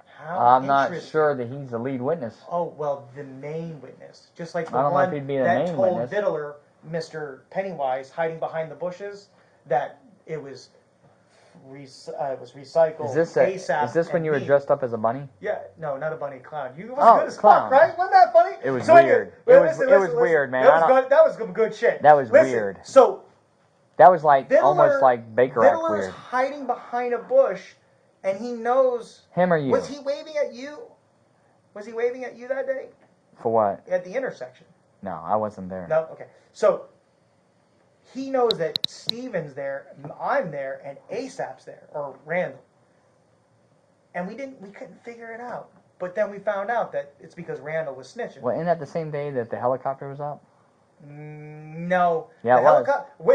How I'm not interesting. sure that he's the lead witness. Oh, well, the main witness. Just like the I don't know if one he'd be the that main told witness. Vittler, Mr. Pennywise, hiding behind the bushes, that it was recycled ASAP. Is this when and you were me. dressed up as a bunny? Yeah, no, not a bunny, clown. You was Oh, good as clown. fuck, right? Wasn't that funny? It was So anyway, weird. wait, It was listen, weird, man. That was good. That was some good shit. That was Listen, weird. So That was like Vittler, almost like Baker Act Vittler's weird. hiding behind a bush, and he knows. Him or you? Was he waving at you? Was he waving at you that day For what? at the intersection? No, I wasn't there. No. Okay. So he knows that Steven's there, I'm there, and ASAP's there, or Randall. And we couldn't figure it out. But then we found out that it's because Randall was snitching. Well, isn't that the same day that the helicopter was up? No. Yeah, it was.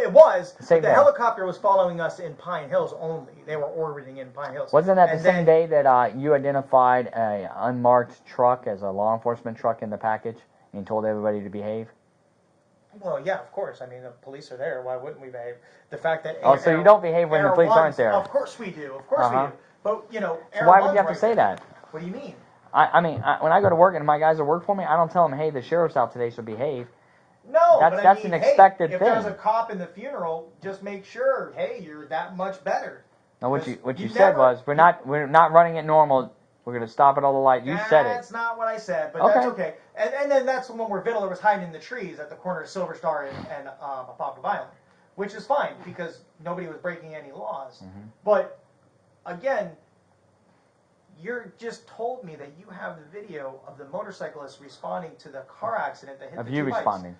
It was. Same But the day. helicopter was following us in Pine Hills only. They were orbiting in Pine Hills. Wasn't that And the same then- day that you identified a unmarked truck as a law enforcement truck in the package and told everybody to behave? Well, yeah, of course. I mean, the police are there. Why wouldn't we behave? The fact that Oh, so you don't behave when the Air police One's- aren't there? Of course we do. Of course we Uh-huh. do. But you know, So Air why would One's you have to right say there. that? What do you mean? I mean, when I go to work and my guys that work for me, I don't tell them, hey, the sheriff's out today, so behave. No, That's- but that's I mean, an hey, expected if thing. there's a cop in the funeral, just make sure, hey, you're that much better. Now, what Because you you said never- was, we're not running it normal. We're going to stop at all the lights. You said it. That's not what I said, but Okay. that's okay. And then that's the one where Vittler was hiding in the trees at the corner of Silver Star and Apopka Island. which is fine because nobody was breaking any laws. Mm-hmm. But again, you just told me that you have the video of the motorcyclist responding to the car accident that hit Of the you two bikes. responding.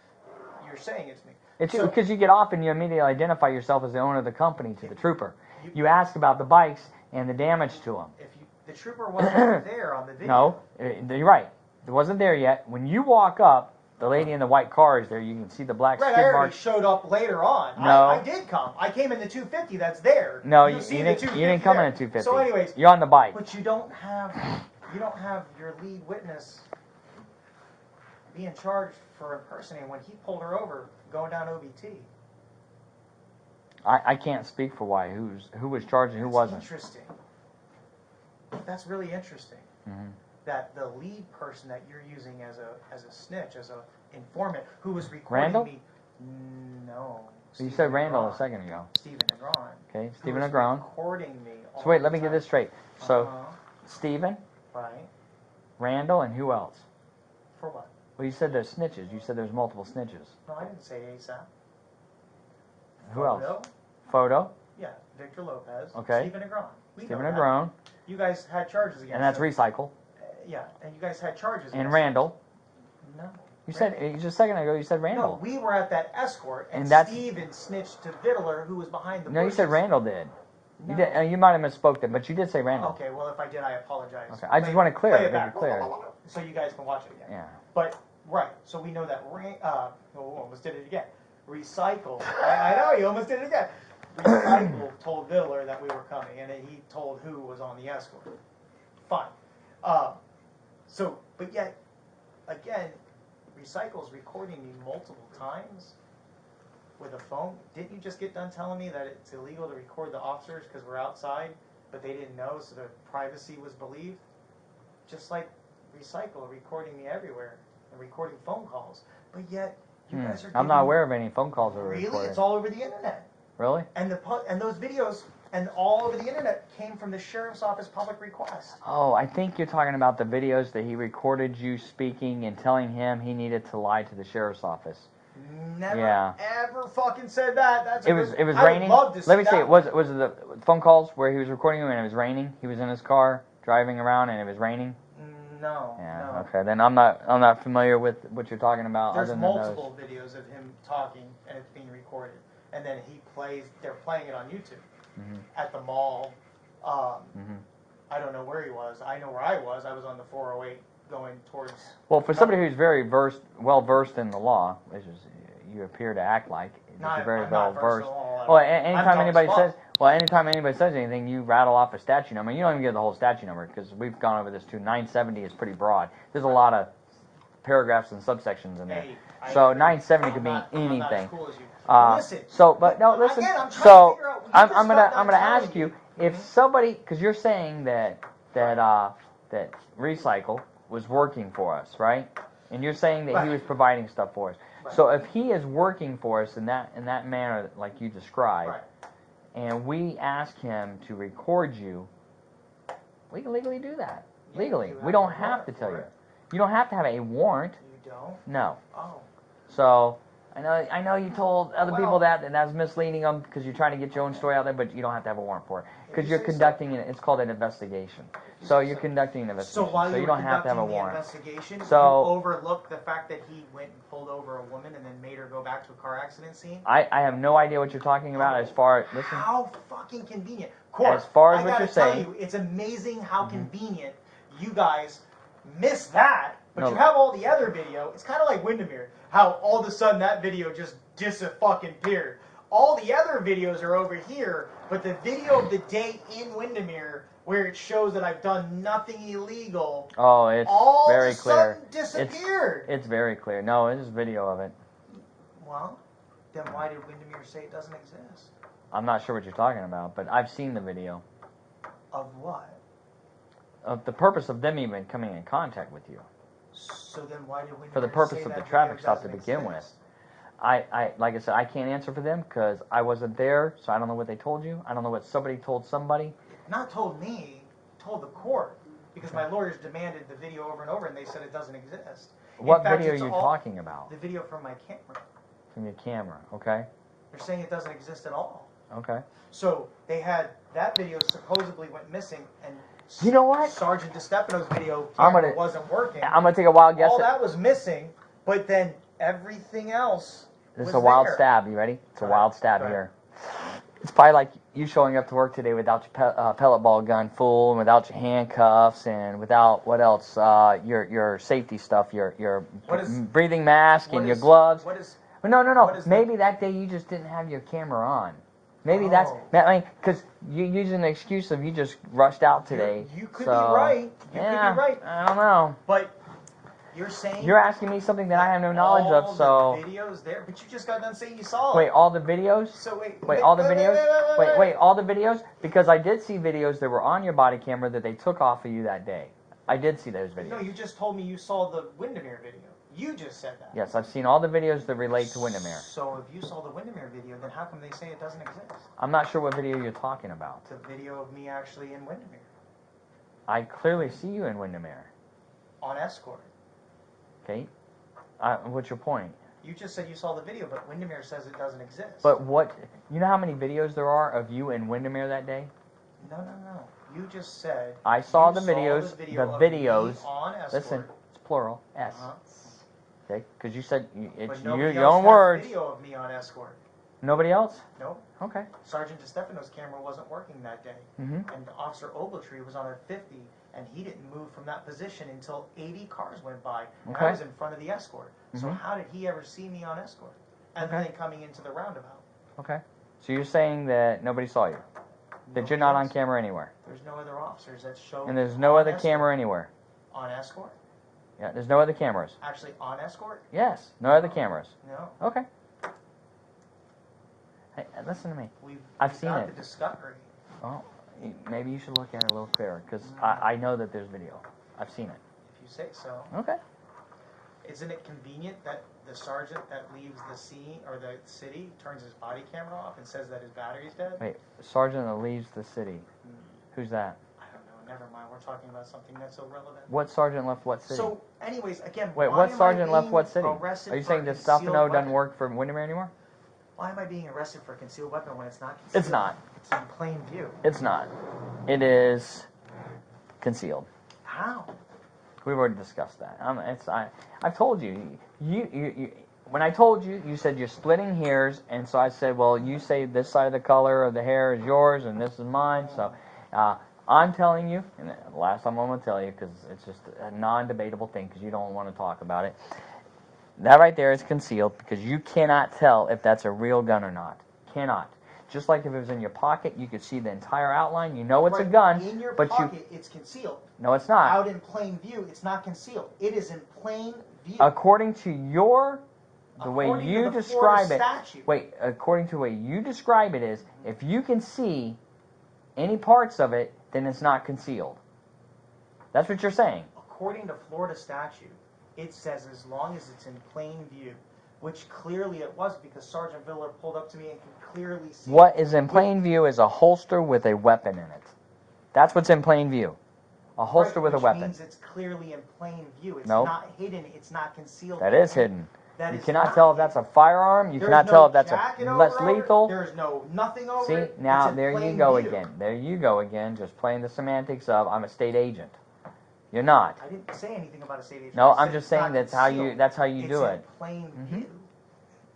You're saying it's me. It's So- because you get off and you immediately identify yourself as the owner of the company to the trooper. You ask about the bikes and the damage to them. If the trooper wasn't there on the video. No, you're right. It wasn't there yet. When you walk up, the lady in the white car is there. You can see the black Right, skid I already marks. showed up later on. No. I did come. I came in the 250 that's there. No, you see the didn't. 250 You didn't come there. in a 250. So anyways, You're on the bike. but you don't have your lead witness being charged for impersonating when he pulled her over going down OBT. I can't speak for why. Who was charged and who wasn't. Interesting. That's really interesting. Mm-hmm. That the lead person that you're using as a snitch, as a informant, who was recording Randall? me. No. You Stephen said Randall Negron. a second ago. Stephen Negron. Okay, Who Stephen was Negron. recording me. all So wait, the let me get time. this straight. So Uh-huh. Stephen, Right. Randall, and who else? For what? Well, you said there's snitches. You said there's multiple snitches. No, I didn't say ASAP. Who else? Photo? Photo. Yeah, Victor Lopez. Okay. Stephen Negron. We Stephen know that. Negron. You guys had charges against And that's him. Recycle. Yeah, and you guys had charges And against Randall. him. No. You said just a second ago. You said No, Randall. we were at that escort, and And that's- Steven snitched to Vittler, who was behind the No, you said bushes. Randall did. No. You did. You might have misspoke that, but you did say Randall. Okay, well, if I did, I apologize. Okay, I just Play- want to clear play it, it make back. it clear. So you guys can watch it again. Yeah. But, right, so we know that, almost did it again. Recycle. I know, you almost did it again. Recycle told Vittler that we were coming, and then he told who was on the escort. Fine. But yet, again, Recycle's recording me multiple times with a phone. Didn't you just get done telling me that it's illegal to record the officers because we're outside, but they didn't know, so their privacy was believed? Just like Recycle recording me everywhere and recording phone calls. But yet, you guys are I'm not aware of any phone calls that were Really? recorded. It's all over the internet. Really? And those videos and all over the internet came from the sheriff's office public request. Oh, I think you're talking about the videos that he recorded you speaking and telling him he needed to lie to the sheriff's office. Never Yeah. ever fucking said that. That's It was I would raining. love to see Let me that see. one. Was it the phone calls where he was recording you and it was raining? He was in his car driving around and it was raining. No. Yeah. No. Okay. Then I'm not familiar with what you're talking about. There's other than multiple videos of him talking and it's being recorded, and then they're playing it on YouTube at the mall. I don't know where he was. I know where I was. I was on the 408 going towards. Well, for somebody who's very well versed in the law, which is you appear to act like you're very I'm well not versed. in the law. Well, I'm anytime talking anybody spot. says, anytime anybody says anything, you rattle off a statute number. You don't even give the whole statute number because we've gone over this too. 970 is pretty broad. There's a lot of paragraphs and subsections in there. Hey, So agree. 970 could mean I'm not as anything. cool as you. Listen. So, but no, listen. Again, I'm trying So to figure out, you I'm just gonna got done ask telling you me. if somebody, because you're saying that Recycle was working for us, right? And you're saying that he Right. was providing stuff for us. Right. So if he is working for us in that manner, like you described, Right. and we ask him to record you, we can legally do that. Yeah, Legally, you we don't have a have to warrant tell for you. it. You don't have to have a warrant. You don't? No. Oh. So I know you told other people Well- that, and that's misleading them because you're trying to get your own story out there, but you don't have to have a warrant for it because you you're say so. conducting it's called an investigation. So you're conducting an So investigation. while So you you were don't have to have a conducting the warrant. investigation, So- you overlooked the fact that he went and pulled over a woman and then made her go back to a car accident scene? I have no idea what you're talking about as far as listen. How fucking convenient. Court, As far as I what gotta you're tell saying- you, it's amazing how convenient you guys miss that, but No. you have all the other video. It's kind of like Windermere, how all of a sudden that video just disappeared. All the other videos are over here, but the video of the day in Windermere where it shows that I've done nothing illegal, Oh, it's all very of a clear. sudden disappeared. It's very clear. No, it's video of it. Well, then why did Windermere say it doesn't exist? I'm not sure what you're talking about, but I've seen the video. Of what? Of the purpose of them even coming in contact with you. So then why did Windermere For the purpose say of the that traffic video stop to doesn't begin with. exist? I like I said, I can't answer for them because I wasn't there, so I don't know what they told you. I don't know what somebody told somebody. Not told me, told the court, because my lawyers demanded the video over and over, and they said it doesn't exist. In What fact, video are it's you all- talking about? The video from my camera. From your camera, okay? They're saying it doesn't exist at all. Okay. So they had that video supposedly went missing, and You know what? Sergeant DiStefano's video camera wasn't working. I'm gonna take a wild guess. All that was missing, but then everything else This is was a wild there. stab. You ready? It's a Go wild ahead. stab Go ahead. here. It's probably like you showing up to work today without your pellet ball gun full, and without your handcuffs, and without what else? Your safety stuff, your What is- breathing mask, What and your is- gloves. What is? No. what is Maybe that day you just didn't have your camera on. Maybe Oh. that's. I mean, because you using the excuse of you just rushed out today. You could so, be right. You yeah, could be right. I don't know. But you're saying You're asking me something that I have no knowledge all of. So the videos there, but you just got done saying you saw wait, it. all the videos. So Wait, all the videos? Wait, all the videos? Because I did see videos that were on your body camera that they took off of you that day. I did see those videos. No, you just told me you saw the Windermere video. You just said that. Yes, I've seen all the videos that relate to Windermere. So if you saw the Windermere video, then how come they say it doesn't exist? I'm not sure what video you're talking about. The video of me actually in Windermere I clearly see you in Windermere. on escort. Okay? What's your point? You just said you saw the video, but Windermere says it doesn't exist. But what, you know how many videos there are of you in Windermere that day? No. You just said I saw you the videos, video the of me videos. on escort. Listen, it's plural, S. Uh-huh. Okay? Because you said, it's But you, nobody your else own has words. video of me on escort. Nobody else? Nope. Okay. Sergeant DiStefano's camera wasn't working that day. Mm-hmm. And Officer Ogletree was on a 50, and he didn't move from that position until 80 cars went by, and Okay. I was in front of the escort. So Mhm. how did he ever see me on escort? And Okay. then coming into the roundabout. Okay. So you're saying that nobody saw you? That Nobody you're not on else- camera anywhere? There's no other officers that show And there's no on other escort. camera anywhere? On escort? Yeah, there's no other cameras? Actually on escort? Yes, no other cameras. No. Okay. Hey, listen to me. I've seen got it. the discovery. Well, maybe you should look at it a little clearer, because I know that there's video. I've seen it. If you say so. Okay. Isn't it convenient that the sergeant that leaves the scene or the city turns his body camera off and says that his battery's dead? Wait, sergeant that leaves the city. Who's that? I don't know. Never mind. We're talking about something that's irrelevant. What sergeant left what city? So, anyways, again, Wait, why what am I sergeant left being what city? arrested Are you for saying that concealed Stefano doesn't weapon? work for Windermere anymore? Why am I being arrested for concealed weapon when it's not concealed? It's not. It's in plain view. It's not. It is concealed. How? We've already discussed that. I've told you. When I told you, you said you're splitting hairs, and so I said, well, you say this side of the color of the hair is yours, and this is mine. So I'm telling you, and the last time I'm going to tell you, because it's just a non-debatable thing, because you don't want to talk about it. That right there is concealed, because you cannot tell if that's a real gun or not. Cannot. Just like if it was in your pocket, you could see the entire outline. You know it's a Right, gun, in your but pocket, it's concealed. no, it's not. Out in plain view, it's not concealed. It is in plain view. According to the way According to you the describe Florida it. statute. Wait, according to the way you describe it is, if you can see any parts of it, then it's not concealed. That's what you're saying. According to Florida statute, it says as long as it's in plain view, which clearly it was because Sergeant Viller pulled up to me and could clearly see. What is in plain view is a holster with a weapon in it. That's what's in plain view. A holster with a which weapon. means it's clearly in plain view. It's Nope. not hidden. It's not concealed. That is hidden. That You is cannot not tell if hidden. that's a firearm. You There's cannot no tell if that's jacket a over less it. lethal. There's no nothing over See, it. now It's in there you plain go view. again. There you go again, just playing the semantics of I'm a state agent. You're not. I didn't say anything about a state agent. No, I I'm said just it's not saying that's how you concealed. that's how you do It's it. in plain Mhm. view.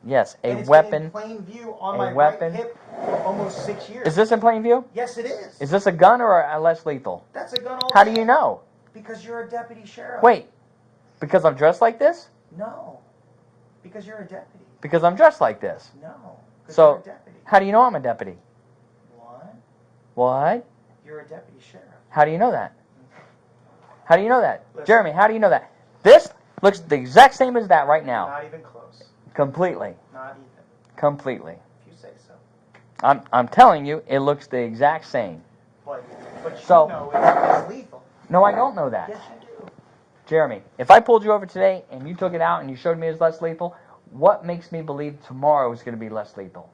Yes, And a it's weapon. been in plain view on a my weapon. right hip for almost 6 years. Is this in plain view? Yes, it is. Is this a gun or a less lethal? That's a gun all How do day. you know? Because you're a deputy sheriff. Wait, because I'm dressed like this? No. Because you're a deputy. Because I'm dressed like this. No. Because So- you're a deputy. How do you know I'm a deputy? What? What? You're a deputy sheriff. How do you know that? How do you know that? Listen. Jeremy, how do you know that? This looks the exact same as that right now. Not even close. Completely. Not even. Completely. If you say so. I'm telling you, it looks the exact same. But you So- know it's lethal. No, I don't know that. Yes, you do. Jeremy, if I pulled you over today and you took it out and you showed me it's less lethal, what makes me believe tomorrow is going to be less lethal?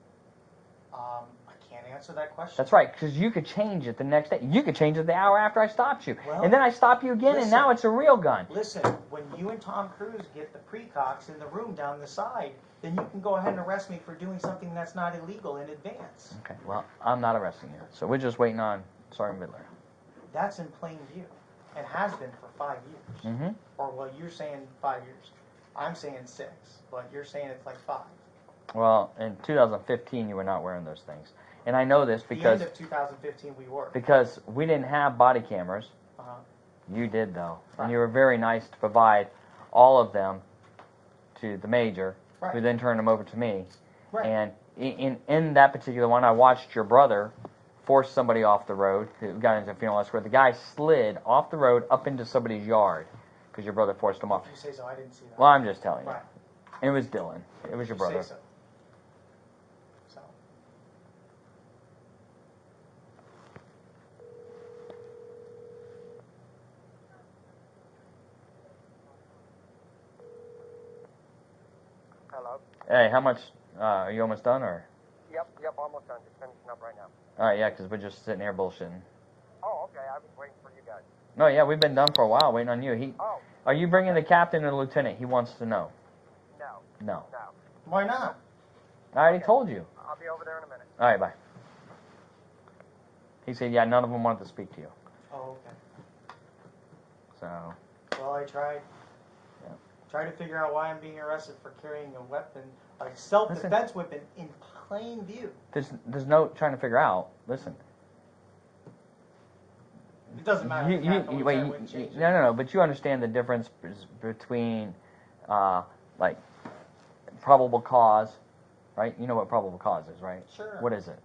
I can't answer that question. That's right, because you could change it the next day. You could change it the hour after I stopped you. Well, and then I stop you again, and now listen. it's a real gun. Listen, when you and Tom Cruise get the precox in the room down the side, then you can go ahead and arrest me for doing something that's not illegal in advance. Okay, well, I'm not arresting you. So we're just waiting on Sergeant Vidler. That's in plain view, and has been for 5 years. Mm-hmm. Or, well, you're saying 5 years. I'm saying 6, but you're saying it's like 5. Well, in 2015, you were not wearing those things. And I know this because... The end of 2015, we were. Because we didn't have body cameras. Uh-huh. You did, though. Right. And you were very nice to provide all of them to the major, Right. who then turned them over to me. Right. And in that particular one, I watched your brother force somebody off the road who got into a funeral escort. The guy slid off the road up into somebody's yard because your brother forced him off. If you say so, I didn't see that. Well, I'm just telling you. Right. It was Dylan. It was your If brother. you say so. Hello. Hey, how much? Are you almost done, or? Yep, almost done. Just finishing up right now. All right, yeah, because we're just sitting here bullshitting. Oh, okay. I was waiting for you guys. No, yeah, we've been done for a while, waiting on you. Oh, Are you bringing the captain or the lieutenant? He wants to know. no. No. Why not? I already told you. I'll be over there in a minute. All right, bye. He said, yeah, none of them wanted to speak to you. Oh, okay. So, Well, I tried. Yeah. Tried to figure out why I'm being arrested for carrying a weapon, a self-defense weapon, in plain view. there's no trying to figure out. Listen. It doesn't matter. You, The captain you, would wait, say it you, wouldn't change it. no, but you understand the difference between, like, probable cause, right? You know what probable cause is, right? Sure. What is it?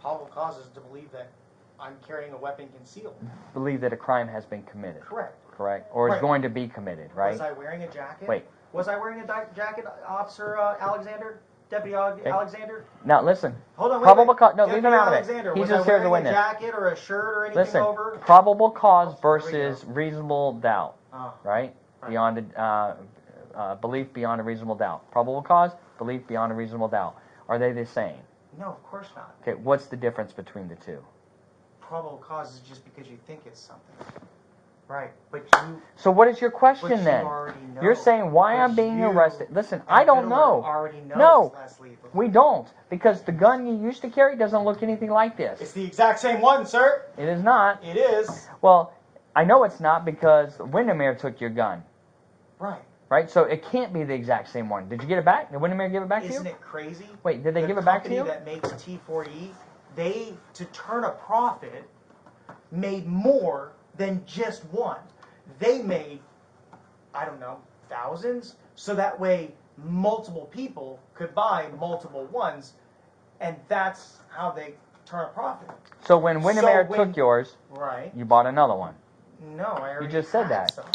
Probable cause is to believe that I'm carrying a weapon concealed. Believe that a crime has been committed, Correct. correct? Or is Right. going to be committed, right? Was I wearing a jacket? Wait. Was I wearing a jacket, Officer Alexander? Deputy Alexander? Now, listen. Hold on, wait, Probable wait. cause. No, leave Deputy him out of it. Alexander, He's was just I here as a wearing witness. a jacket or a shirt or anything Listen, over? probable cause Here we versus reasonable doubt, Oh, right? Right. Beyond belief beyond a reasonable doubt. Probable cause, belief beyond a reasonable doubt. Are they the same? no, of course not. Okay, what's the difference between the two? Probable cause is just because you think it's something. Right, but you, So what is your question but you then? already know. You're saying why But I'm being you arrested. Listen, and I don't Fiddler know. already know No. it's less lethal. We don't, because the gun you used to carry doesn't look anything like It's this. the exact same one, sir. It is not. It is. Well, I know it's not because Windermere took your gun, Right. right? So it can't be the exact same one. Did you get it back? Did Windermere give it back to Isn't you? it crazy? Wait, did they The give it back to company you? that makes T4E, they, to turn a profit, made more than just one. They made, I don't know, thousands, so that way multiple people could buy multiple ones, and that's how they turn a profit. So when Windermere when- took yours, Right. you bought another one. No, I already You just said had that. some.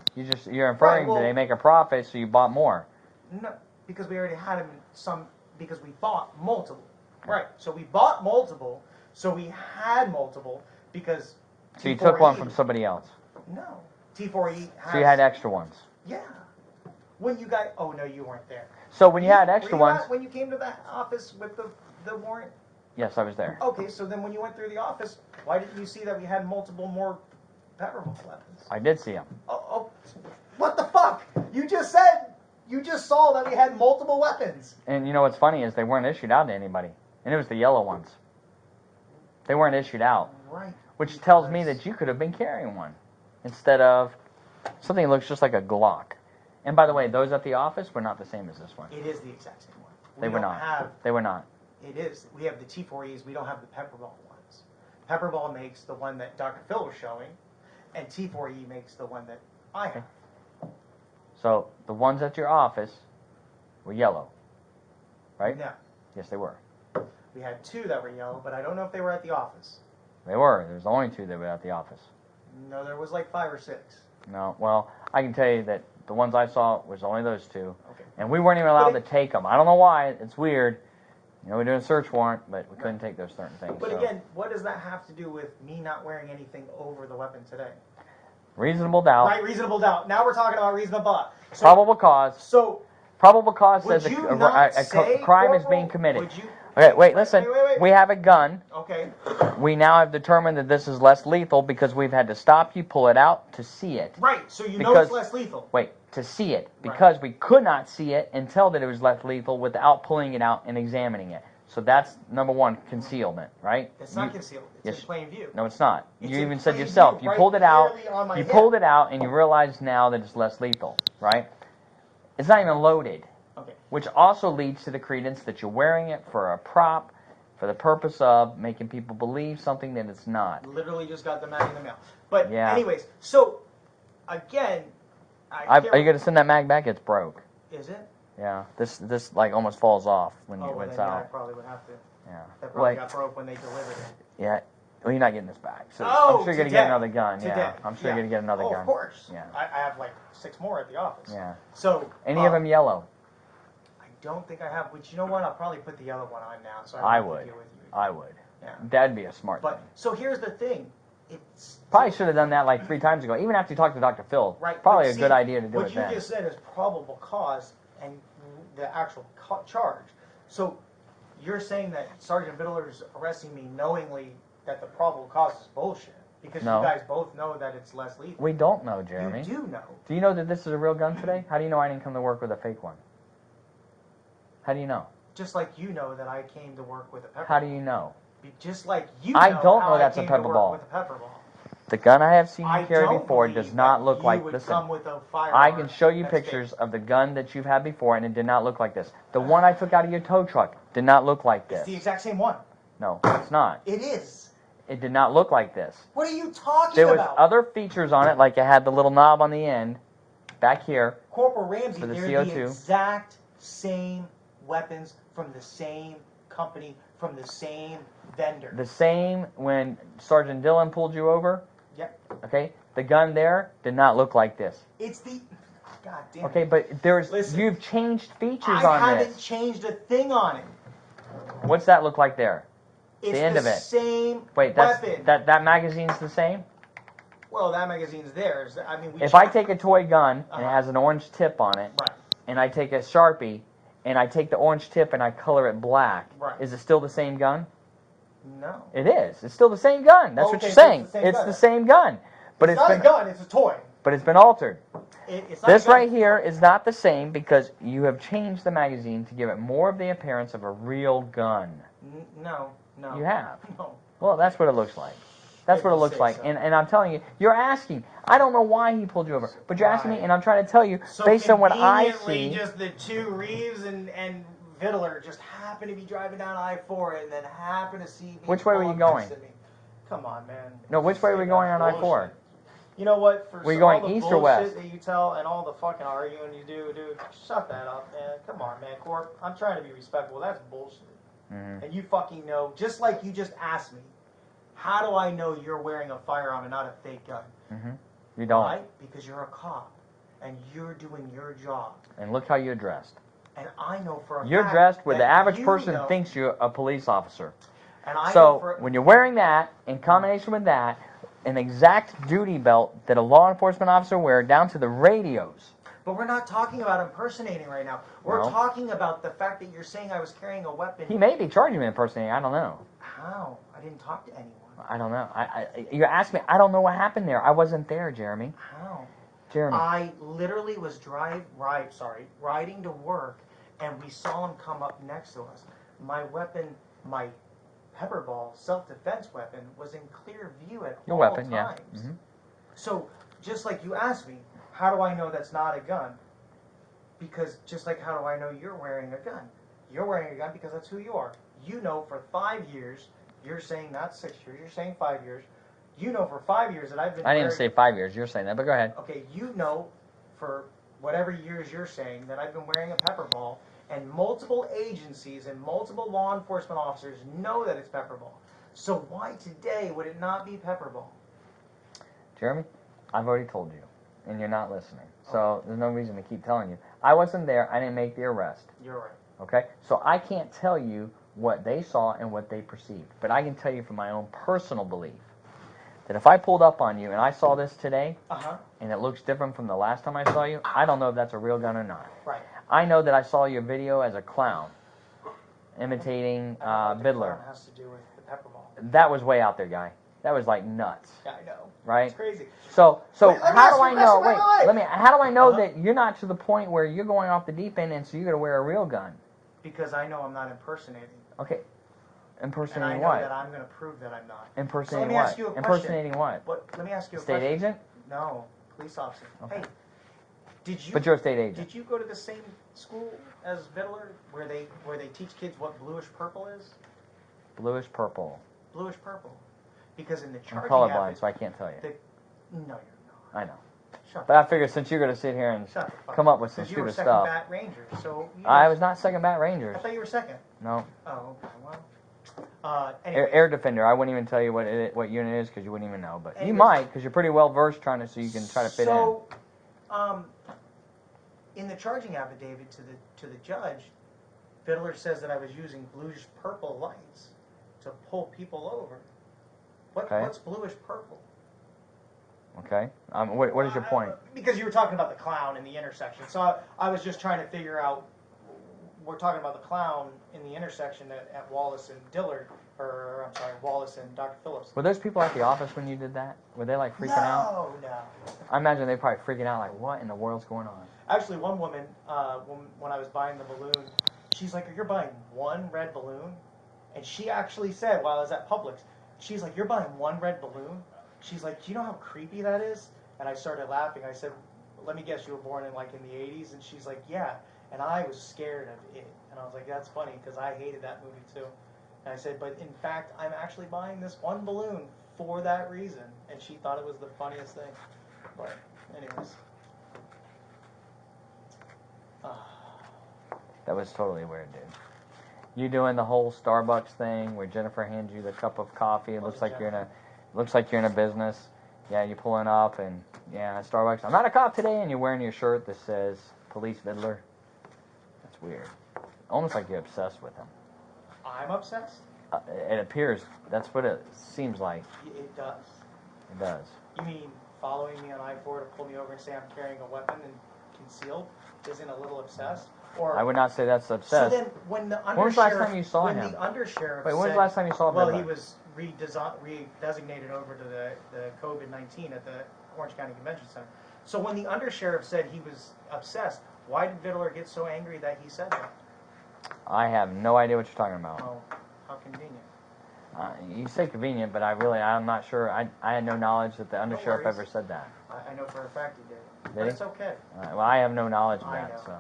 You're inferring well- that they make a profit, so you bought more. No, because we already had them because we bought multiple. Right. So we bought multiple, so we had multiple because So you took one T4E from somebody else. No. T4E has... So you had extra ones. Yeah. When you got... Oh, no, you weren't there. So when you had extra Were you ones, not when you came to the office with the warrant? yes, I was there. Okay, so then when you went through the office, why didn't you see that we had multiple more peppermint weapons? I did see them. Oh, what the fuck? You just said... You just saw that we had multiple weapons. And you know what's funny is they weren't issued out to anybody. And it was the yellow ones. They weren't issued out. Right. Which tells me that you could have been carrying one. Instead of something that looks just like a Glock. And by the way, those at the office were not the same as this one. It is the exact same one. They were not. They were not. It is. We have the T4Es. We don't have the Pepperball ones. Pepperball makes the one that Dr. Phil was showing, and T4E makes the one that I have. So the ones at your office were yellow. Right? No. Yes, they were. We had two that were yellow, but I don't know if they were at the office. They were. There's only two that were at the office. No, there was like 5 or 6. No. Well, I can tell you that the ones I saw was only those two. Okay. And we weren't even allowed But to take them. I don't know why. It's weird. You know, we're doing a search warrant, but we couldn't take those certain things. But so. again, what does that have to do with me not wearing anything over the weapon today? Reasonable doubt. Right, reasonable doubt. Now we're talking about reasonable doubt. Probable cause. So Probable cause would says you a not crime say, is being Corporal, committed. would you- Okay, wait, listen. Wait. We have a gun. Okay. We now have determined that this is less lethal because we've had to stop you, pull it out to see it. Right. So you know Because- it's less lethal. Wait, to see it. Right. Because we could not see it and tell that it was less lethal without pulling it out and examining it. So that's number one, concealment, right? It's not You- concealed. It's Yes. in plain view. No, it's not. It's You in even said plain yourself. view, You right pulled it out. clearly on my You hip. pulled it out and you realize now that it's less lethal, right? It's not even loaded, Okay. which also leads to the credence that you're wearing it for a prop for the purpose of making people believe something that it's not. Literally just got the mag in the mail. But Yeah. anyways, so again, Are you going to send that mag back? It's broke. Is it? Yeah. This like almost falls off when Oh, well, it's then yeah, I out. probably would have to. Yeah. That probably Like, got broke when they delivered it. yeah. Well, you're not getting this back. So Oh, I'm sure you're going to today. get another gun. Today. Yeah. I'm sure you're going to get another Oh, gun. of course. Yeah. I have like 6 more at the office. Yeah. So Any of them yellow? I don't think I have. But you know what? I'll probably put the yellow one on now. So I I don't would. have to deal with you. I would. Yeah. That'd be a smart But thing. so here's the thing. It's Probably should have done that like 3 times ago. Even after you talked to Dr. Phil. right. Probably but a see, good idea to do what it you then. just said is probable cause and the actual charge. So you're saying that Sergeant Biddler's arresting me knowingly that the probable cause is bullshit because No. you guys both know that it's less lethal. We don't know, Jeremy. You do know. Do you know that this is a real gun today? How do you know I didn't come to work with a fake one? How do you know? Just like you know that I came to work with a pepper How do ball. you know? Just like you I know don't how know that's a I came pepper to work ball. with a pepper ball. The gun I have seen I you carry don't before believe does not that look you like would this. come with a firearm I can show you that's pictures fake. of the gun that you've had before, and it did not look like this. The one I took out of your tow truck did not look like It's this. the exact same one. No, it's not. It is. It did not look like this. What are you talking There was about? other features on it, like it had the little knob on the end, back here. Corporal Ramsey, For the they're the CO2. exact same weapons from the same company, from the same vendor. The same when Sergeant Dillon pulled you over. Yep. Okay, the gun there did not look like this. It's the... God damn Okay, it. but there's Listen, you've changed features I on haven't this. changed a thing on it. What's that look like there? It's end the of it. same Wait, that's weapon. that magazine's the same? Well, that magazine's theirs. I mean, we If I checked- take a toy gun and it Uh-huh. has an orange tip on it, Right. and I take a Sharpie and I take the orange tip and I color it black, Right. is it still the same gun? No. It is. It's still the same gun. That's what Okay, you're so saying. it's the same It's gun. the same gun. But It's it's not been a gun, it's a toy. but it's been altered. It's not This a gun. right here is not the same because you have changed the magazine to give it more of the appearance of a real gun. No. You have. No. Well, that's what it looks like. That's If what it you looks say like. so. And I'm telling you, you're asking. I don't know why he pulled you over, but you're asking me, Right. and I'm trying to tell you, So based on what I conveniently, see. just the two Reeves and Vittler just happen to be driving down I-4 and then happen to see me. Which way were you pull up going? next to me. Come on, man. No, which way are we going on I-4? Bullshit. You know what? For Were you all going the east or bullshit west? that you tell and all the fucking arguing you do, dude, shut that up, man. Come on, man. Corp, I'm trying to be respectful. That's bullshit. Mhm. And you fucking know, just like you just asked me, how do I know you're wearing a firearm and not a fake gun? You don't. Why? Because you're a cop and you're doing your job. And look how you're dressed. And I know for a You're fact dressed where that the average you person know, thinks you're a police officer. And I know So for, when you're wearing that, in combination with that, an exact duty belt that a law enforcement officer wear down to the radios. but we're not talking about impersonating right now. We're No. talking about the fact that you're saying I was carrying a weapon. He may be charging me impersonating. I don't know. How? I didn't talk to anyone. I don't know. You're asking me. I don't know what happened there. I wasn't there, Jeremy. How? Jeremy. I literally was riding to work, and we saw him come up next to us. My weapon, my pepper ball, self-defense weapon, was in clear view at Your all weapon, yeah. times. Mhm. So, just like you asked me, how do I know that's not a gun? Because just like how do I know you're wearing a gun? You're wearing a gun because that's who you are. You know for 5 years, you're saying not 6 years, you're saying 5 years. You know for 5 years that I've been I didn't wearing... say 5 years. You're saying that, but go ahead. Okay, you know for whatever years you're saying that I've been wearing a pepper ball, and multiple agencies and multiple law enforcement officers know that it's pepper ball. So why today would it not be pepper ball? Jeremy, I've already told you, and you're not listening. So there's no reason to keep telling you. I wasn't there. I didn't make the arrest. You're right. Okay? So I can't tell you what they saw and what they perceived. But I can tell you from my own personal belief that if I pulled up on you and I saw this today, and it looks different from the last time I saw you, I don't know if that's a real gun or not. Right. I know that I saw your video as a clown. imitating I don't know what the Vidler. clown has to do with the pepper ball. That was way out there, guy. That was like nuts, Yeah, I know. right? It's crazy. So Wait, let me how ask do you I a know? question. Wait, Wait. let me. How do I know Uh-huh. that you're not to the point where you're going off the deep end, and so you're gonna wear a real gun? Because I know I'm not impersonating. Okay, And I impersonating know what? that I'm going to prove that I'm not. Impersonating me what? ask you a question. Impersonating what? Let me ask you a State question. agent? No, police officer. Okay. Hey, did you? But you're a state agent. Did you go to the same school as Vidler, where they teach kids what bluish purple is? Bluish purple. Bluish purple. Because in the I'm charging colorblind, affidavit, so I can't tell you. no, you're not. I know. Shut But I figured since you're gonna sit here and Shut the fuck come up with some Because you were stupid second stuff, bat ranger, so you I know- was not second bat Rangers. I thought you were second. No, Oh, okay. Well, anyways, air defender. I wouldn't even tell you what unit it is because you wouldn't even know. But you Anyways. might because you're pretty well versed trying to, so you can try to fit So, in the charging affidavit to the judge, Vidler says that I was using bluish purple lights to pull people over. Okay. What's bluish purple? in. Okay. What is your point? Because you were talking about the clown in the intersection. So I was just trying to figure out. We're talking about the clown in the intersection at Wallace and Dillard, or I'm sorry, Wallace and Dr. Phillips. Were those people at the office when you did that? Were they like freaking out? No. I imagine they probably freaking out like, what in the world's going on? Actually, one woman, when I was buying the balloon, she's like, "You're buying one red balloon?" And she actually said, while I was at Publix, she's like, "You're buying one red balloon?" She's like, "Do you know how creepy that is?" And I started laughing. I said, "Let me guess, you were born in the 80s?" And she's like, "Yeah." And I was scared of it. And I was like, "That's funny," because I hated that movie too. And I said, "But in fact, I'm actually buying this one balloon for that reason." And she thought it was the funniest thing. But anyways. That was totally weird, dude. You doing the whole Starbucks thing where Jennifer hands you the cup of coffee. It looks like you're in a business. Yeah, you're pulling up and yeah, Starbucks. I'm not a cop today, and you're wearing your shirt that says Police Vidler. That's weird. Almost like you're obsessed with him. I'm obsessed? It appears that's what it seems like. It does. It does. You mean following me on I-4 to pull me over and say I'm carrying a weapon and concealed isn't a little obsessed? Or I would not say that's obsessed. So then, when the undersheriff, When was the last time you saw him? When the undersheriff Wait, when was said, the last time you saw well, Vidler? he was redesignated over to the COVID-19 at the Orange County Convention Center. So when the undersheriff said he was obsessed, why did Vidler get so angry that he said that? I have no idea what you're talking about. Oh, how convenient. You say convenient, but I'm not sure. I had no knowledge that the undersheriff worries. ever said that. I know for a fact he did. Did But he? it's okay. Well, I have no knowledge of I that. know.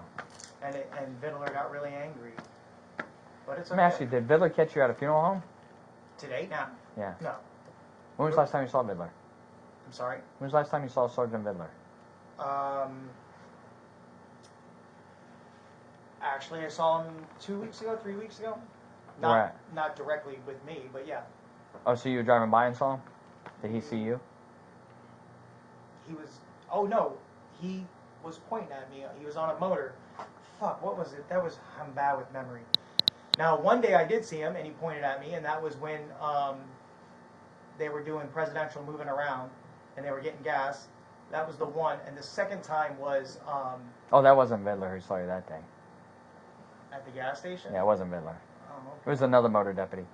So And Vidler got really angry. But it's let okay. me ask you: did Vidler catch you at a funeral home? Today? Now? Yeah. No. When was the last time you saw Vidler? I'm sorry? When was the last time you saw Sergeant Vidler? Actually, I saw him 2 weeks ago, 3 weeks ago. Where Not directly with me, but yeah. Oh, so you were driving by and saw him? Did he see you? He was, oh no, he was pointing at me. He was on a motor. Fuck, what was it? I'm bad with memory. Now, one day I did see him, and he pointed at me, and that was when they were doing presidential moving around, and they were getting gas. That was the one. And the second time was Oh, that wasn't Vidler who saw you that day. at the gas station. Yeah, it wasn't Vidler. Oh, It was another motor deputy.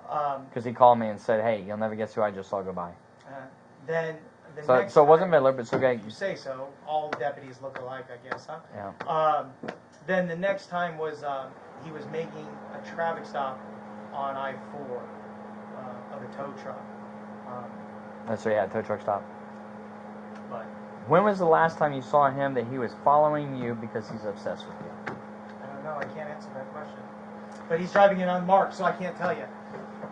okay. Because he called me and said, "Hey, you'll never guess who I just saw go by." Then the So, next so it wasn't time- Vidler, but so okay. You say so. All deputies look alike, I guess, huh? Yeah. Then the next time was he was making a traffic stop on I-4 of a tow truck. That's so yeah, tow truck stop. But When was the last time you saw him that he was following you because he's obsessed with you? I don't know. I can't answer that question. But he's driving it unmarked, so I can't tell you.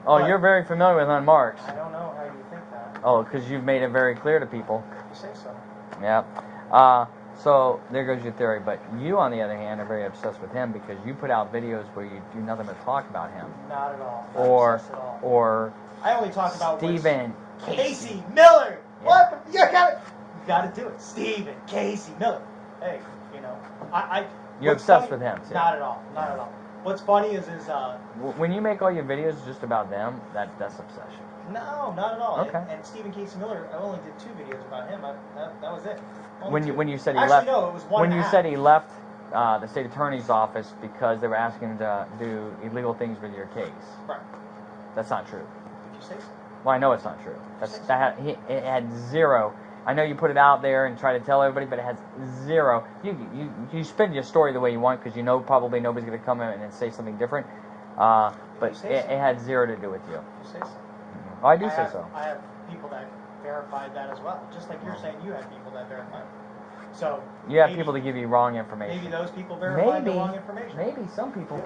Oh, But- you're very familiar with unmarked. I don't know how you think that. Oh, because you've made it very clear to people. You say so. Yeah. So there goes your theory. But you, on the other hand, are very obsessed with him because you put out videos where you do nothing but talk about him. Not at all. Not Or, obsessed at all. or I only talk about what's- Stephen Casey Miller. Yeah. What? You gotta do it. Stephen Casey Miller. Hey, you know, You're what's obsessed funny- with him, too. Not at all. Not at all. What's funny is When you make all your videos just about them, that's obsession. no, not at all. Okay. And Stephen Casey Miller, I only did 2 videos about him. That was it. Only When 2. you said he Actually, left, no, it was one when and a you half. said he left the state attorney's office because they were asking him to do illegal things with your case. Right. That's not true. If you say so. Well, I know it's not true. It had zero. I know you put it out there and try to tell everybody, but it has zero. You spin your story the way you want because you know probably nobody's going to come in and say something different. But it had zero to do with you. You say so. Oh, I do say so. I have people that verified that as well. Just like you're saying you had people that verified. So You have people to give you wrong information. maybe those people verified the Maybe, wrong information. maybe some people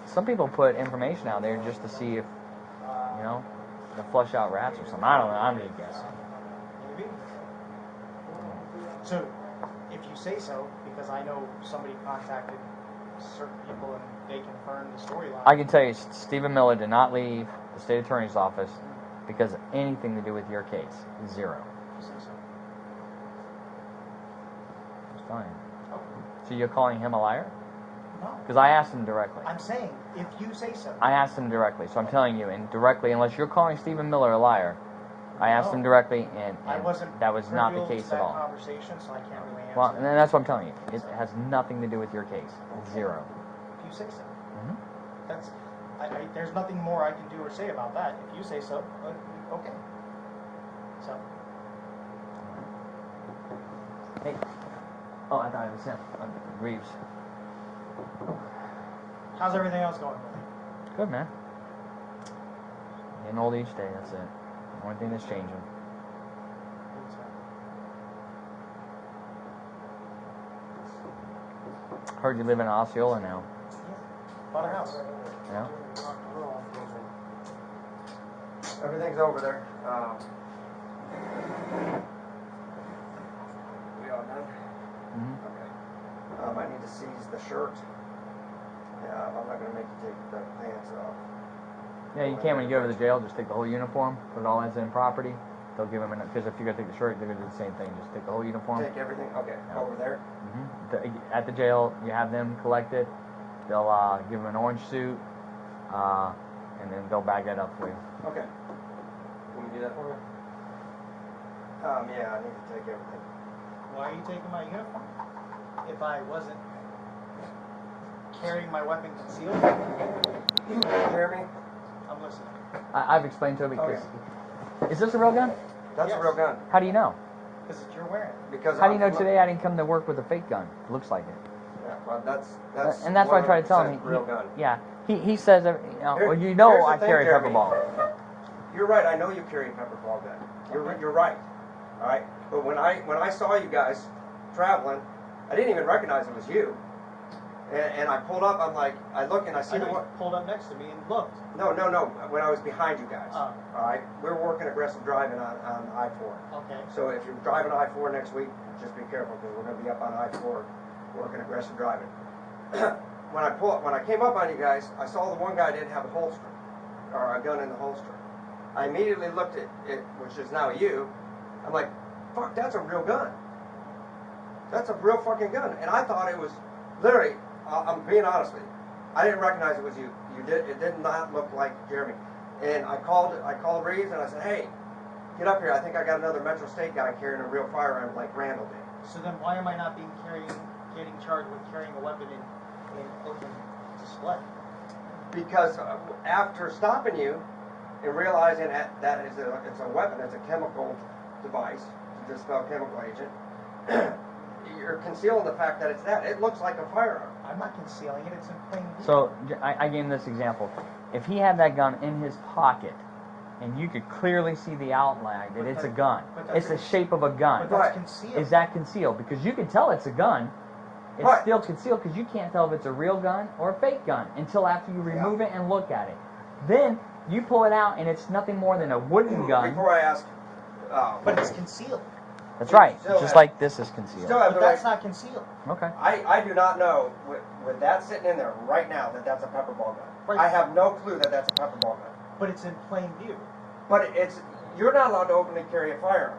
some people put information out there just to see if to flush out rats or something. I don't know. I'm just guessing. Maybe. So if you say so, because I know somebody contacted certain people and they confirmed the storyline. I can tell you, Stephen Miller did not leave the state attorney's office because of anything to do with your case. Zero. You say so. It's fine. Okay. So you're calling him a liar? No. Because I asked him directly. I'm saying if you say so. I asked him directly, so I'm telling you, and directly, unless you're calling Stephen Miller a liar, I asked him directly, and I wasn't that was not the privy to case that at all. conversation, so I can't really answer. Well, and that's what I'm telling you. It has nothing to do with your case. Zero. If you say so. Mm-hmm. That's. There's nothing more I can do or say about that. If you say so, okay. So. Hey. Oh, I thought it was him. Reeves. How's everything else going with you? Good, man. Getting old each day, that's it. The only thing that's changing. Heard you live in Osceola now. Bought a house. Yeah? Everything's over there. We all done? Mm-hmm. Okay. I need to seize the shirt. Yeah, I'm not gonna make you take the pants off. Yeah, you can when you go to the jail. Just take the whole uniform, put it all as in property. They'll give them because if you're gonna take the shirt, they're gonna do the same thing. Just take the whole uniform. Take everything? Okay, Yeah. over there? Mm-hmm. At the jail, you have them collect it. They'll give them an orange suit, and then they'll bag that up for you. Okay. Can you do that for me? Yeah, I need to take everything. Why are you taking my uniform? If I wasn't carrying my weapon concealed, Jeremy? I'm listening. I've explained to him because. Is this a real gun? That's Yes. a real gun. How do you know? Because you're wearing it. Because How do you know today I didn't come to work with a fake gun? It looks like it. Yeah, well, that's And that's what I try to tell him. 100% real gun. Yeah, he says, Here- well, you here's know the I thing, carry a pepper Jeremy. ball. You're right. I know you carry a pepper ball gun. You're right. All right. But when I saw you guys traveling, I didn't even recognize it was you. And I pulled up. I'm like, I look and I see I the know one. you pulled up next to me and looked. No. When I was behind you guys. Oh. All right. We're working aggressive driving on I-4. Okay. So if you're driving I-4 next week, just be careful because we're going to be up on I-4 working aggressive driving. When I came up on you guys, I saw the one guy didn't have a holster or a gun in the holster. I immediately looked at it, which is now you. I'm like, fuck, that's a real gun. That's a real fucking gun. And I thought it was literally. I'm being honest with you. I didn't recognize it was you. It did not look like Jeremy. And I called Reeves and I said, hey, get up here. I think I got another Metro State guy carrying a real firearm like Randall did. So then why am I not getting charged with carrying a weapon in open display? Because after stopping you and realizing that it's a weapon, it's a chemical device to dispel chemical agent, you're concealing the fact that it's that. It looks like a firearm. I'm not concealing it. It's in plain view. So I gave him this example. If he had that gun in his pocket, and you could clearly see the outline that it's a gun, it's the shape of a gun. But that's concealed. Is that concealed? Because you can tell it's a gun. It's Right. still concealed because you can't tell if it's a real gun or a fake gun until after you remove it and look at it. Then you pull it out and it's nothing more than a wooden gun. Before I ask, But it's concealed. That's right. Still Just have- like this is concealed. still have But the that's right. not concealed. Okay. I do not know with that sitting in there right now that that's a pepper ball gun. Right. I have no clue that that's a pepper ball gun. But it's in plain view. But you're not allowed to openly carry a firearm.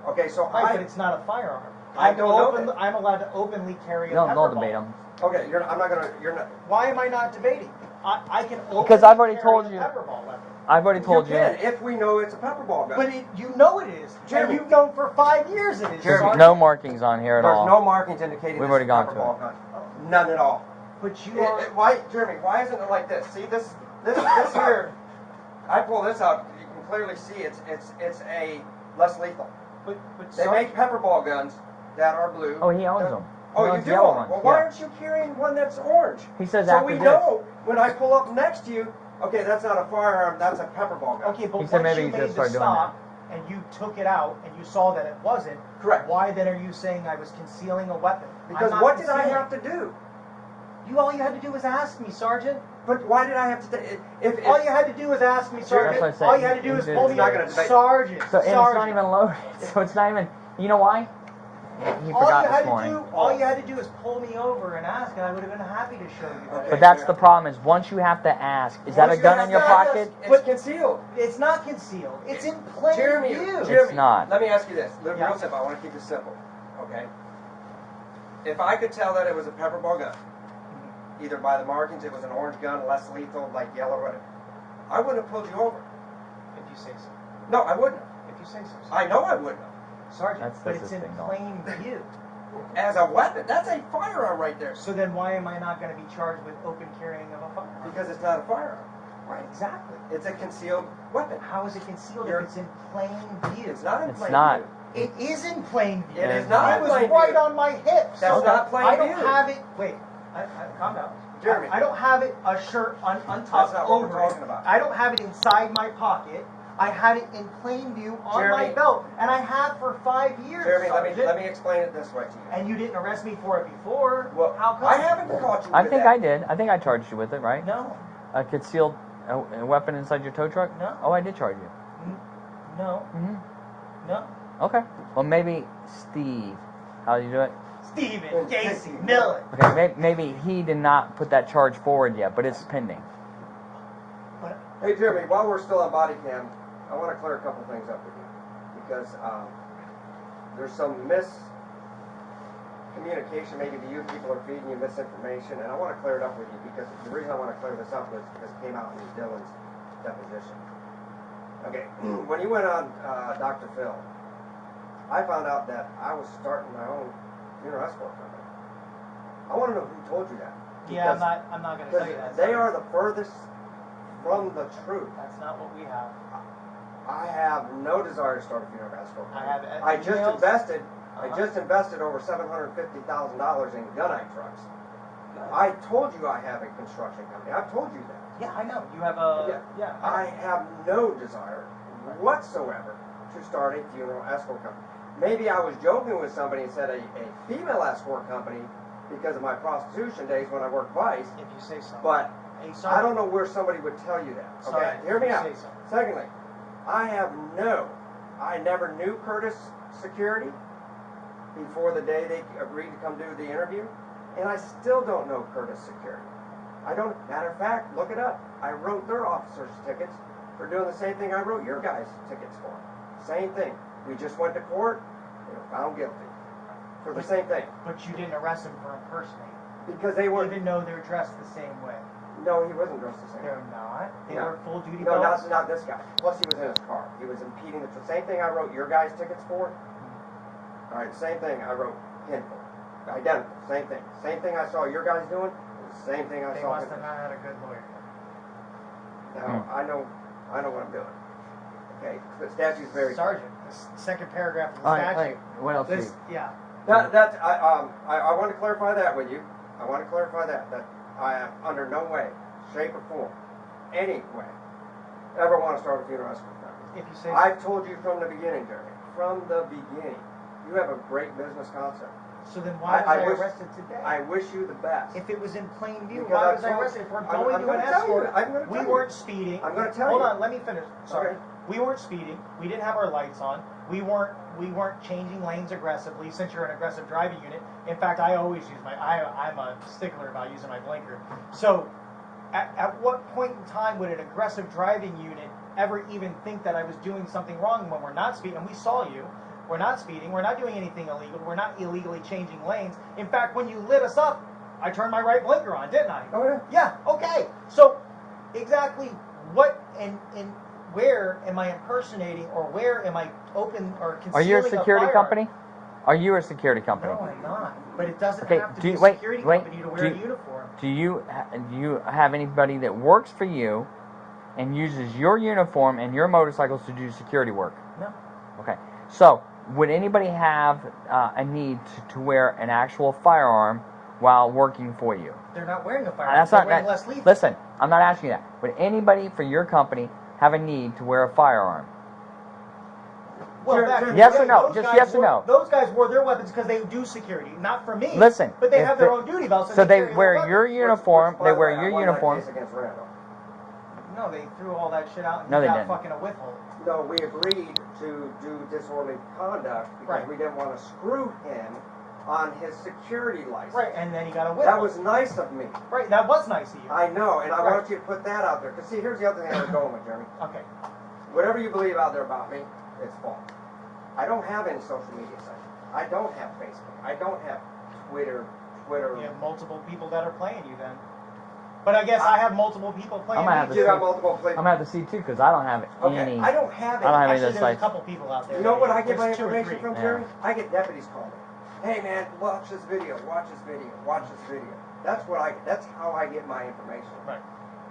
Okay, so Right, but it's not a firearm. I don't know that. I'm allowed to openly carry a No, pepper no ball. debate them. Okay, you're not. Why am I not debating? I can openly Because I've already carry told a you- pepper ball weapon. I've already told you. can, if we know it's a pepper ball gun. But you know it is. Jeremy. And you've known for 5 years it is. Jeremy. There's no markings on here at There's all. no markings indicating We've this already is a gone pepper to ball gun. None at all. But you are... Why, Jeremy? Why isn't it like this? See this here. I pull this out. You can clearly see it's a less lethal. But They make pepper ball guns that are blue. Oh, he owns them. Oh, He you owns do? yellow Well, ones, why yeah. aren't you carrying one that's orange? He says so after we this. know when I pull up next to you, okay, that's not a firearm, that's a pepper ball gun. Okay, but He said once maybe you he's made gonna the start doing stop and you took it out and you saw that it wasn't, Correct. why then are you saying I was concealing a weapon? Because I'm not what did I concealing. have to do? All you had to do was ask me, Sergeant. But why did I have to? If All you had to do was ask me, Sergeant. That's what I said. All you had to do You was did. pull He's me not over. gonna debate. Sergeant. So, and it's Sergeant. not even loaded. So it's not even. You know why? He all forgot you had this morning. to do, all you had to do is pull me over and ask, and I would have been happy to show you. Okay. But that's the problem is once you have to ask, is that a Once you gun have in your to ask, pocket? It's concealed. It's not concealed. It's in plain Jeremy, view. Jeremy, not. Let me ask you this. Real Yeah. simple. I want to keep it simple. Okay. If I could tell that it was a pepper ball gun, either by the markings, it was an orange gun, less lethal, like yellow, whatever, I wouldn't have pulled you over. If you say so. No, I wouldn't have. If you say so. I know I wouldn't have. Sergeant, That's but his it's in thing, though. plain view. As a weapon, that's a firearm right there. So then why am I not going to be charged with open carrying of a firearm? Because it's not a firearm. Right, exactly. It's a concealed weapon. How is it concealed You're- if it's in plain view? It's not in It's plain not. view. It is in plain view. It is not It in was plain right view. on my hips. That's not plain I don't view. have it. Wait, calm down. Jeremy. I don't have it a shirt untucked That's not what we're over talking it. about. I don't have it inside my pocket. I had it in plain view on my Jeremy. belt, and I have for 5 years. Jeremy, Sergeant. let me explain it this way to you. And you didn't arrest me for it before. Well, How come? I haven't caught you I with think that. I did. I think I charged you with it, right? No, A concealed a weapon inside your tow truck? No. Oh, I did charge you. no, Mm-hmm. no. Okay. Well, maybe Steve. How do you do it? Stephen, Casey, Miller. Okay. Maybe he did not put that charge forward yet, but it's pending. But Hey, Jeremy, while we're still on body cam, I want to clear a couple things up with you. Because there's some miscommunication maybe to you. People are feeding you misinformation, and I want to clear it up with you because the reason I want to clear this up was because it came out in Dylan's deposition. Okay, when you went on Dr. Phil, I found out that I was starting my own funeral escort company. I want to know who told you that. yeah, Because- I'm not going to tell you that. They are the furthest from the truth. That's not what we have. I have no desire to start a funeral escort company. I have I just emails. invested. I Uh-huh. just invested over $750,000 in gunite trucks. I told you I have a construction company. I've told you that. Yeah, I know. You have a. Yeah. I have no desire whatsoever to start a funeral escort company. Maybe I was joking with somebody and said a female escort company because of my prostitution days when I worked Vice, If you say so. but Hey, I don't know where somebody would tell you that. Okay, Sorry, hear me you out. say so. Secondly, I never knew Curtis Security before the day they agreed to come do the interview, and I still don't know Curtis Security. I don't, matter of fact, look it up. I wrote their officers' tickets for doing the same thing I wrote your guys' tickets for. Same thing. We just went to court, they were found guilty for the same thing. But you didn't arrest him for impersonating. Because they were, Even though they're dressed the same way. no, he wasn't dressed the same. They're not. They No. wear full duty No, belts. not this guy. Plus, he was in his car. He was impeding the same thing I wrote your guys' tickets for. All right, same thing I wrote him for. Identical, same thing. Same thing I saw your guys doing. The same thing I They saw must him. have not had a good lawyer. Now I know what I'm doing. Okay, the statute's very. Sergeant, the second paragraph of the All right. statute. What else? This, Steve? yeah. I want to clarify that with you. I want to clarify that I am under no way, shape, or form, any way, ever want to start a funeral escort company. If you say so. I've told you from the beginning, Jeremy. From the beginning, you have a great business concept. So then why was I arrested today? I wish you the best. If it was in plain view, Because why I was I told- arrested for I'm going to an gonna tell you. escort? I'm gonna We tell you. weren't speeding. I'm gonna tell Hold you. on, let me finish. Sorry. Okay. We weren't speeding. We didn't have our lights on. We weren't changing lanes aggressively since you're an aggressive driving unit. In fact, I always use I'm a stickler about using my blinker. So at what point in time would an aggressive driving unit ever even think that I was doing something wrong when we're not speeding? And we saw you. We're not speeding. We're not doing anything illegal. We're not illegally changing lanes. In fact, when you lit us up, I turned my right blinker on, didn't I? Oh yeah. Yeah, okay. So, exactly what and where am I impersonating, or where am I open or concealing Are you a security firearm? company? Are you a security company? No, I'm not. But it doesn't Okay, have to do be you- a wait, security wait, company to do wear a you- uniform. Do you have anybody that works for you and uses your uniform and your motorcycles to do security work? No. Okay. So, would anybody have a need to wear an actual firearm while working for you? They're not wearing a firearm. That's They're not wearing that. less lethal. Listen, I'm not asking you that. Would anybody for your company have a need to wear a firearm? Well, back in the Yes day, or no? those Just guys yes or wore- no. Those guys wore their weapons because they do security, not for me. Listen, but they if have their the- own duty belts. And So they carry their wear weapons. your uniform. By They the wear way, I your won that uniform. case against Randall. No, they threw all that shit out and No, he they got didn't. fucking a withhold. No, we agreed to do disorderly conduct because Right. we didn't want to screw him on his security license. Right, and then he got a withhold. That was nice of me. right. That was nice of you. I know, and I Right. want you to put that out there. Because see, here's the other thing I was going with, Jeremy. Okay. Whatever you believe out there about me, it's false. I don't have any social media sites. I don't have Facebook. I don't have Twitter. You have multiple people that are playing you then. But I guess I have multiple people playing I'm gonna me. have to You see. got multiple I'm places. gonna have to see too because I don't have Okay, any. I don't have I don't have any. any of Actually, those there's a sites. couple people out there. You know what I get my There's two or information three. from, Yeah. Jeremy? I get deputies call me. Hey man, watch this video, watch this video, watch this video. That's how I get my information. Right.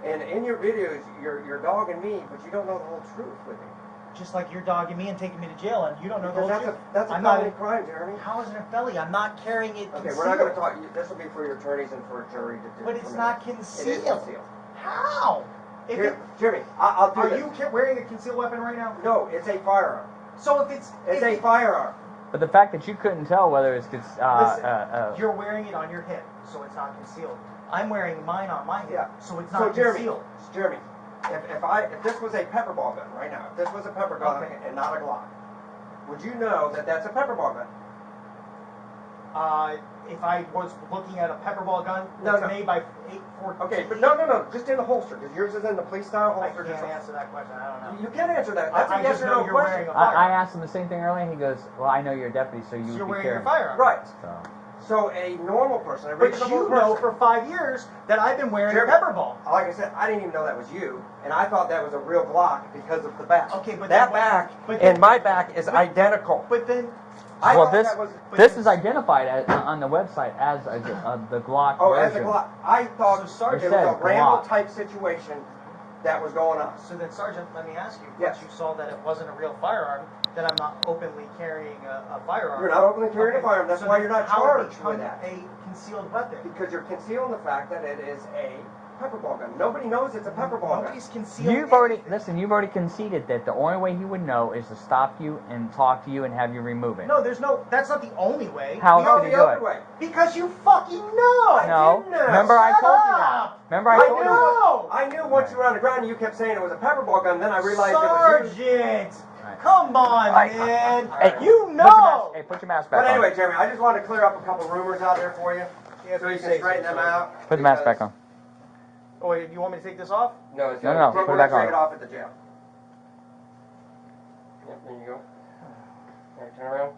And in your videos, you're dogging me, but you don't know the whole truth with me. Just like you're dogging me and taking me to jail, and you don't know the Because whole that's truth. a I'm not. felony crime, Jeremy. How is it a felony? I'm not carrying it Okay, concealed. we're not going to talk. This will be for your attorneys and for a jury to do. But it's not It concealed. is concealed. How? If it, Jeremy, I'll do are this. you wearing a concealed weapon right now? No, it's a firearm. So if it's It's if a firearm. But the fact that you couldn't tell whether it's listen, you're wearing it on your hip, so it's not concealed. I'm wearing mine on my hip, Yeah. so it's So not Jeremy, concealed. Jeremy, if this was a pepper ball gun right now, if this was a pepper gun Okay. and not a Glock, would you know that that's a pepper ball gun? If I was looking at a pepper ball gun No, that's no. made by 814, Okay, but no, just in the holster, because yours is in the police style I holster. can't answer that question. I don't know. You can answer that. That's I a yes just or know no you're question. wearing a I firearm. asked him the same thing earlier. And he goes, "Well, I know you're a deputy, so you So would you're be wearing your carrying." firearm. Right. So, So a normal person, a But reasonable you person. know for 5 years that I've been wearing Jeremy, a pepper ball. Like I said, I didn't even know that was you, and I thought that was a real Glock because of the back. Okay, but that then- back but and then- my back is identical. But then, I well, thought this that was. this is identified as, on the website as the Glock Oh, as a version. Glock. I thought So, Sergeant, it was a It said Randall Glock. type situation that was going on. so then, Sergeant, let me ask you. Yes. Once you saw that it wasn't a real firearm, that I'm not openly carrying a firearm. You're not openly carrying Okay, a firearm. That's so why then you're not how it charged become with that. a concealed weapon? Because you're concealing the fact that it is a pepper ball gun. Nobody knows it's a pepper ball gun. Nobody's concealed. You've already You've already conceded that the only way he would know is to stop you and talk to you and have you remove it. No, there's no. That's not the only way. How The else only- could he the do other it? way. Because you fucking know. No. didn't know. Remember I Shut told you that. up. Remember I I told you. know. I knew once you were on the ground and you kept saying it was a pepper ball gun, then I realized it was you. Sergeant, Right. come on, Right. man. Hey, You Put your mask, know. hey, put your mask back But on. anyway, Jeremy, I just wanted to clear up a couple rumors out there for you, so you can straighten them out. Put the mask because- back on. Oh, wait, you want me to take this off? No, it's No, good. put it We're back gonna on. take it off at the jail. Yep, there you go. All right, turn around.